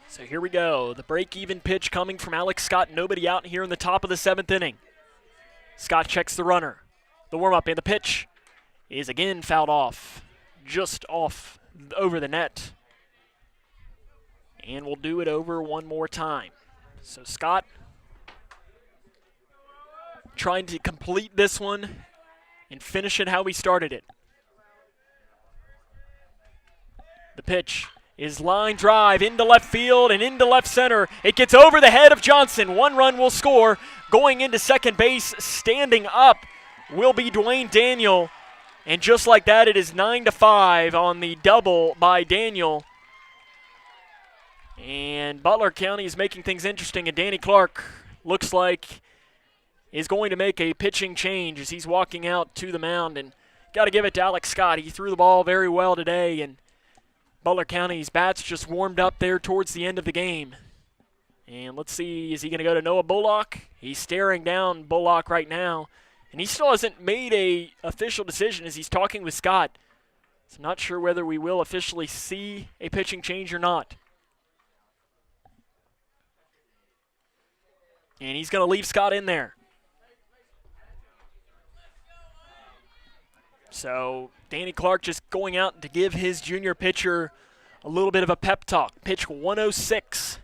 So here we go. The break-even pitch coming from Alex Scott. Nobody out here in the top of the 7th inning. Scott checks the runner. The warm-up and the pitch is again fouled off. Just off over the net. And we'll do it over one more time. So Scott trying to complete this one and finish it how he started it. The pitch is line drive into left field and into left center. It gets over the head of Johnson. 1 run will score. Going into second base, standing up will be Dwayne Daniel. And just like that, it is 9-5 on the double by Daniel. And Butler County is making things interesting, and Danny Clark looks like is going to make a pitching change as he's walking out to the mound. And got to give it to Alex Scott. He threw the ball very well today, and Butler County's bats just warmed up there towards the end of the game. And let's see, is he going to go to Noah Bullock? He's staring down Bullock right now, and he still hasn't made a official decision as he's talking with Scott. So I'm not sure whether we will officially see a pitching change or not. And he's going to leave Scott in there. So Danny Clark just going out to give his junior pitcher a little bit of a pep talk. Pitch 106.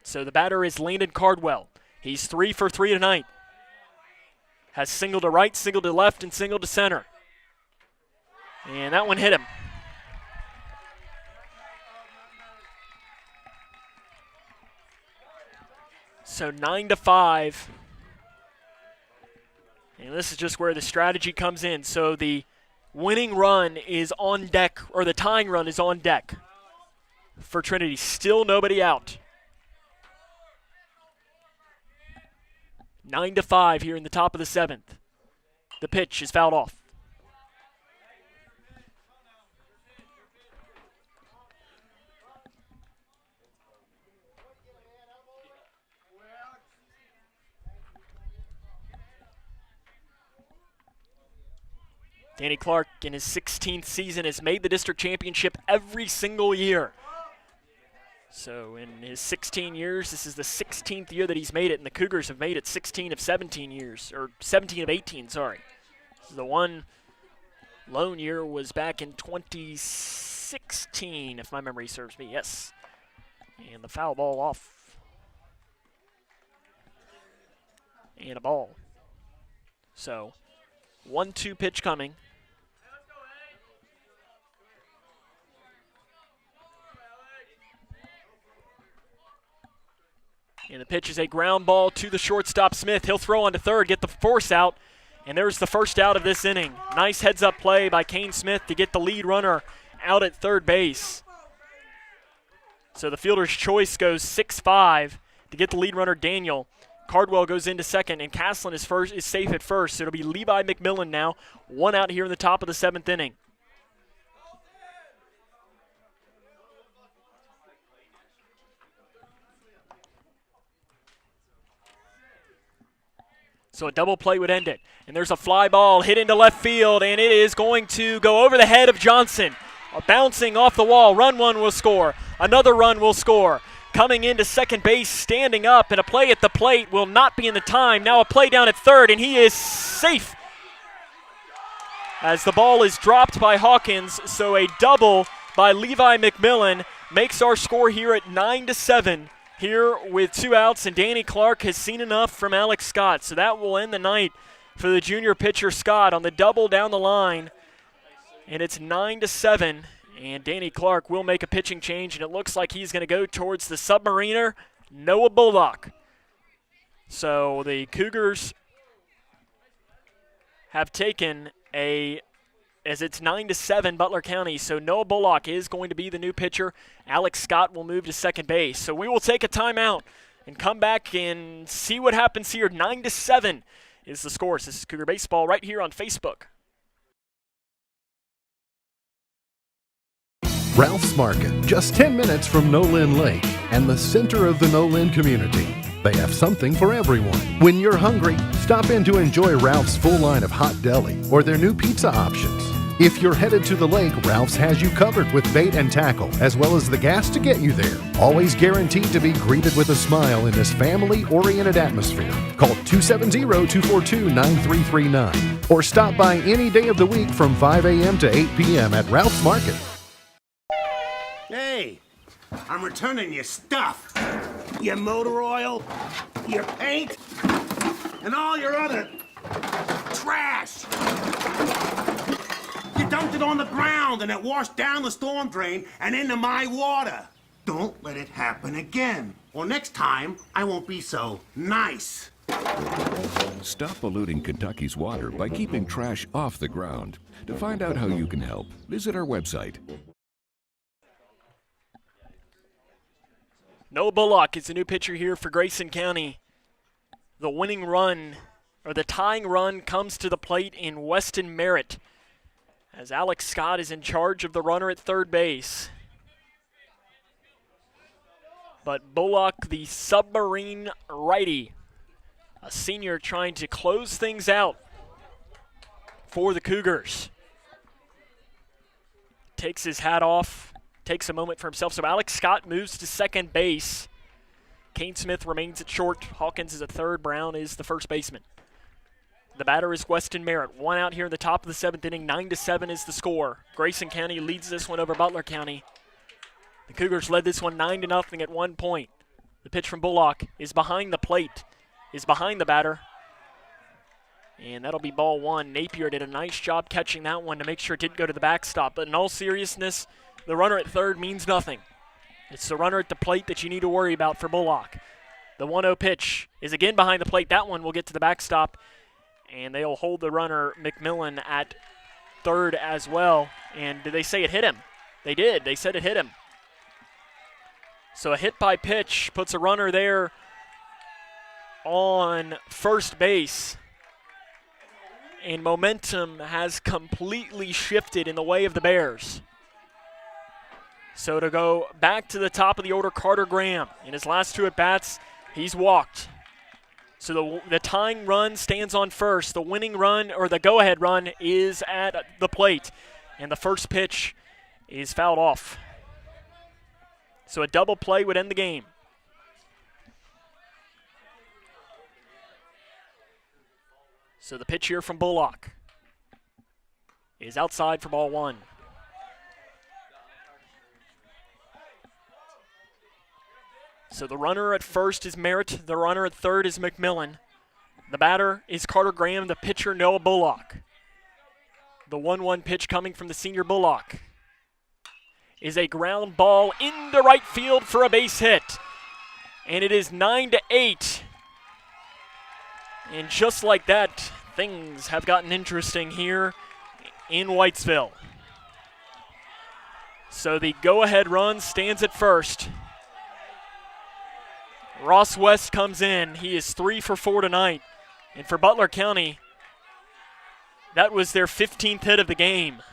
So the batter is Landon Cardwell. He's 3 for 3 tonight. Has single to right, single to left, and single to center. And that one hit him. So 9-5. And this is just where the strategy comes in. So the winning run is on deck, or the tying run is on deck for Trinity. Still nobody out. 9-5 here in the top of the 7th. The pitch is fouled off. Danny Clark, in his 16th season, has made the district championship every single year. So in his 16 years, this is the 16th year that he's made it, and the Cougars have made it 16 of 17 years, or 17 of 18, sorry. This is the one lone year was back in 2016, if my memory serves me, yes. And the foul ball off. And a ball. So, 1-2 pitch coming. And the pitch is a ground ball to the shortstop, Smith. He'll throw on to third, get the force out, and there's the first out of this inning. Nice heads-up play by Kane Smith to get the lead runner out at third base. So the fielder's choice goes 6-5 to get the lead runner, Daniel. Cardwell goes into second, and Caslin is safe at first. So it'll be Levi McMillan now, one out here in the top of the 7th inning. So a double play would end it. And there's a fly ball hit into left field, and it is going to go over the head of Johnson. Bouncing off the wall. Run one will score. Another run will score. Coming into second base, standing up, and a play at the plate will not be in the time. Now a play down at third, and he is safe as the ball is dropped by Hawkins. So a double by Levi McMillan makes our score here at 9-7. Here with 2 outs, and Danny Clark has seen enough from Alex Scott. So that will end the night for the junior pitcher Scott on the double down the line. And it's 9-7, and Danny Clark will make a pitching change, and it looks like he's going to go towards the submariner, Noah Bullock. So the Cougars have taken as it's 9-7 Butler County. So Noah Bullock is going to be the new pitcher. Alex Scott will move to second base. So we will take a timeout and come back and see what happens here. 9-7 is the score. This is Cougar Baseball right here on Facebook. Ralph's Market, just 10 minutes from Nolin Lake and the center of the Nolin community. They have something for everyone. When you're hungry, stop in to enjoy Ralph's full line of hot deli or their new pizza options. If you're headed to the lake, Ralph's has you covered with bait and tackle, as well as the gas to get you there. Always guaranteed to be greeted with a smile in this family-oriented atmosphere. Call 270-242-9339 or stop by any day of the week from 5 a.m. to 8 p.m. at Ralph's Market. Hey, I'm returning your stuff. Your motor oil, your paint, and all your other trash. You dumped it on the ground and it washed down the storm drain and into my water. Don't let it happen again. Or next time, I won't be so nice. Stop polluting Kentucky's water by keeping trash off the ground. To find out how you can help, visit our website. Noah Bullock is the new pitcher here for Grayson County. The winning run, or the tying run, comes to the plate in Weston Merritt, as Alex Scott is in charge of the runner at third base. But Bullock, the submarine righty, a senior trying to close things out for the Cougars. Takes his hat off. Takes a moment for himself. So Alex Scott moves to second base. Kane Smith remains at short. Hawkins is at third. Brown is the first baseman. The batter is Weston Merritt. One out here in the top of the 7th inning. 9-7 is the score. Grayson County leads this one over Butler County. The Cougars led this one 9-0 at one point. The pitch from Bullock is behind the plate, is behind the batter. And that'll be ball one. Napier did a nice job catching that one to make sure it didn't go to the backstop. But in all seriousness, the runner at third means nothing. It's the runner at the plate that you need to worry about for Bullock. The 1-0 pitch is again behind the plate. That one will get to the backstop, and they'll hold the runner, McMillan, at third as well. And did they say it hit him? They did. They said it hit him. So a hit by pitch puts a runner there on first base. And momentum has completely shifted in the way of the Bears. So to go back to the top of the order, Carter Graham. In his last 2 at-bats, he's walked. So the tying run stands on first. The winning run, or the go-ahead run, is at the plate. And the first pitch is fouled off. So a double play would end the game. So the pitch here from Bullock is outside for ball one. So the runner at first is Merritt. The runner at third is McMillan. The batter is Carter Graham. The pitcher, Noah Bullock. The 1-1 pitch coming from the senior Bullock is a ground ball into right field for a base hit. And it is 9-8. And just like that, things have gotten interesting here in Whitesville. So the go-ahead run stands at first. Ross West comes in. He is 3 for 4 tonight. And for Butler County, that was their 15th hit of the game.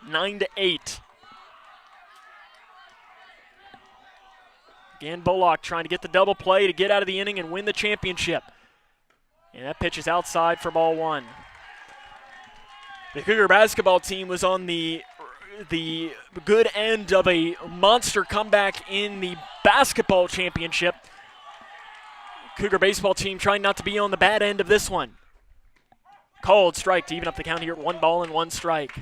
9-8. Again, Bullock trying to get the double play to get out of the inning and win the championship. And that pitch is outside for ball one. The Cougar basketball team was on the good end of a monster comeback in the basketball championship. Cougar baseball team trying not to be on the bad end of this one. Called strike to even up the count here at 1 ball and 1 strike.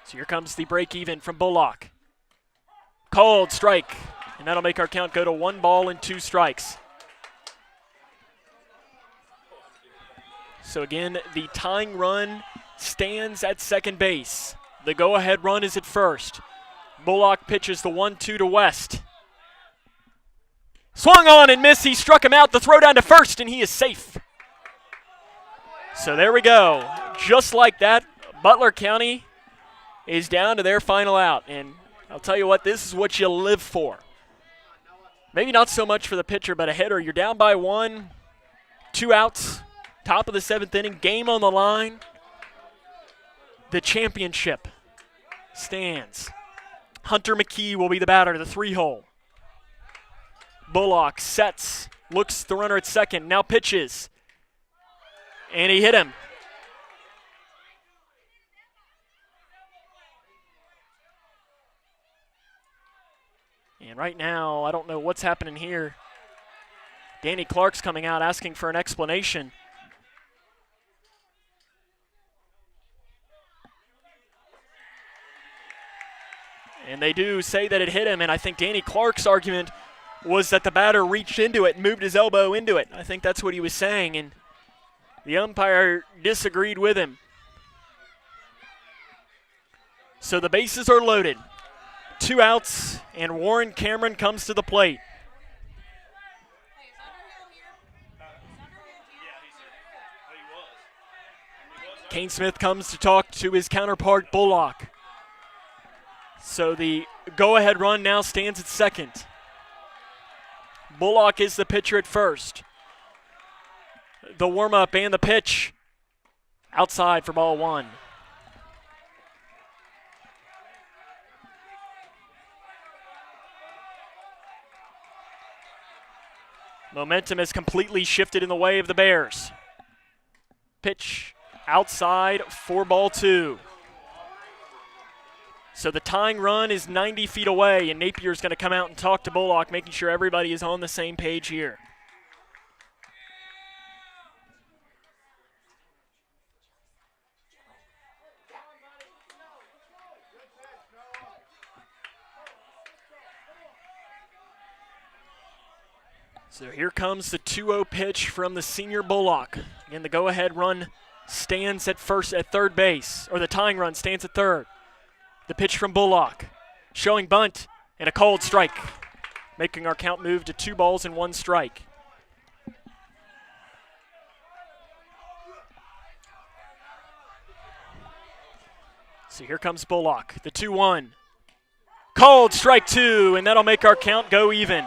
So here comes the break even from Bullock. Called strike, and that'll make our count go to 1 ball and 2 strikes. So again, the tying run stands at second base. The go-ahead run is at first. Bullock pitches the 1-2 to West. Swung on and missed. He struck him out. The throw down to first, and he is safe. So there we go. Just like that, Butler County is down to their final out. And I'll tell you what, this is what you live for. Maybe not so much for the pitcher, but a hitter. You're down by 1, 2 outs. Top of the 7th inning, game on the line. The championship stands. Hunter McKee will be the batter, the 3-hole. Bullock sets, looks the runner at second, now pitches. And he hit him. And right now, I don't know what's happening here. Danny Clark's coming out asking for an explanation. And they do say that it hit him, and I think Danny Clark's argument was that the batter reached into it and moved his elbow into it. I think that's what he was saying, and the umpire disagreed with him. So the bases are loaded. 2 outs, and Warren Cameron comes to the plate. Kane Smith comes to talk to his counterpart, Bullock. So the go-ahead run now stands at second. Bullock is the pitcher at first. The warm-up and the pitch outside for ball one. Momentum has completely shifted in the way of the Bears. Pitch outside for ball 2. So the tying run is 90 feet away, and Napier's going to come out and talk to Bullock, making sure everybody is on the same page here. So here comes the 2-0 pitch from the senior Bullock. Again, the go-ahead run stands at third base, or the tying run stands at third. The pitch from Bullock, showing bunt and a called strike, making our count move to 2 balls and 1 strike. So here comes Bullock, the 2-1. Called strike 2, and that'll make our count go even.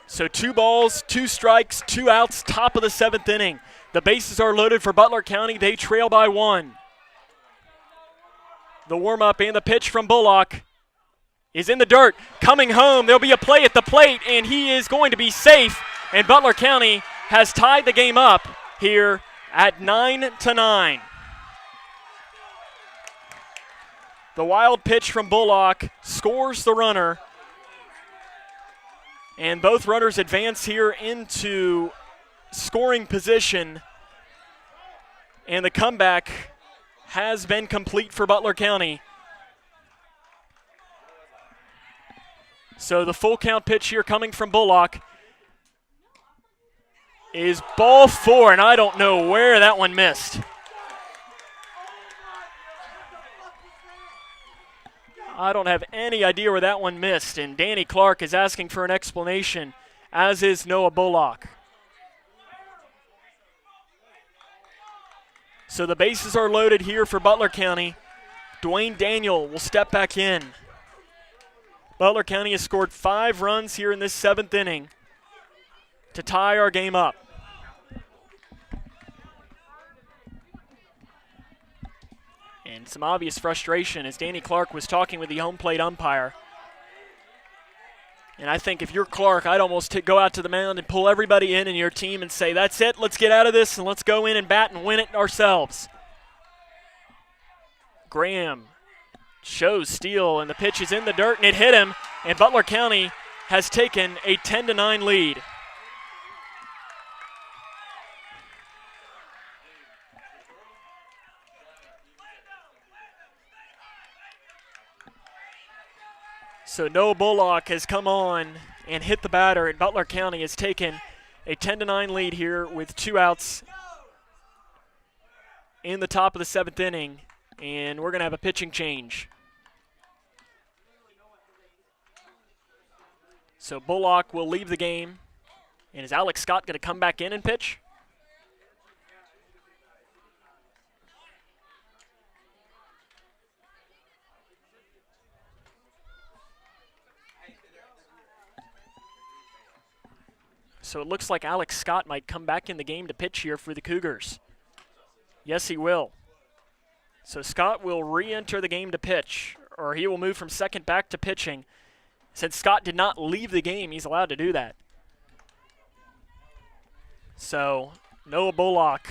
So 2 balls, 2 strikes, 2 outs, top of the 7th inning. The bases are loaded for Butler County. They trail by 1. The warm-up and the pitch from Bullock is in the dirt. Coming home, there'll be a play at the plate, and he is going to be safe. And Butler County has tied the game up here at 9-9. The wild pitch from Bullock scores the runner. And both runners advance here into scoring position. And the comeback has been complete for Butler County. So the full count pitch here coming from Bullock is ball 4, and I don't know where that one missed. I don't have any idea where that one missed, and Danny Clark is asking for an explanation, as is Noah Bullock. So the bases are loaded here for Butler County. Dwayne Daniel will step back in. Butler County has scored 5 runs here in this 7th inning to tie our game up. And some obvious frustration as Danny Clark was talking with the home plate umpire. And I think if you're Clark, I'd almost go out to the mound and pull everybody in your team and say, that's it, let's get out of this and let's go in and bat and win it ourselves. Graham shows steal, and the pitch is in the dirt, and it hit him, and Butler County has taken a 10-9 lead. So Noah Bullock has come on and hit the batter, and Butler County has taken a 10-9 lead here with 2 outs in the top of the 7th inning, and we're going to have a pitching change. So Bullock will leave the game, and is Alex Scott going to come back in and pitch? So it looks like Alex Scott might come back in the game to pitch here for the Cougars. Yes, he will. So Scott will re-enter the game to pitch, or he will move from second back to pitching. Since Scott did not leave the game, he's allowed to do that. So Noah Bullock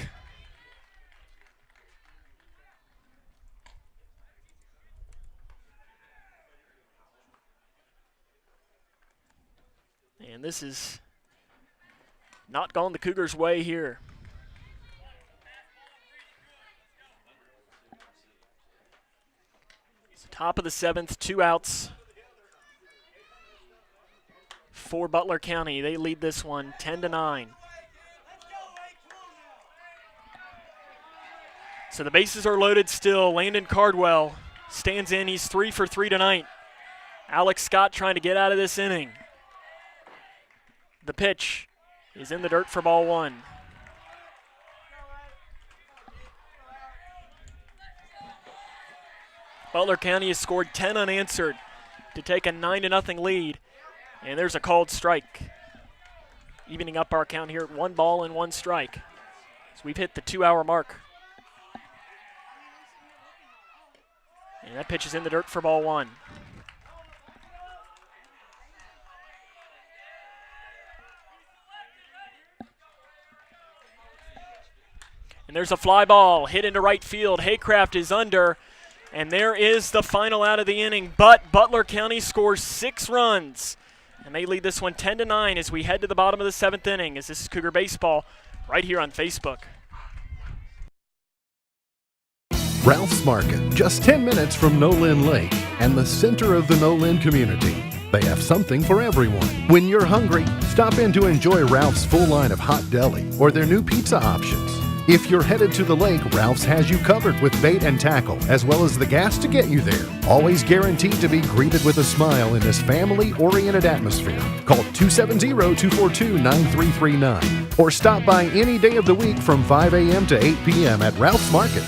and this is not gone the Cougars' way here. It's the top of the 7th, 2 outs for Butler County. They lead this one 10-9. So the bases are loaded still. Landon Cardwell stands in. He's 3 for 3 tonight. Alex Scott trying to get out of this inning. The pitch is in the dirt for ball 1. Butler County has scored 10 unanswered to take a 9-0 lead. And there's a called strike. Evening up our count here at 1 ball and 1 strike. So we've hit the 2-hour mark. And that pitch is in the dirt for ball 1. And there's a fly ball hit into right field. Haycraft is under, and there is the final out of the inning. But Butler County scores 6 runs, and they lead this one 10-9 as we head to the bottom of the 7th inning. As this is Cougar Baseball right here on Facebook. Ralph's Market, just 10 minutes from Nolin Lake and the center of the Nolin community. They have something for everyone. When you're hungry, stop in to enjoy Ralph's full line of hot deli or their new pizza options. If you're headed to the lake, Ralph's has you covered with bait and tackle, as well as the gas to get you there. Always guaranteed to be greeted with a smile in this family-oriented atmosphere. Call 270-242-9339 or stop by any day of the week from 5 a.m. to 8 p.m. at Ralph's Market.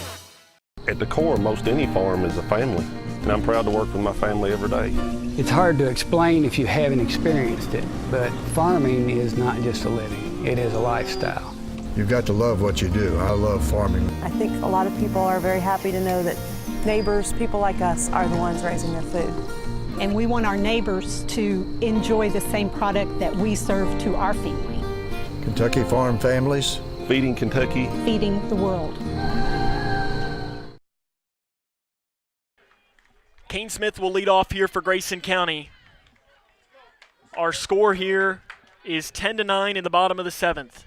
At the core, most any farm is a family, and I'm proud to work with my family every day. It's hard to explain if you haven't experienced it, but farming is not just a living, it is a lifestyle. You've got to love what you do. I love farming. I think a lot of people are very happy to know that neighbors, people like us are the ones raising their food. And we want our neighbors to enjoy the same product that we serve to our family. Kentucky Farm Families. Feeding Kentucky. Feeding the world. Kane Smith will lead off here for Grayson County. Our score here is 10-9 in the bottom of the 7th.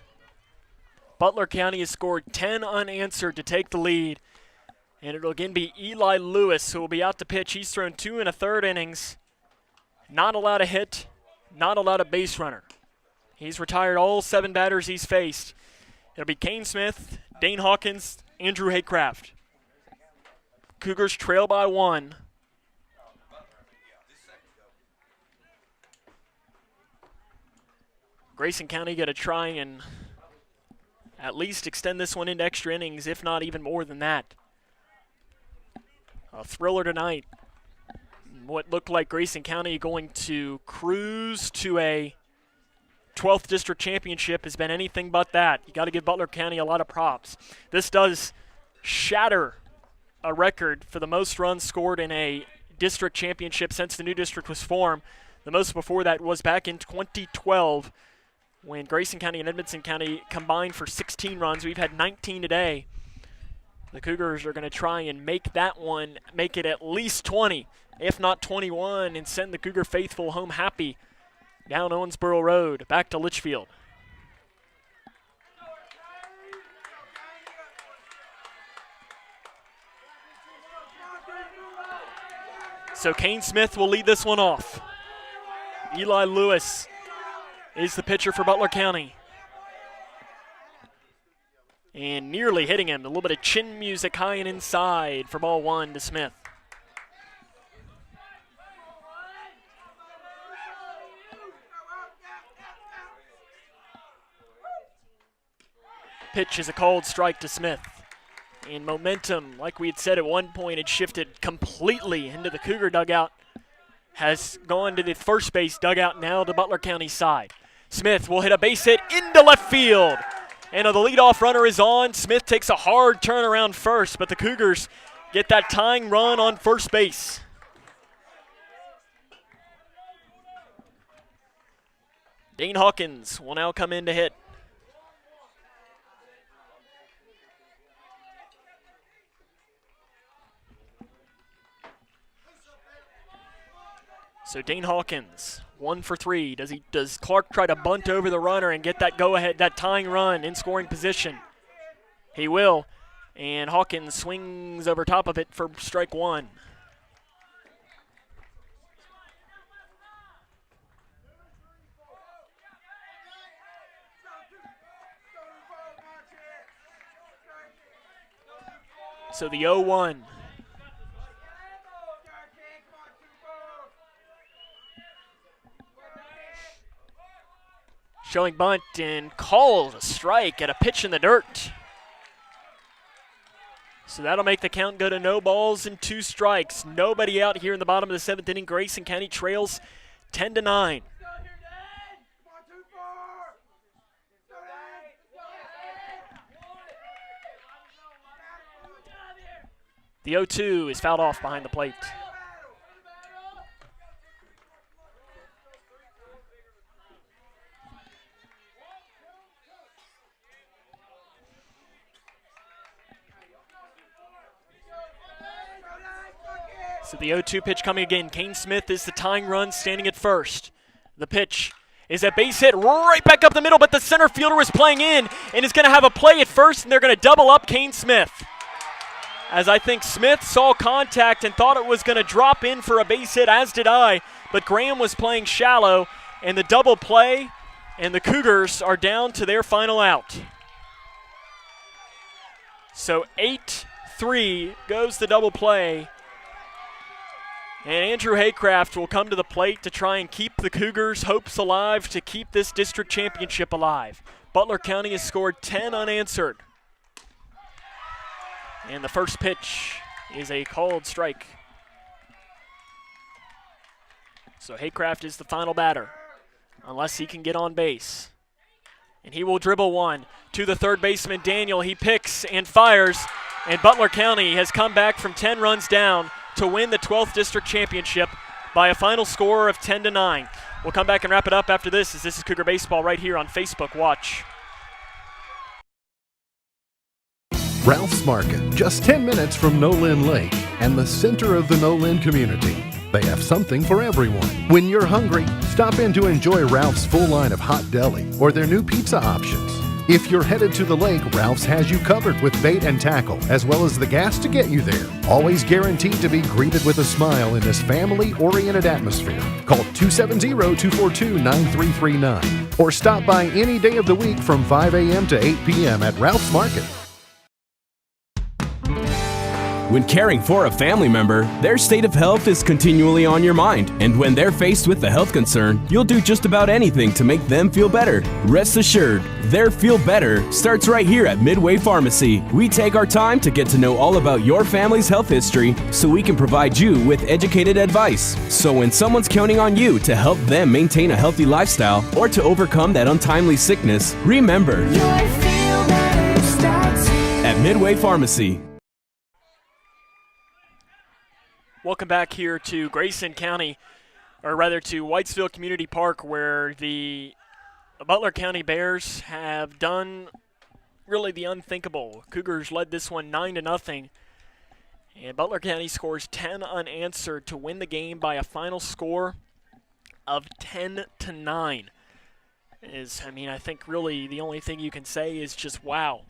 Butler County has scored 10 unanswered to take the lead. And it'll again be Eli Lewis who will be out to pitch. He's thrown 2 1/3 innings. Not allowed a hit, not allowed a base runner. He's retired all 7 batters he's faced. It'll be Kane Smith, Dane Hawkins, Andrew Haycraft. Cougars trail by 1. Grayson County got to try and at least extend this one into extra innings, if not even more than that. A thriller tonight. What looked like Grayson County going to cruise to a 12th district championship has been anything but that. You got to give Butler County a lot of props. This does shatter a record for the most runs scored in a district championship since the new district was formed. The most before that was back in 2012 when Grayson County and Edmonson County combined for 16 runs. We've had 19 today. The Cougars are going to try and make that one, make it at least 20, if not 21, and send the Cougar faithful home happy down Owensboro Road, back to Litchfield. So Kane Smith will lead this one off. Eli Lewis is the pitcher for Butler County. And nearly hitting him. A little bit of chin music high and inside for ball 1 to Smith. Pitch is a called strike to Smith. And momentum, like we had said at one point, had shifted completely into the Cougar dugout. Has gone to the first base dugout now to Butler County's side. Smith will hit a base hit into left field. And the leadoff runner is on. Smith takes a hard turn around first, but the Cougars get that tying run on first base. Dane Hawkins will now come in to hit. So Dane Hawkins, 1 for 3. Does Clark try to bunt over the runner and get that go-ahead, that tying run in scoring position? He will, and Hawkins swings over top of it for strike 1. So the 0-1. Showing bunt and called a strike at a pitch in the dirt. So that'll make the count go to no balls and 2 strikes. Nobody out here in the bottom of the 7th inning. Grayson County trails 10-9. The 0-2 is fouled off behind the plate. So the 0-2 pitch coming again. Kane Smith is the tying run, standing at first. The pitch is a base hit right back up the middle, but the center fielder is playing in and is going to have a play at first, and they're going to double up Kane Smith. As I think Smith saw contact and thought it was going to drop in for a base hit, as did I, but Graham was playing shallow, and the double play, and the Cougars are down to their final out. So 8-3 goes the double play. And Andrew Haycraft will come to the plate to try and keep the Cougars' hopes alive, to keep this district championship alive. Butler County has scored 10 unanswered. And the first pitch is a called strike. So Haycraft is the final batter, unless he can get on base. And he will dribble one to the third baseman, Daniel. He picks and fires. And Butler County has come back from 10 runs down to win the 12th District Championship by a final score of 10-9. We'll come back and wrap it up after this, as this is Cougar Baseball right here on Facebook Watch. Ralph's Market, just 10 minutes from Nolin Lake and the center of the Nolin community. They have something for everyone. When you're hungry, stop in to enjoy Ralph's full line of hot deli or their new pizza options. If you're headed to the lake, Ralph's has you covered with bait and tackle, as well as the gas to get you there. Always guaranteed to be greeted with a smile in this family-oriented atmosphere. Call 270-242-9339 or stop by any day of the week from 5 a.m. to 8 p.m. at Ralph's Market. When caring for a family member, their state of health is continually on your mind. And when they're faced with a health concern, you'll do just about anything to make them feel better. Rest assured, their feel better starts right here at Midway Pharmacy. We take our time to get to know all about your family's health history so we can provide you with educated advice. So when someone's counting on you to help them maintain a healthy lifestyle or to overcome that untimely sickness, remember, at Midway Pharmacy. Welcome back here to Grayson County, or rather to Whitesville Community Park, where the Butler County Bears have done really the unthinkable. Cougars led this one 9-0, and Butler County scores 10 unanswered to win the game by a final score of 10-9. I think really the only thing you can say is just wow,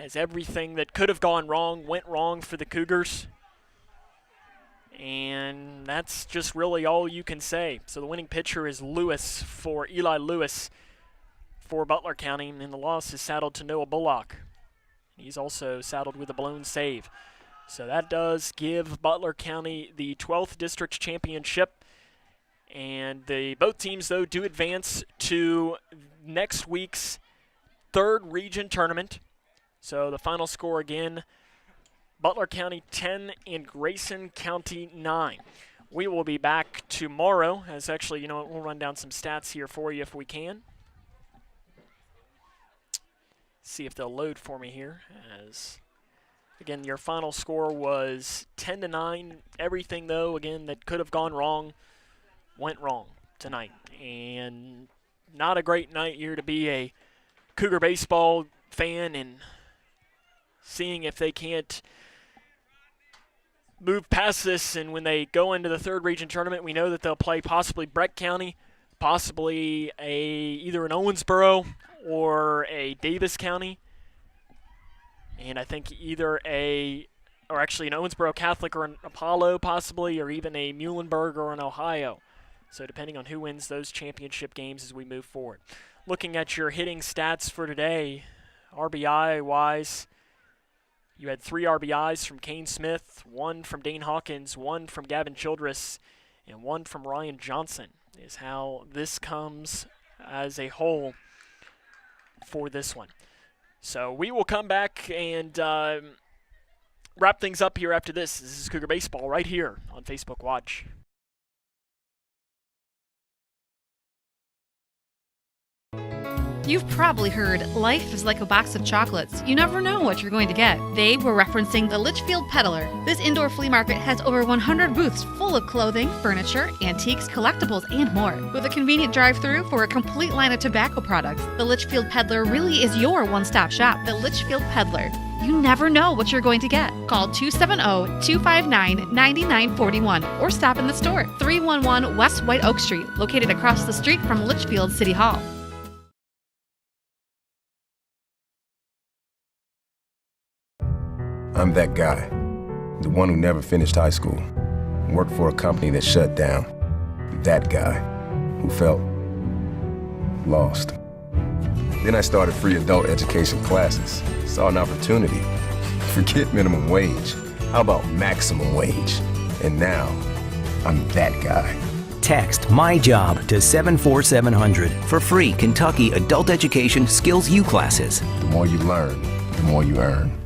as everything that could have gone wrong went wrong for the Cougars. And that's just really all you can say. So the winning pitcher is Eli Lewis for Butler County, and the loss is saddled to Noah Bullock. He's also saddled with a blown save. So that does give Butler County the 12th District Championship. And both teams, though, do advance to next week's 3rd region tournament. So the final score again, Butler County 10 and Grayson County 9. We will be back tomorrow, as actually, we'll run down some stats here for you if we can. See if they'll load for me here. As again, your final score was 10-9. Everything, though, again, that could have gone wrong went wrong tonight. And not a great night here to be a Cougar baseball fan, and seeing if they can't move past this, and when they go into the 3rd region tournament, we know that they'll play possibly Breck County, possibly either an Owensboro or a Davis County, and I think either an Owensboro Catholic or an Apollo possibly, or even a Muhlenberg or an Ohio. So depending on who wins those championship games as we move forward. Looking at your hitting stats for today, RBI-wise, you had 3 RBIs from Kane Smith, 1 from Dane Hawkins, 1 from Gavin Childress, and 1 from Ryan Johnson, is how this comes as a whole for this one. So we will come back and wrap things up here after this. This is Cougar Baseball right here on Facebook Watch. You've probably heard life is like a box of chocolates. You never know what you're going to get. They were referencing the Litchfield Peddler. This indoor flea market has over 100 booths full of clothing, furniture, antiques, collectibles, and more. With a convenient drive-through for a complete line of tobacco products, the Litchfield Peddler really is your one-stop shop. The Litchfield Peddler. You never know what you're going to get. Call 270-259-9941 or stop in the store. 311 West White Oak Street, located across the street from Litchfield City Hall. I'm that guy, the one who never finished high school, worked for a company that shut down. That guy who felt lost. Then I started free adult education classes, saw an opportunity. Forget minimum wage. How about maximum wage? And now, I'm that guy. Text My Job to 74700 for free Kentucky Adult Education Skills U classes. The more you learn, the more you earn.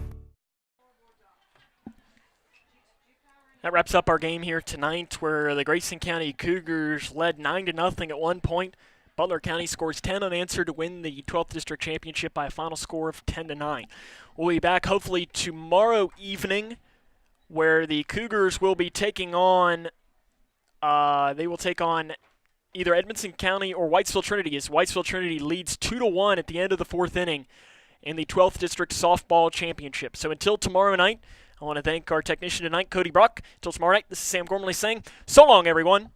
That wraps up our game here tonight, where the Grayson County Cougars led 9-0 at one point. Butler County scores 10 unanswered to win the 12th District Championship by a final score of 10-9. We'll be back hopefully tomorrow evening, where the Cougars will be taking on, either Edmonson County or Whitesville Trinity, as Whitesville Trinity leads 2-1 at the end of the 4th inning in the 12th District Softball Championship. So until tomorrow night, I want to thank our technician tonight, Cody Brock. Until tomorrow night, this is Sam Gormley saying, so long, everyone.